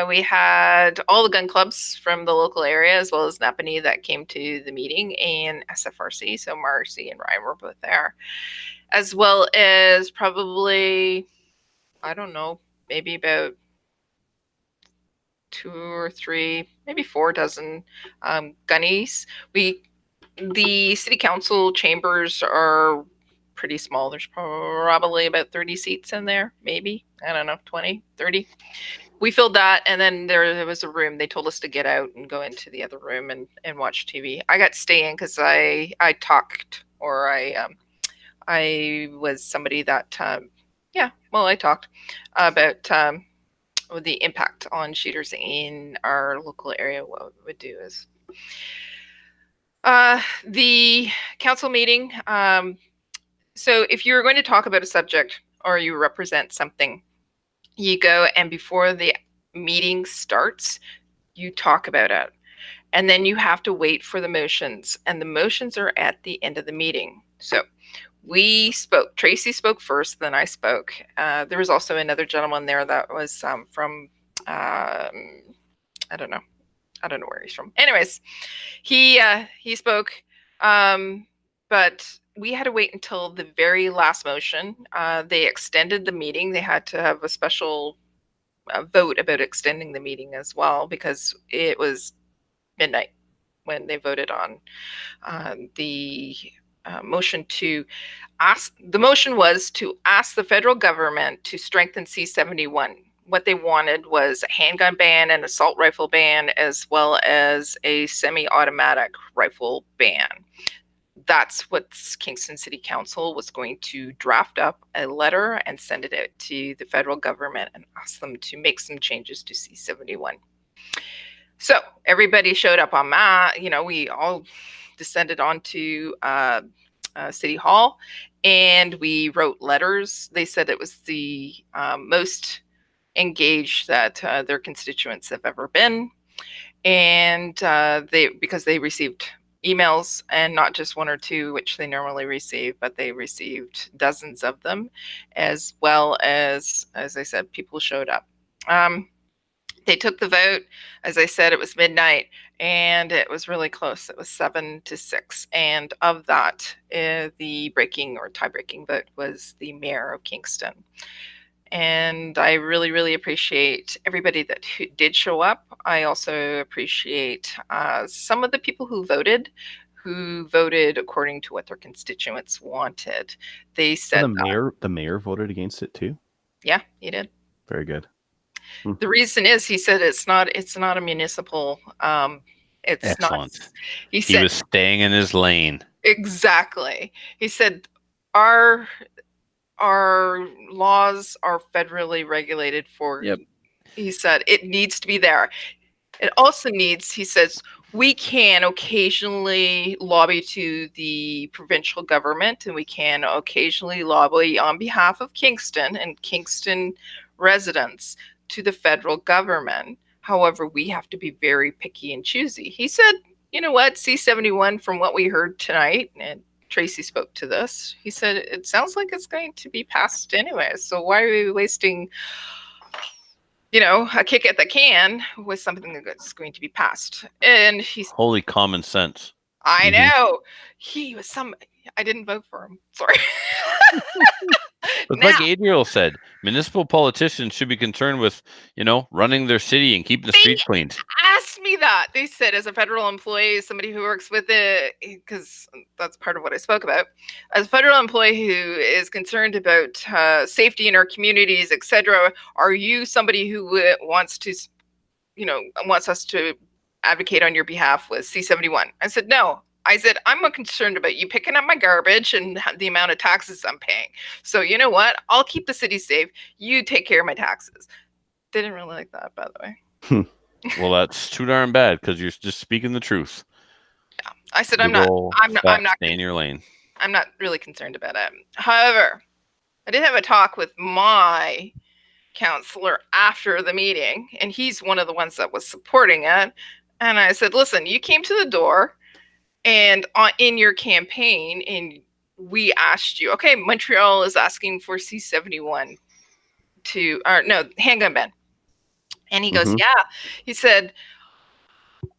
[SPEAKER 4] We had all the gun clubs from the local area, as well as Napanee, that came to the meeting, and SFRC. So Marcy and Ryan were both there, as well as probably, I don't know, maybe about 2 or 3, maybe 4 dozen gunnies. The city council chambers are pretty small. There's probably about 30 seats in there, maybe. I don't know, 20, 30. We filled that, and then there was a room. They told us to get out and go into the other room and watch TV. I got to stay in because I talked, or I was somebody that, I talked about the impact on shooters in our local area. What we would do is the council meeting. So if you're going to talk about a subject or you represent something, you go and before the meeting starts, you talk about it. And then you have to wait for the motions. And the motions are at the end of the meeting. So we spoke. Tracy spoke first, then I spoke. There was also another gentleman there that was from, I don't know where he's from. Anyways, he spoke. But we had to wait until the very last motion. They extended the meeting. They had to have a special vote about extending the meeting as well, because it was midnight when they voted on the motion to ask. The motion was to ask the federal government to strengthen C-71. What they wanted was a handgun ban and assault rifle ban, as well as a semi-automatic rifle ban. That's what Kingston City Council was going to draft up a letter and send it out to the federal government and ask them to make some changes to C-71. So everybody showed up on that. We all descended onto City Hall, and we wrote letters. They said it was the most engaged that their constituents have ever been, and because they received emails, and not just one or two, which they normally receive, but they received dozens of them, as well as I said, people showed up. They took the vote. As I said, it was midnight, and it was really close. It was 7-6. And of that, the breaking or tie-breaking vote was the mayor of Kingston. And I really, really appreciate everybody that did show up. I also appreciate some of the people who voted according to what their constituents wanted. They said
[SPEAKER 3] the mayor voted against it too.
[SPEAKER 4] Yeah, he did.
[SPEAKER 3] Very good.
[SPEAKER 4] The reason is, he said it's not a municipal. It's
[SPEAKER 1] Excellent.
[SPEAKER 4] not.
[SPEAKER 1] He was staying in his lane.
[SPEAKER 4] Exactly. He said our laws are federally regulated for.
[SPEAKER 1] Yep.
[SPEAKER 4] He said it needs to be there. It also needs, he says, we can occasionally lobby to the provincial government, and we can occasionally lobby on behalf of Kingston and Kingston residents to the federal government. However, we have to be very picky and choosy. He said, you know what, C-71, from what we heard tonight, and Tracy spoke to this, he said, it sounds like it's going to be passed anyway. So why are we wasting, a kick at the can with something that's going to be passed? And he's
[SPEAKER 1] holy common sense.
[SPEAKER 4] I know. He was I didn't vote for him. Sorry.
[SPEAKER 1] But like Adriel said, municipal politicians should be concerned with, running their city and keeping the streets clean.
[SPEAKER 4] Asked me that. They said, as a federal employee, somebody who works with it, because that's part of what I spoke about, as a federal employee who is concerned about safety in our communities, etc., are you somebody who wants us to advocate on your behalf with C-71? I said, no. I said, I'm concerned about you picking up my garbage and the amount of taxes I'm paying. So you know what? I'll keep the city safe. You take care of my taxes. They didn't really like that, by the way.
[SPEAKER 1] Well, that's too darn bad, because you're just speaking the truth.
[SPEAKER 4] Yeah. I said, I'm not
[SPEAKER 1] stay in your lane.
[SPEAKER 4] I'm not really concerned about it. However, I did have a talk with my counselor after the meeting, and he's one of the ones that was supporting it. And I said, listen, you came to the door, and in your campaign, and we asked you, okay, Montreal is asking for C-71 handgun ban. And he goes, yeah. He said,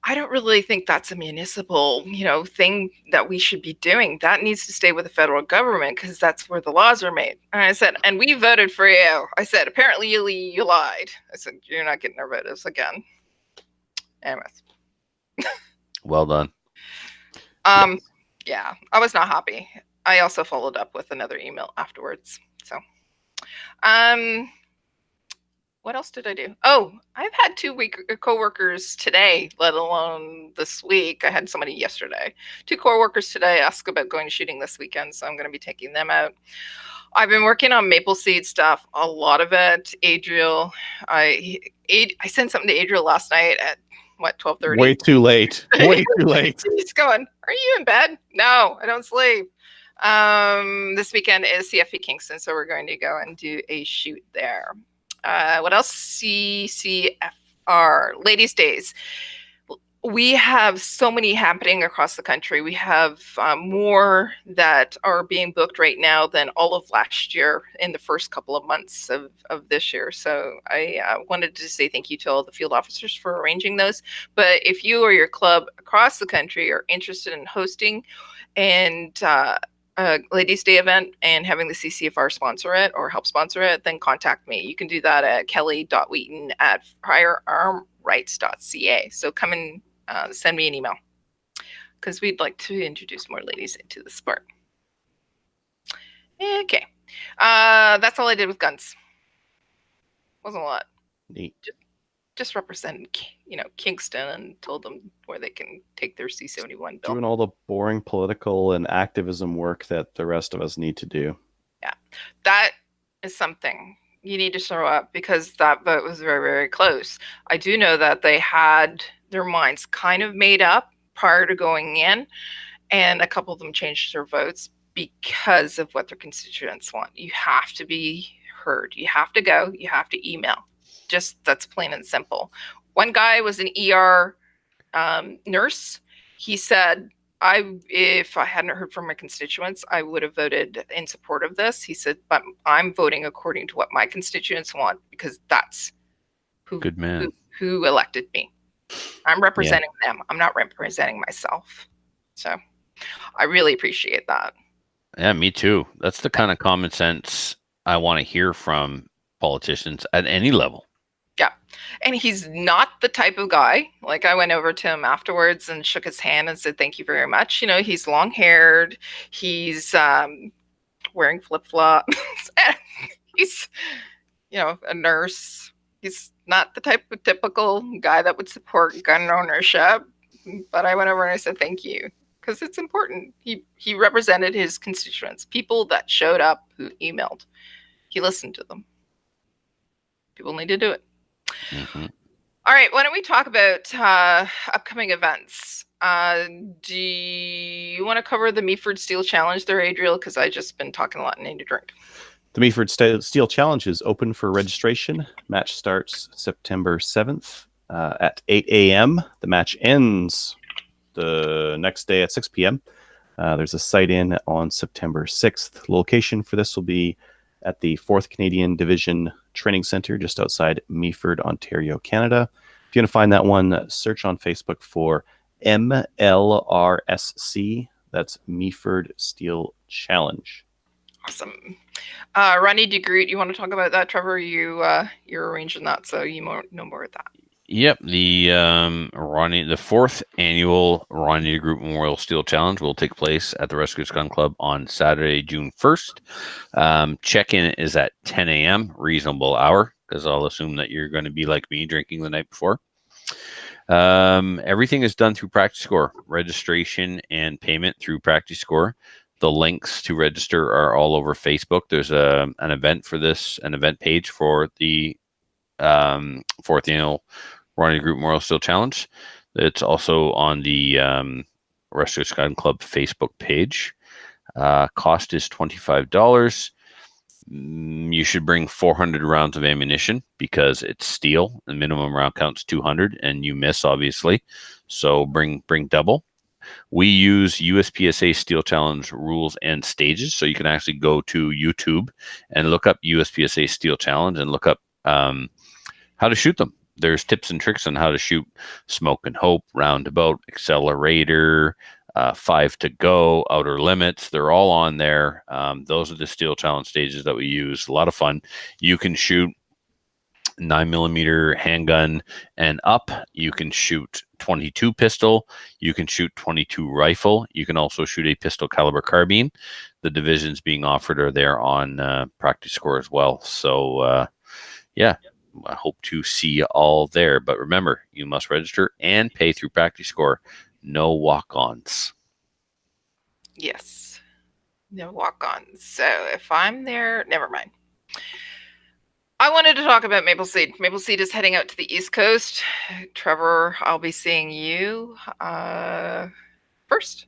[SPEAKER 4] I don't really think that's a municipal, thing that we should be doing. That needs to stay with the federal government, because that's where the laws are made. And I said, and we voted for you. I said, apparently you lied. I said, you're not getting our votes again. Anyways.
[SPEAKER 1] Well done.
[SPEAKER 4] Yeah, I was not happy. I also followed up with another email afterwards. So, what else did I do? Oh, I've had 2 coworkers today, let alone this week. I had somebody yesterday. 2 coworkers today ask about going shooting this weekend, so I'm going to be taking them out. I've been working on maple seed stuff, a lot of it. Adriel, I sent something to Adriel last night at 12:30.
[SPEAKER 3] Way too late. Way too late.
[SPEAKER 4] He's going, are you in bed? No, I don't sleep. This weekend is CFP Kingston, so we're going to go and do a shoot there. What else? CCFR, Ladies' Days. We have so many happening across the country. We have more that are being booked right now than all of last year in the first couple of months of this year. So I wanted to say thank you to all the field officers for arranging those. But if you or your club across the country are interested in hosting and a Ladies' Day event and having the CCFR sponsor it or help sponsor it, then contact me. You can do that at kelly.wheaton@firearmrights.ca. So come and send me an email because we'd like to introduce more ladies into the sport. Okay. That's all I did with guns. Wasn't a lot.
[SPEAKER 3] Neat.
[SPEAKER 4] Just represented, Kingston and told them where they can take their C-71 bill.
[SPEAKER 3] Doing all the boring political and activism work that the rest of us need to do.
[SPEAKER 4] Yeah, that is something you need to show up because that vote was very, very close. I do know that they had their minds kind of made up prior to going in, and a couple of them changed their votes because of what their constituents want. You have to be heard. You have to go. You have to email. Just that's plain and simple. One guy was an ER nurse. He said, if I hadn't heard from my constituents, I would have voted in support of this. He said, but I'm voting according to what my constituents want because that's who elected me. I'm representing them. I'm not representing myself. So I really appreciate that.
[SPEAKER 1] Yeah, me too. That's the kind of common sense I want to hear from politicians at any level.
[SPEAKER 4] Yeah. And he's not the type of guy, like I went over to him afterwards and shook his hand and said, thank you very much. He's long haired. He's wearing flip-flops. He's, a nurse. He's not the type of typical guy that would support gun ownership. But I went over and I said, thank you. Because it's important. He represented his constituents, people that showed up who emailed. He listened to them. People need to do it.
[SPEAKER 1] Mm-hmm.
[SPEAKER 4] All right, why don't we talk about upcoming events? Do you want to cover the Meaford Steel Challenge there, Adriel? Because I've just been talking a lot and need a drink.
[SPEAKER 3] The Meaford Steel Challenge is open for registration. Match starts September 7th at 8 a.m. The match ends the next day at 6 p.m. There's a site-in on September 6th. Location for this will be at the 4th Canadian Division Training Center just outside Meaford, Ontario, Canada. If you want to find that one, search on Facebook for MLRSC. That's Meaford Steel Challenge.
[SPEAKER 4] Awesome. Ronnie DeGroot, you want to talk about that, Trevor? You're arranging that, so you know more of that.
[SPEAKER 1] Yep, the fourth annual Ronnie DeGroot Memorial Steel Challenge will take place at the Rescuers Gun Club on Saturday, June 1st. Check-in is at 10 a.m., reasonable hour, because I'll assume that you're going to be like me, drinking the night before. Everything is done through PractiScore, registration and payment through PractiScore. The links to register are all over Facebook. There's an event for this, an event page for the fourth annual Ronnie DeGroot Memorial Steel Challenge. It's also on the Rescuers Gun Club Facebook page. Cost is $25. You should bring 400 rounds of ammunition because it's steel. The minimum round count's 200, and you miss, obviously. So bring double. We use USPSA Steel Challenge rules and stages, so you can actually go to YouTube and look up USPSA Steel Challenge and look up how to shoot them. There's tips and tricks on how to shoot Smoke and Hope, Roundabout, Accelerator, 5 to Go, Outer Limits. They're all on there. Those are the Steel Challenge stages that we use. A lot of fun. You can shoot 9mm handgun and up. You can shoot 22 pistol. You can shoot 22 rifle. You can also shoot a pistol caliber carbine. The divisions being offered are there on PractiScore as well. So, yeah. I hope to see you all there. But remember, you must register and pay through PractiScore. No walk-ons.
[SPEAKER 4] Yes. No walk-ons. So if I'm there, never mind. I wanted to talk about Maple Seed. Maple Seed is heading out to the East Coast. Trevor, I'll be seeing you first.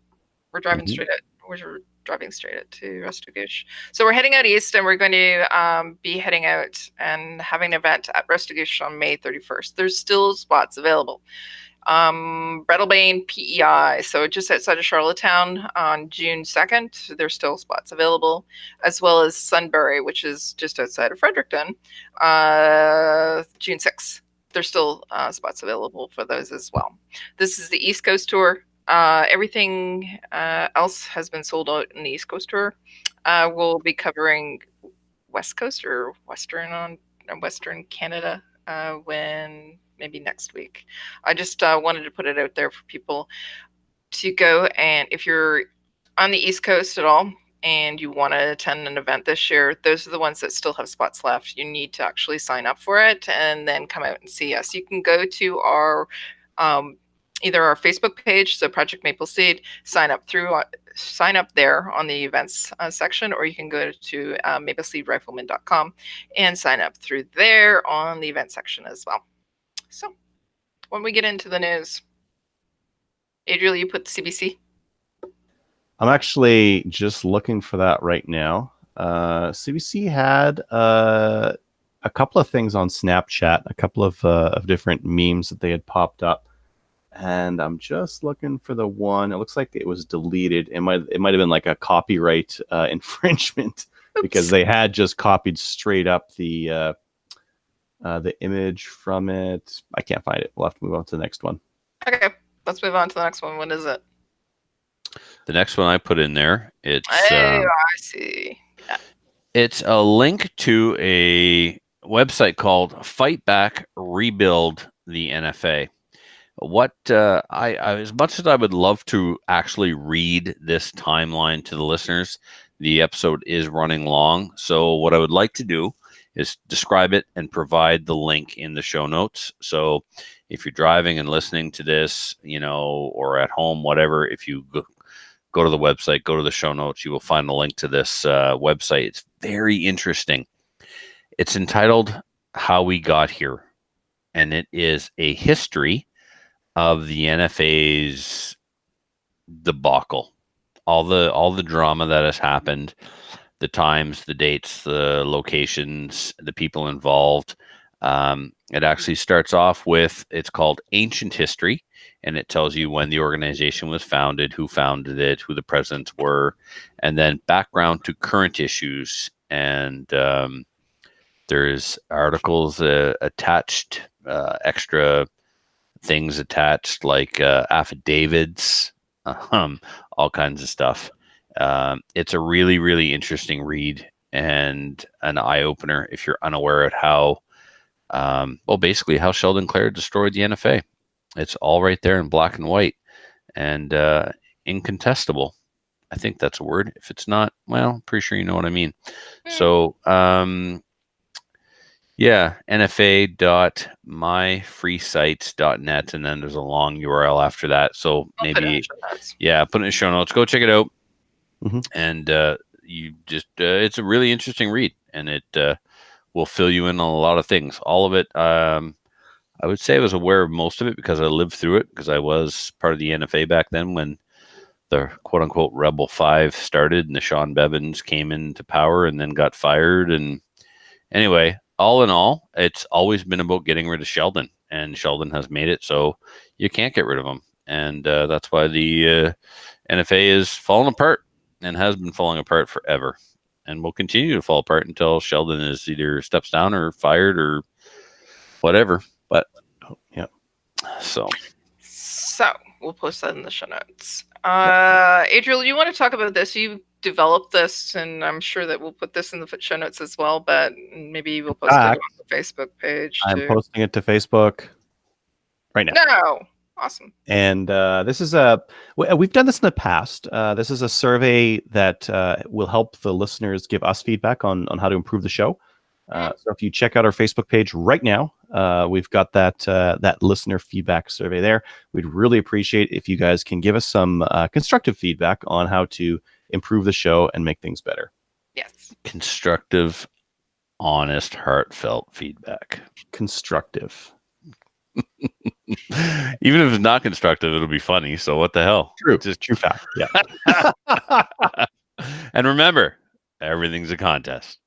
[SPEAKER 4] We're driving straight out. We're driving straight out to Restigouche. So we're heading out east, and we're going to be heading out and having an event at Restigouche on May 31st. There's still spots available. Breadalbane, PEI, so just outside of Charlottetown on June 2nd, there's still spots available, as well as Sunbury, which is just outside of Fredericton, June 6th. There's still spots available for those as well. This is the East Coast tour. Everything else has been sold out in the East Coast tour. We'll be covering West Coast or Western Canada when maybe next week. I just wanted to put it out there for people to go, and if you're on the East Coast at all and you want to attend an event this year, those are the ones that still have spots left. You need to actually sign up for it and then come out and see us. You can go to our either our Facebook page, so Project Maple Seed, sign up there on the events section, or you can go to mapleseedrifleman.com and sign up through there on the event section as well. So when we get into the news, Adriel, you put the CBC?
[SPEAKER 3] I'm actually just looking for that right now. CBC had a couple of things on Snapchat, a couple of different memes that they had popped up. And I'm just looking for the one. It looks like it was deleted. It might have been like a copyright infringement. Oops. Because they had just copied straight up the image from it. I can't find it. We'll have to move on to the next one.
[SPEAKER 4] Okay, let's move on to the next one. What is it?
[SPEAKER 1] The next one I put in there. It's
[SPEAKER 4] I see. Yeah.
[SPEAKER 1] It's a link to a website called Fight Back, Rebuild the NFA. What I as much as I would love to actually read this timeline to the listeners, the episode is running long. So what I would like to do is describe it and provide the link in the show notes. So if you're driving and listening to this, or at home, whatever, if you go to the website, go to the show notes, you will find a link to this website. It's very interesting. It's entitled How We Got Here, and it is a history of the NFA's debacle, all the drama that has happened, the times, the dates, the locations, the people involved. It actually starts off with, it's called Ancient History, and it tells you when the organization was founded, who founded it, who the presidents were, and then background to current issues. And there's articles attached, extra things attached, like affidavits, all kinds of stuff. It's a really, really interesting read and an eye-opener if you're unaware of how, basically how Sheldon Clare destroyed the NFA. It's all right there in black and white and incontestable. I think that's a word. If it's not, well, I'm pretty sure you know what I mean. So, yeah, nfa.myfreesites.net, and then there's a long URL after that. So maybe, put it in the show notes. Go check it out. Mm-hmm. And you just, it's a really interesting read, and it will fill you in on a lot of things. All of it, I would say I was aware of most of it because I lived through it, because I was part of the NFA back then when the quote-unquote Rebel 5 started and the Sean Bevins came into power and then got fired. And anyway, all in all, it's always been about getting rid of Sheldon, and Sheldon has made it so you can't get rid of him. And that's why the NFA is falling apart and has been falling apart forever, and will continue to fall apart until Sheldon is either steps down or fired or whatever. But yeah, so
[SPEAKER 4] we'll post that in the show notes. Adriel, you want to talk about this? You developed this, and I'm sure that we'll put this in the show notes as well, but maybe we'll post it on the Facebook page too.
[SPEAKER 3] I'm posting it to Facebook right now.
[SPEAKER 4] No. Awesome.
[SPEAKER 3] And this is we've done this in the past. This is a survey that will help the listeners give us feedback on how to improve the show. So if you check out our Facebook page right now, we've got that listener feedback survey there. We'd really appreciate if you guys can give us some constructive feedback on how to improve the show and make things better.
[SPEAKER 4] Yes.
[SPEAKER 1] Constructive, honest, heartfelt feedback.
[SPEAKER 3] Constructive.
[SPEAKER 1] Even if it's not constructive, it'll be funny. So what the hell?
[SPEAKER 3] True.
[SPEAKER 1] Just true fact. Yeah. And remember, everything's a contest.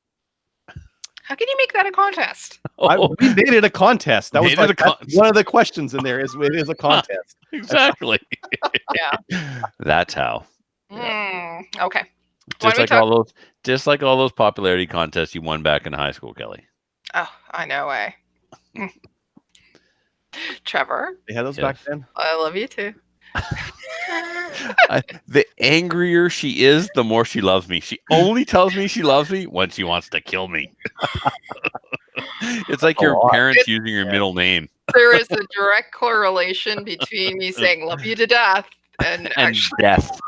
[SPEAKER 4] How can you make that a contest?
[SPEAKER 3] We made it a contest. That was one of the questions in there. It is a contest.
[SPEAKER 1] Exactly.
[SPEAKER 4] Yeah.
[SPEAKER 1] That's how.
[SPEAKER 4] Okay.
[SPEAKER 1] Just like all those popularity contests you won back in high school, Kelly.
[SPEAKER 4] Oh, I know. Trevor.
[SPEAKER 3] They had those back then.
[SPEAKER 4] I love you too.
[SPEAKER 1] The angrier she is, the more she loves me. She only tells me she loves me when she wants to kill me. It's like your parents using your middle name.
[SPEAKER 4] There is a direct correlation between me saying "love you to death" and actually
[SPEAKER 1] death.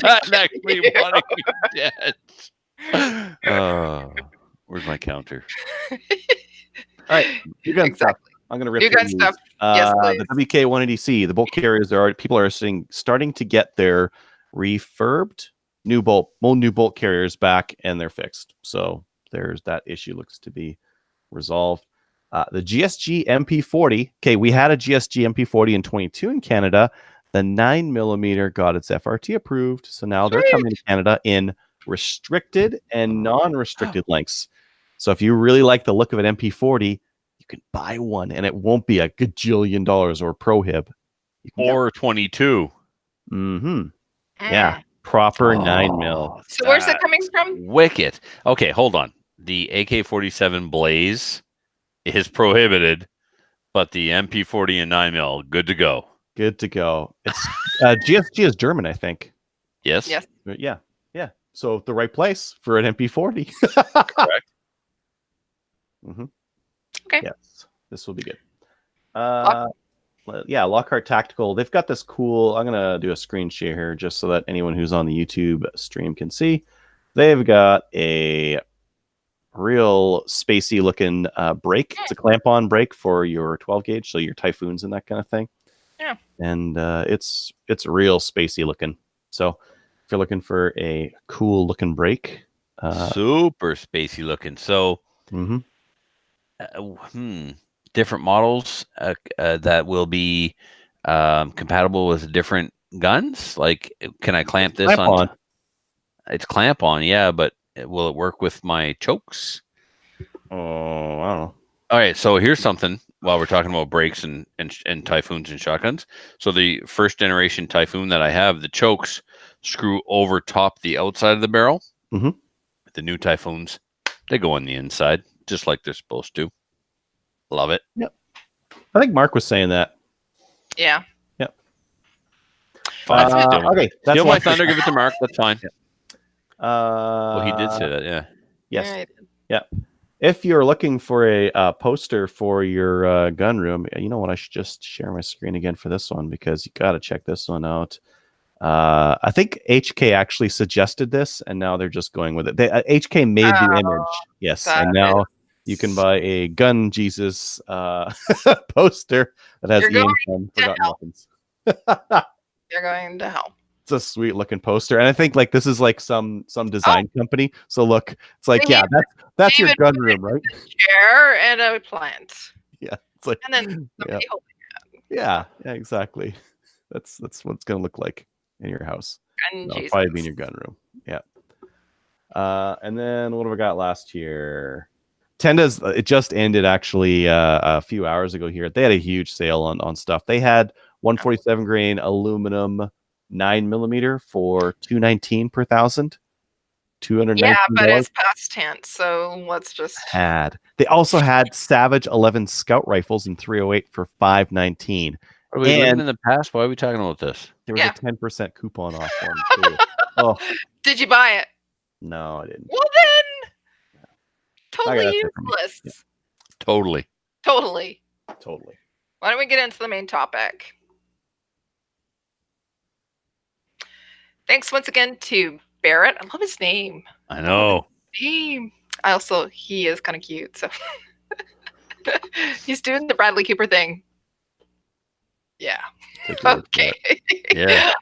[SPEAKER 1] Actually wanting me dead. Where's my counter?
[SPEAKER 3] All right, you got
[SPEAKER 4] exactly.
[SPEAKER 3] I'm going to rip
[SPEAKER 4] You got stuff. Yes, please.
[SPEAKER 3] The WK-180C, the bolt carriers people are starting to get their refurbed new bolt carriers back, and they're fixed. So there's that issue looks to be resolved. The GSG MP40. Okay, we had a GSG MP40 in 22 in Canada. The 9mm got its FRT approved, so now they're coming to Canada in restricted and non-restricted lengths. So if you really like the look of an MP40, you can buy one, and it won't be a gajillion dollars or prohib.
[SPEAKER 1] Or 22.
[SPEAKER 3] Yeah, proper 9mm.
[SPEAKER 4] So where's that coming from?
[SPEAKER 1] Wicked. Okay, hold on. The AK-47 Blaze is prohibited, but the MP40 and 9mm, good to go.
[SPEAKER 3] Good to go. It's GSG is German, I think.
[SPEAKER 1] Yes.
[SPEAKER 4] Yes.
[SPEAKER 3] Yeah. So the right place for an MP40.
[SPEAKER 1] Correct.
[SPEAKER 4] Okay.
[SPEAKER 3] Yes, this will be good. Yeah, Lockhart Tactical. They've got this cool. I'm gonna do a screen share here just so that anyone who's on the YouTube stream can see. They've got a real spacey looking brake. It's a clamp-on brake for your 12 gauge, so your Typhoons and that kind of thing.
[SPEAKER 4] Yeah.
[SPEAKER 3] And it's real spacey looking. So if you're looking for a cool looking brake,
[SPEAKER 1] super spacey looking. So. Different models that will be compatible with different guns. Like, can I clamp this on? It's clamp on, yeah, but will it work with my chokes?
[SPEAKER 3] Oh, I don't know.
[SPEAKER 1] All right, so here's something while we're talking about brakes and Typhoons and shotguns. So the first generation Typhoon that I have, the chokes screw over top the outside of the barrel. The new Typhoons, they go on the inside, just like they're supposed to. Love it.
[SPEAKER 3] Yep. I think Mark was saying that.
[SPEAKER 4] Yeah.
[SPEAKER 3] Yep.
[SPEAKER 1] Okay.
[SPEAKER 3] That's
[SPEAKER 1] Steal my thunder, give it to Mark. That's fine.
[SPEAKER 3] Well,
[SPEAKER 1] he did say that, yeah.
[SPEAKER 3] Yes. Yeah. If you're looking for a poster for your gun room, you know what? I should just share my screen again for this one because you got to check this one out. I think HK actually suggested this, and now they're just going with it. HK made the image. Yes. And now you can buy a Gun Jesus poster that has Ian from Forgotten Weapons.
[SPEAKER 4] You're going to hell.
[SPEAKER 3] It's a sweet looking poster, and I think like this is like some design company. So look, it's like that's your gun room, right?
[SPEAKER 4] A chair and a plant.
[SPEAKER 3] Yeah, it's like
[SPEAKER 4] and then somebody holding it.
[SPEAKER 3] Yeah, exactly. That's what it's gonna look like in your house. Probably be in your gun room. Yeah. And then what have we got last here? Tenda's, it just ended actually a few hours ago here. They had a huge sale on stuff. They had 147 grain aluminum 9mm for $219 per thousand. $219.
[SPEAKER 4] Yeah, but it's past tense, so let's just
[SPEAKER 3] They also had Savage 11 scout rifles in 308 for $519.
[SPEAKER 1] Are we living in the past? Why are we talking about this?
[SPEAKER 3] There was a 10% coupon off one too. Oh.
[SPEAKER 4] Did you buy it?
[SPEAKER 3] No, I didn't.
[SPEAKER 4] Well then, totally useless.
[SPEAKER 1] Yeah. Totally.
[SPEAKER 4] Why don't we get into the main topic? Thanks once again to Barrett. I love his name.
[SPEAKER 1] I know.
[SPEAKER 4] He is kind of cute. So he's doing the Bradley Cooper thing. Yeah. Okay.
[SPEAKER 1] Yeah.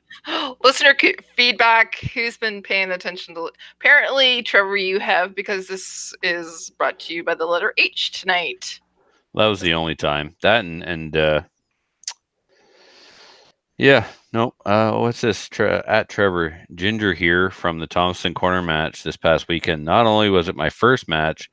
[SPEAKER 4] Listener feedback. Who's been paying attention to? Apparently, Trevor, you have, because this is brought to you by the letter H tonight.
[SPEAKER 1] That was the only time. That and yeah. No. What's this? At Trevor Ginger here from the Thompson Corner match this past weekend. Not only was it my first match,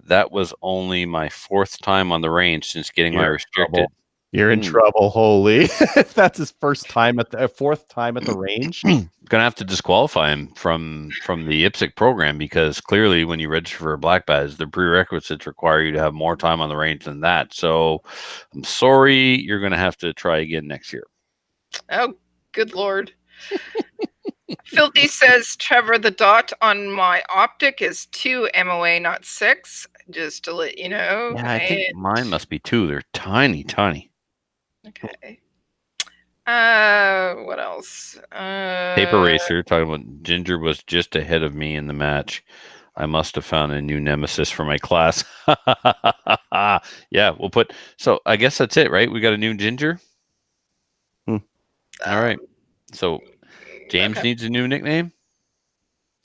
[SPEAKER 1] that was only my fourth time on the range since getting my restricted.
[SPEAKER 3] You're in trouble, holy! If that's his fourth time at the range,
[SPEAKER 1] gonna have to disqualify him from the IPSC program because clearly, when you register for a black badge, the prerequisites require you to have more time on the range than that. So, I'm sorry, you're gonna have to try again next year.
[SPEAKER 4] Oh, good Lord. Filthy says, Trevor, the dot on my optic is 2 MOA, not 6. Just to let you know.
[SPEAKER 1] Yeah, I think mine must be 2. They're tiny.
[SPEAKER 4] Okay. What else?
[SPEAKER 1] Paper Racer talking about Ginger was just ahead of me in the match. I must have found a new nemesis for my class. Yeah, we'll put. So I guess that's it, right? We got a new Ginger. All right. So James needs a new nickname.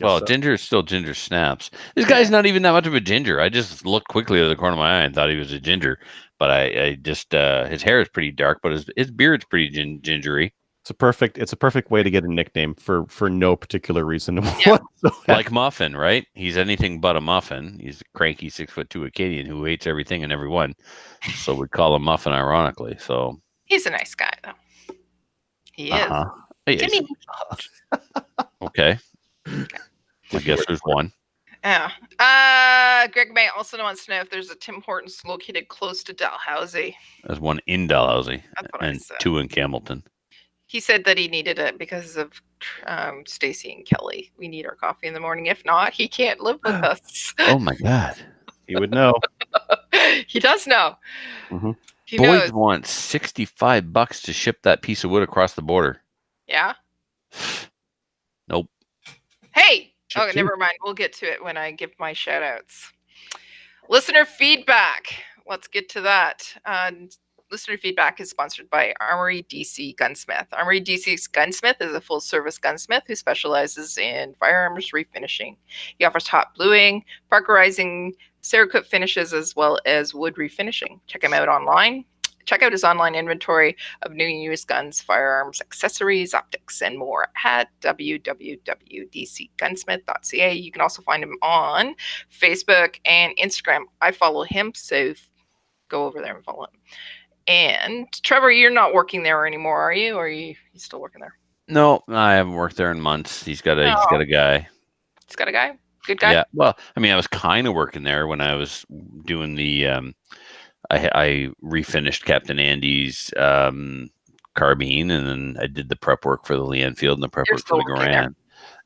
[SPEAKER 1] Well, Ginger is still Ginger Snaps. This guy's not even that much of a ginger. I just looked quickly at the corner of my eye and thought he was a ginger. But I just his hair is pretty dark, but his beard's pretty gingery.
[SPEAKER 3] It's a perfect way to get a nickname for no particular reason.
[SPEAKER 4] Yeah.
[SPEAKER 1] Like Muffin, right? He's anything but a muffin. He's a cranky 6'2" Acadian who hates everything and everyone. So we call him Muffin, ironically. So
[SPEAKER 4] he's a nice guy, though. He is.
[SPEAKER 1] He is. Okay. I guess there's one.
[SPEAKER 4] Yeah. Greg May also wants to know if there's a Tim Hortons located close to Dalhousie.
[SPEAKER 1] There's one in Dalhousie and 2 in Campbellton.
[SPEAKER 4] He said that he needed it because of Stacy and Kelly. We need our coffee in the morning. If not, he can't live with us.
[SPEAKER 1] Oh my God.
[SPEAKER 3] He would know.
[SPEAKER 4] He does know.
[SPEAKER 3] Mm-hmm.
[SPEAKER 1] Boyd wants $65 to ship that piece of wood across the border.
[SPEAKER 4] Yeah.
[SPEAKER 1] Nope.
[SPEAKER 4] Hey. Never mind. We'll get to it when I give my shout outs. Listener feedback. Let's get to that. Listener feedback is sponsored by Armory DC Gunsmith. Armory DC's Gunsmith is a full-service gunsmith who specializes in firearms refinishing. He offers hot bluing, parkerizing, Cerakote finishes, as well as wood refinishing. Check him out online. Check out his online inventory of new and used guns, firearms, accessories, optics, and more at www.dcgunsmith.ca. You can also find him on Facebook and Instagram. I follow him, so go over there and follow him. And Trevor, you're not working there anymore, are you? Or are you still working there?
[SPEAKER 1] No, I haven't worked there in months. He's got a guy.
[SPEAKER 4] He's got a guy? Good guy?
[SPEAKER 1] Yeah. Well, I mean, I was kind of working there when I was doing the I refinished Captain Andy's carbine, and then I did the prep work for the Lee Enfield and the prep work for the Garand.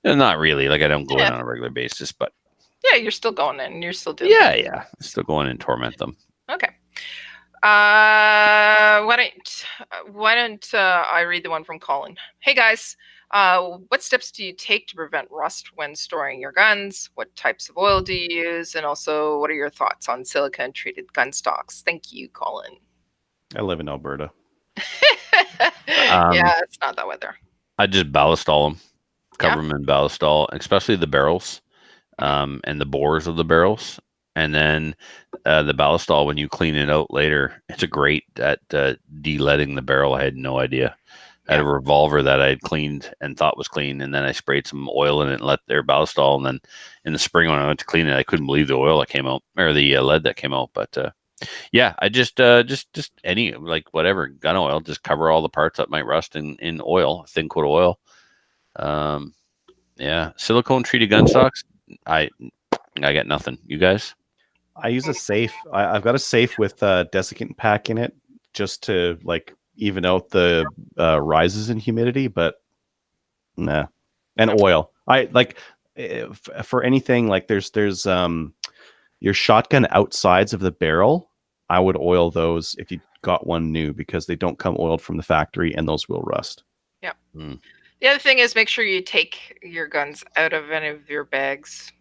[SPEAKER 1] And not really. Like, I don't go in on a regular basis, but
[SPEAKER 4] yeah, you're still going in. You're still doing
[SPEAKER 1] Yeah. Still going in and torment them.
[SPEAKER 4] Okay. Why don't I read the one from Colin? Hey guys, what steps do you take to prevent rust when storing your guns? What types of oil do you use? And also, what are your thoughts on silicone treated gun stocks? Thank you, Colin.
[SPEAKER 3] I live in Alberta.
[SPEAKER 4] Yeah, it's not that weather.
[SPEAKER 1] I just ballastol them, cover them in ballastol, especially the barrels, and the bores of the barrels. And then the ballastol, when you clean it out later, it's a great at de-leading the barrel. I had no idea. I had a revolver that I had cleaned and thought was clean, and then I sprayed some oil in it and let their ballastol. And then in the spring when I went to clean it, I couldn't believe the oil that came out, or the lead that came out. But yeah, I just any, like, whatever gun oil, just cover all the parts that might rust in oil, thin coat of oil. Yeah, silicone treated gun stocks. I got nothing. You guys?
[SPEAKER 3] I use a safe. I've got a safe with desiccant pack in it just to like even out the rises in humidity, but nah. And oil. I like for anything like there's your shotgun outsides of the barrel. I would oil those if you got one new because they don't come oiled from the factory and those will rust.
[SPEAKER 4] Yeah. The other thing is make sure you take your guns out of any of your bags.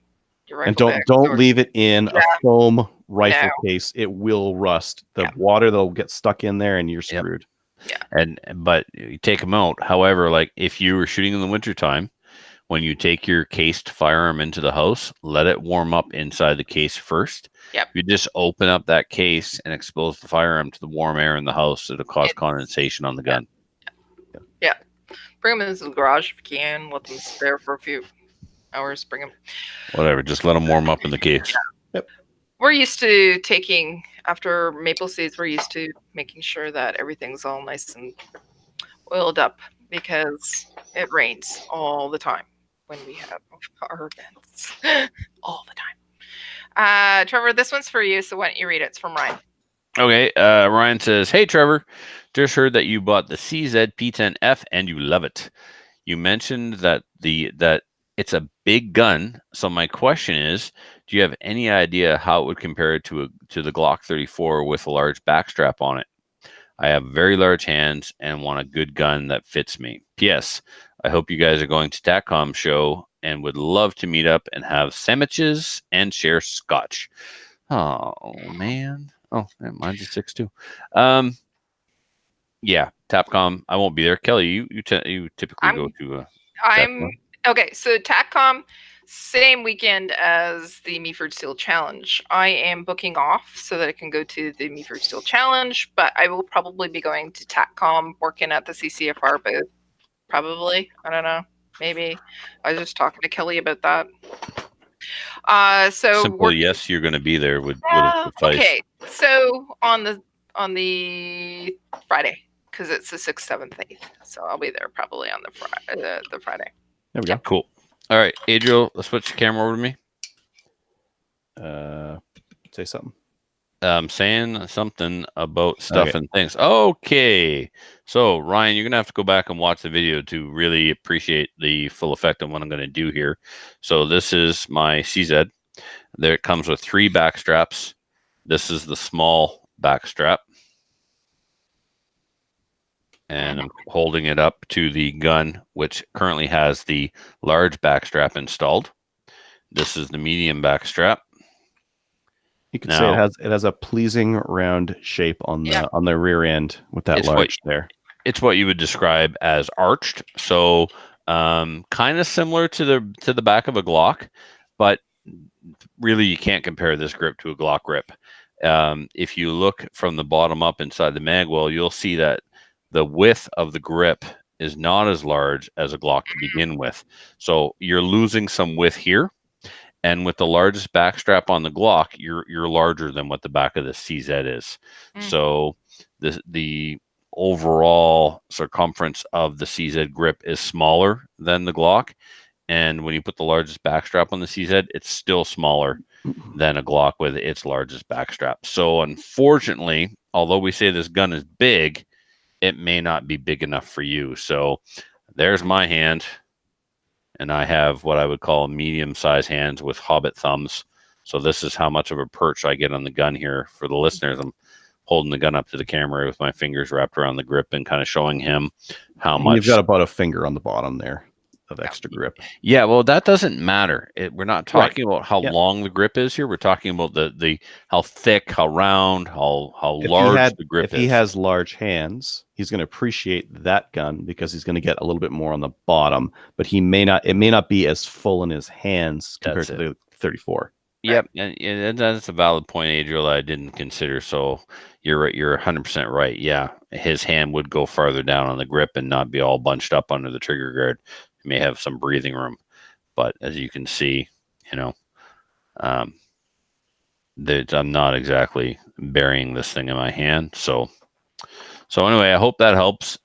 [SPEAKER 3] And don't leave it in a foam rifle case. It will rust. The water that'll get stuck in there and you're screwed.
[SPEAKER 4] Yeah.
[SPEAKER 1] But you take them out. However, like if you were shooting in the wintertime, when you take your cased firearm into the house, let it warm up inside the case first.
[SPEAKER 4] Yep.
[SPEAKER 1] You just open up that case and expose the firearm to the warm air in the house. It'll cause condensation on the gun.
[SPEAKER 4] Yeah. Bring them into the garage if you can. Let them spare for a few hours. Bring them.
[SPEAKER 1] Whatever. Just let them warm up in the case.
[SPEAKER 3] Yep.
[SPEAKER 4] We're used to taking, after maple seeds, we're used to making sure that everything's all nice and oiled up because it rains all the time when we have our events. All the time. Trevor, this one's for you, so why don't you read it? It's from Ryan.
[SPEAKER 1] Okay, Ryan says, "Hey Trevor, just heard that you bought the CZ P10F and you love it. You mentioned that it's a big gun. So my question is, do you have any idea how it would compare to the Glock 34 with a large backstrap on it? I have very large hands and want a good gun that fits me. P.S. I hope you guys are going to TACCOM show and would love to meet up and have sandwiches and share scotch." Oh man. Oh, yeah, mine's a 6 too. Yeah, TAPCOM. I won't be there. Kelly, you typically go to.
[SPEAKER 4] I'm okay. So TACCOM, same weekend as the Meaford Steel Challenge. I am booking off so that I can go to the Meaford Steel Challenge, but I will probably be going to TACCOM, working at the CCFR booth. Probably. I don't know. Maybe. I was just talking to Kelly about that. So
[SPEAKER 1] simple yes, you're going to be there would suffice.
[SPEAKER 4] Okay. So on the Friday, because it's the 6th, 7th, 8th. So I'll be there probably on the Friday.
[SPEAKER 3] There we go.
[SPEAKER 1] Cool. All right, Adriel, let's switch the camera over to me.
[SPEAKER 3] Say something.
[SPEAKER 1] Saying something about stuff and things. Okay. So Ryan, you're gonna have to go back and watch the video to really appreciate the full effect of what I'm gonna do here. So this is my CZ. There it comes with 3 back straps. This is the small back strap. And I'm holding it up to the gun, which currently has the large back strap installed. This is the medium back strap.
[SPEAKER 3] You could say it has a pleasing round shape on the rear end with that large there.
[SPEAKER 1] It's what you would describe as arched. So kind of similar to the back of a Glock, but really you can't compare this grip to a Glock grip. If you look from the bottom up inside the magwell, you'll see that the width of the grip is not as large as a Glock to begin with. So you're losing some width here. And with the largest backstrap on the Glock, you're larger than what the back of the CZ is. So the overall circumference of the CZ grip is smaller than the Glock. And when you put the largest backstrap on the CZ, it's still smaller than a Glock with its largest backstrap. So unfortunately, although we say this gun is big, it may not be big enough for you. So there's my hand. And I have what I would call medium-sized hands with hobbit thumbs. So this is how much of a perch I get on the gun here. For the listeners, I'm holding the gun up to the camera with my fingers wrapped around the grip and kind of showing him how much.
[SPEAKER 3] You've got about a finger on the bottom there of extra grip.
[SPEAKER 1] Yeah, well, that doesn't matter. We're not talking about how long the grip is here. We're talking about the how thick, how round, how large the grip is.
[SPEAKER 3] If he has large hands, he's going to appreciate that gun because he's going to get a little bit more on the bottom, but it may not be as full in his hands compared to the 34.
[SPEAKER 1] Yep, and that's a valid point, Adriel, I didn't consider. So you're right. You're 100% right. Yeah, his hand would go farther down on the grip and not be all bunched up under the trigger guard. He may have some breathing room, but as you can see, I'm not exactly burying this thing in my hand. So anyway, I hope that helps.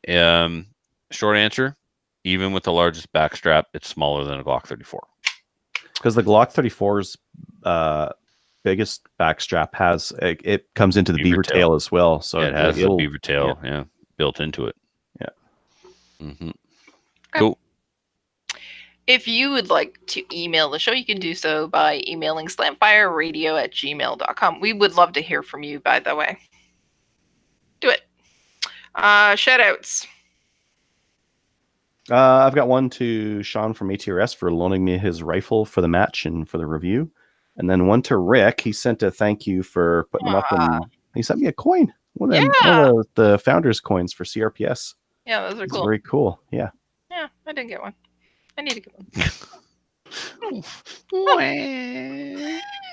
[SPEAKER 1] Short answer, even with the largest backstrap, it's smaller than a Glock 34.
[SPEAKER 3] Because the Glock 34's biggest backstrap it comes into the beaver tail as well. So
[SPEAKER 1] it has a beaver tail, built into it.
[SPEAKER 3] Yeah.
[SPEAKER 1] Mm-hmm. Cool.
[SPEAKER 4] If you would like to email the show, you can do so by emailing slamfireradio@gmail.com. We would love to hear from you, by the way. Do it. Shout outs.
[SPEAKER 3] I've got one to Sean from ATRS for loaning me his rifle for the match and for the review. And then one to Rick. He sent a thank you for putting them up, and he sent me a coin. One of the founders' coins for CRPS.
[SPEAKER 4] Yeah, those are cool.
[SPEAKER 3] Very cool. Yeah.
[SPEAKER 4] Yeah, I didn't get one. I need to get one.
[SPEAKER 1] I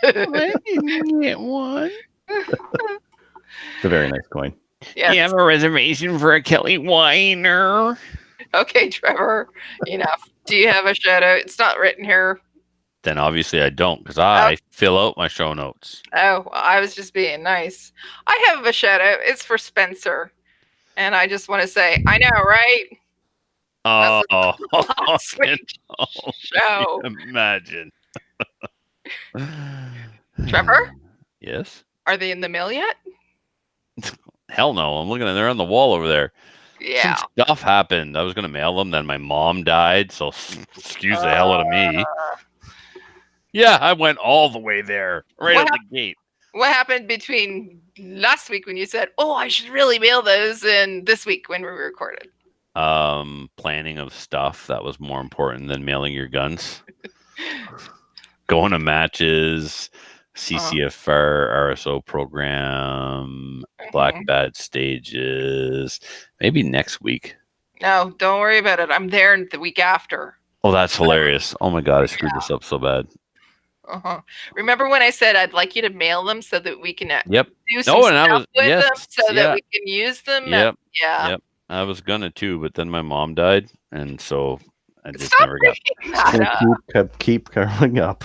[SPEAKER 1] didn't get one.
[SPEAKER 3] It's a very nice coin.
[SPEAKER 1] Yes. You have a reservation for a Kelly Weiner?
[SPEAKER 4] Okay, Trevor. Enough. Do you have a shout out? It's not written here.
[SPEAKER 1] Then obviously I don't, because I fill out my show notes.
[SPEAKER 4] Oh, well, I was just being nice. I have a shout out. It's for Spencer. And I just want to say, I know, right?
[SPEAKER 1] Oh,
[SPEAKER 4] show.
[SPEAKER 1] Imagine.
[SPEAKER 4] Trevor?
[SPEAKER 1] Yes?
[SPEAKER 4] Are they in the mail yet?
[SPEAKER 1] Hell no. I'm looking at they're on the wall over there.
[SPEAKER 4] Yeah.
[SPEAKER 1] Some stuff happened. I was gonna mail them, then my mom died, so excuse the hell out of me. Yeah, I went all the way there, right at the gate.
[SPEAKER 4] What happened between last week when you said, "Oh, I should really mail those," and this week when we recorded?
[SPEAKER 1] Planning of stuff that was more important than mailing your guns. Going to matches, CCFR, RSO program, Black Bad stages. Maybe next week.
[SPEAKER 4] No, don't worry about it. I'm there the week after.
[SPEAKER 1] Oh, that's hilarious. Oh my God, I screwed this up so bad.
[SPEAKER 4] Remember when I said I'd like you to mail them so that we can do some
[SPEAKER 1] stuff
[SPEAKER 4] with them so that we can use them?
[SPEAKER 1] Yep. I was gonna too, but then my mom died, and so I just never got.
[SPEAKER 3] Keep coming up.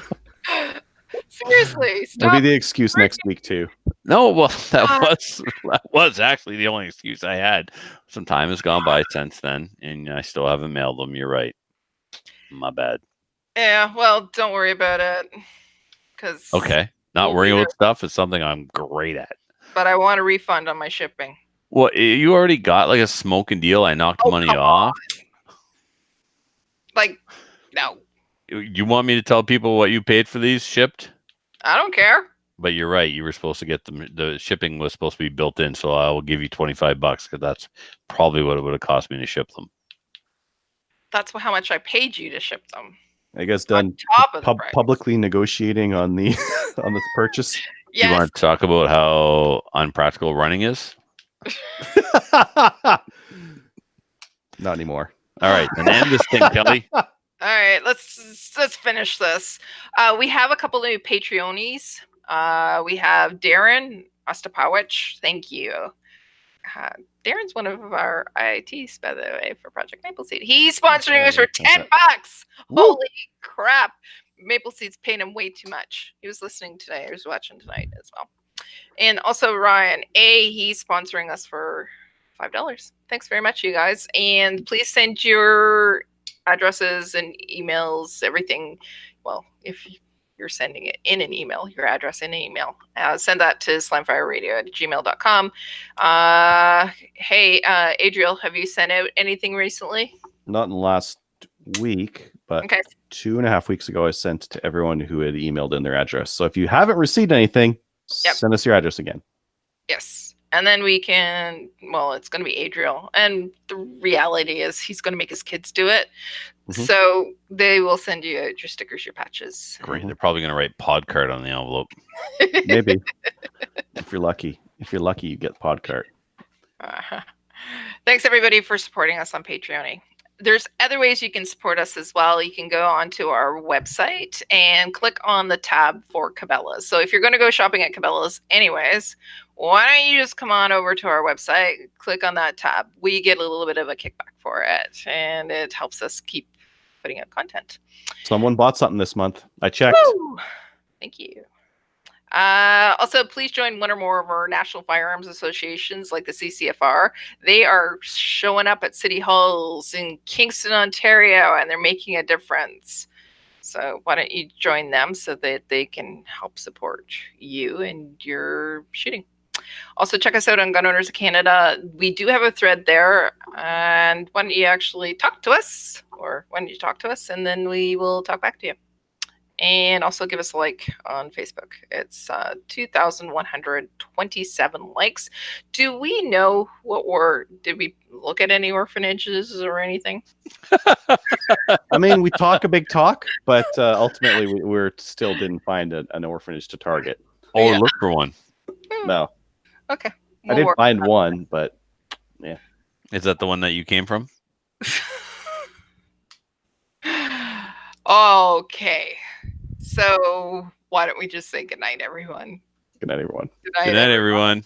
[SPEAKER 4] Seriously, stop.
[SPEAKER 3] That'll be the excuse next week too.
[SPEAKER 1] No, well, that was actually the only excuse I had. Some time has gone by since then, and I still haven't mailed them. You're right. My bad.
[SPEAKER 4] Yeah, well, don't worry about it.
[SPEAKER 1] Not worrying about stuff is something I'm great at.
[SPEAKER 4] But I want a refund on my shipping.
[SPEAKER 1] Well, you already got like a smoking deal. I knocked money off.
[SPEAKER 4] Like, no.
[SPEAKER 1] You want me to tell people what you paid for these shipped?
[SPEAKER 4] I don't care.
[SPEAKER 1] But you're right. You were supposed to get them. The shipping was supposed to be built in, so I will give you $25 because that's probably what it would have cost me to ship them.
[SPEAKER 4] That's how much I paid you to ship them.
[SPEAKER 3] I guess done publicly negotiating on the on this purchase.
[SPEAKER 4] Yes.
[SPEAKER 1] You want to talk about how unpractical running is?
[SPEAKER 3] Not anymore.
[SPEAKER 1] All right, then end this thing, Kelly.
[SPEAKER 4] All right, let's finish this. We have a couple new Patreonies. We have Darren Ostapowicz. Thank you. Darren's one of our IITs, by the way, for Project Maple Seed. He's sponsoring us for $10. Holy crap. Maple Seed's paying him way too much. He was listening today. He was watching tonight as well. And also Ryan A, he's sponsoring us for $5. Thanks very much, you guys. And please send your addresses and emails, everything. Well, if you're sending it in an email, your address in an email, send that to slamfireradio@gmail.com. Hey, Adriel, have you sent out anything recently?
[SPEAKER 3] Not in the last week, but 2.5 weeks ago, I sent to everyone who had emailed in their address. So if you haven't received anything, send us your address again.
[SPEAKER 4] Yes. And then we can, well, it's going to be Adriel. And the reality is he's going to make his kids do it. Mm-hmm. So they will send you your stickers, your patches.
[SPEAKER 1] Great. They're probably going to write Podcart on the envelope.
[SPEAKER 3] Maybe. If you're lucky. If you're lucky, you get Podcart.
[SPEAKER 4] Thanks, everybody, for supporting us on Patreon. There's other ways you can support us as well. You can go onto our website and click on the tab for Cabela's. So if you're going to go shopping at Cabela's anyways, why don't you just come on over to our website, click on that tab. We get a little bit of a kickback for it, and it helps us keep putting out content.
[SPEAKER 3] Someone bought something this month. I checked.
[SPEAKER 4] Woo! Thank you. Also, please join one or more of our national firearms associations like the CCFR. They are showing up at city halls in Kingston, Ontario, and they're making a difference. So why don't you join them so that they can help support you and your shooting. Also, check us out on Gun Owners of Canada. We do have a thread there. And why don't you actually talk to us? Or why don't you talk to us and then we will talk back to you. And also give us a like on Facebook. It's 2,127 likes. Do we know did we look at any orphanages or anything?
[SPEAKER 3] I mean, we talk a big talk, but ultimately we still didn't find an orphanage to target.
[SPEAKER 1] Or look for one.
[SPEAKER 3] No.
[SPEAKER 4] Okay.
[SPEAKER 3] I did find one, but yeah.
[SPEAKER 1] Is that the one that you came from?
[SPEAKER 4] Okay. So why don't we just say goodnight, everyone?
[SPEAKER 3] Good night, everyone.
[SPEAKER 1] Good night, everyone.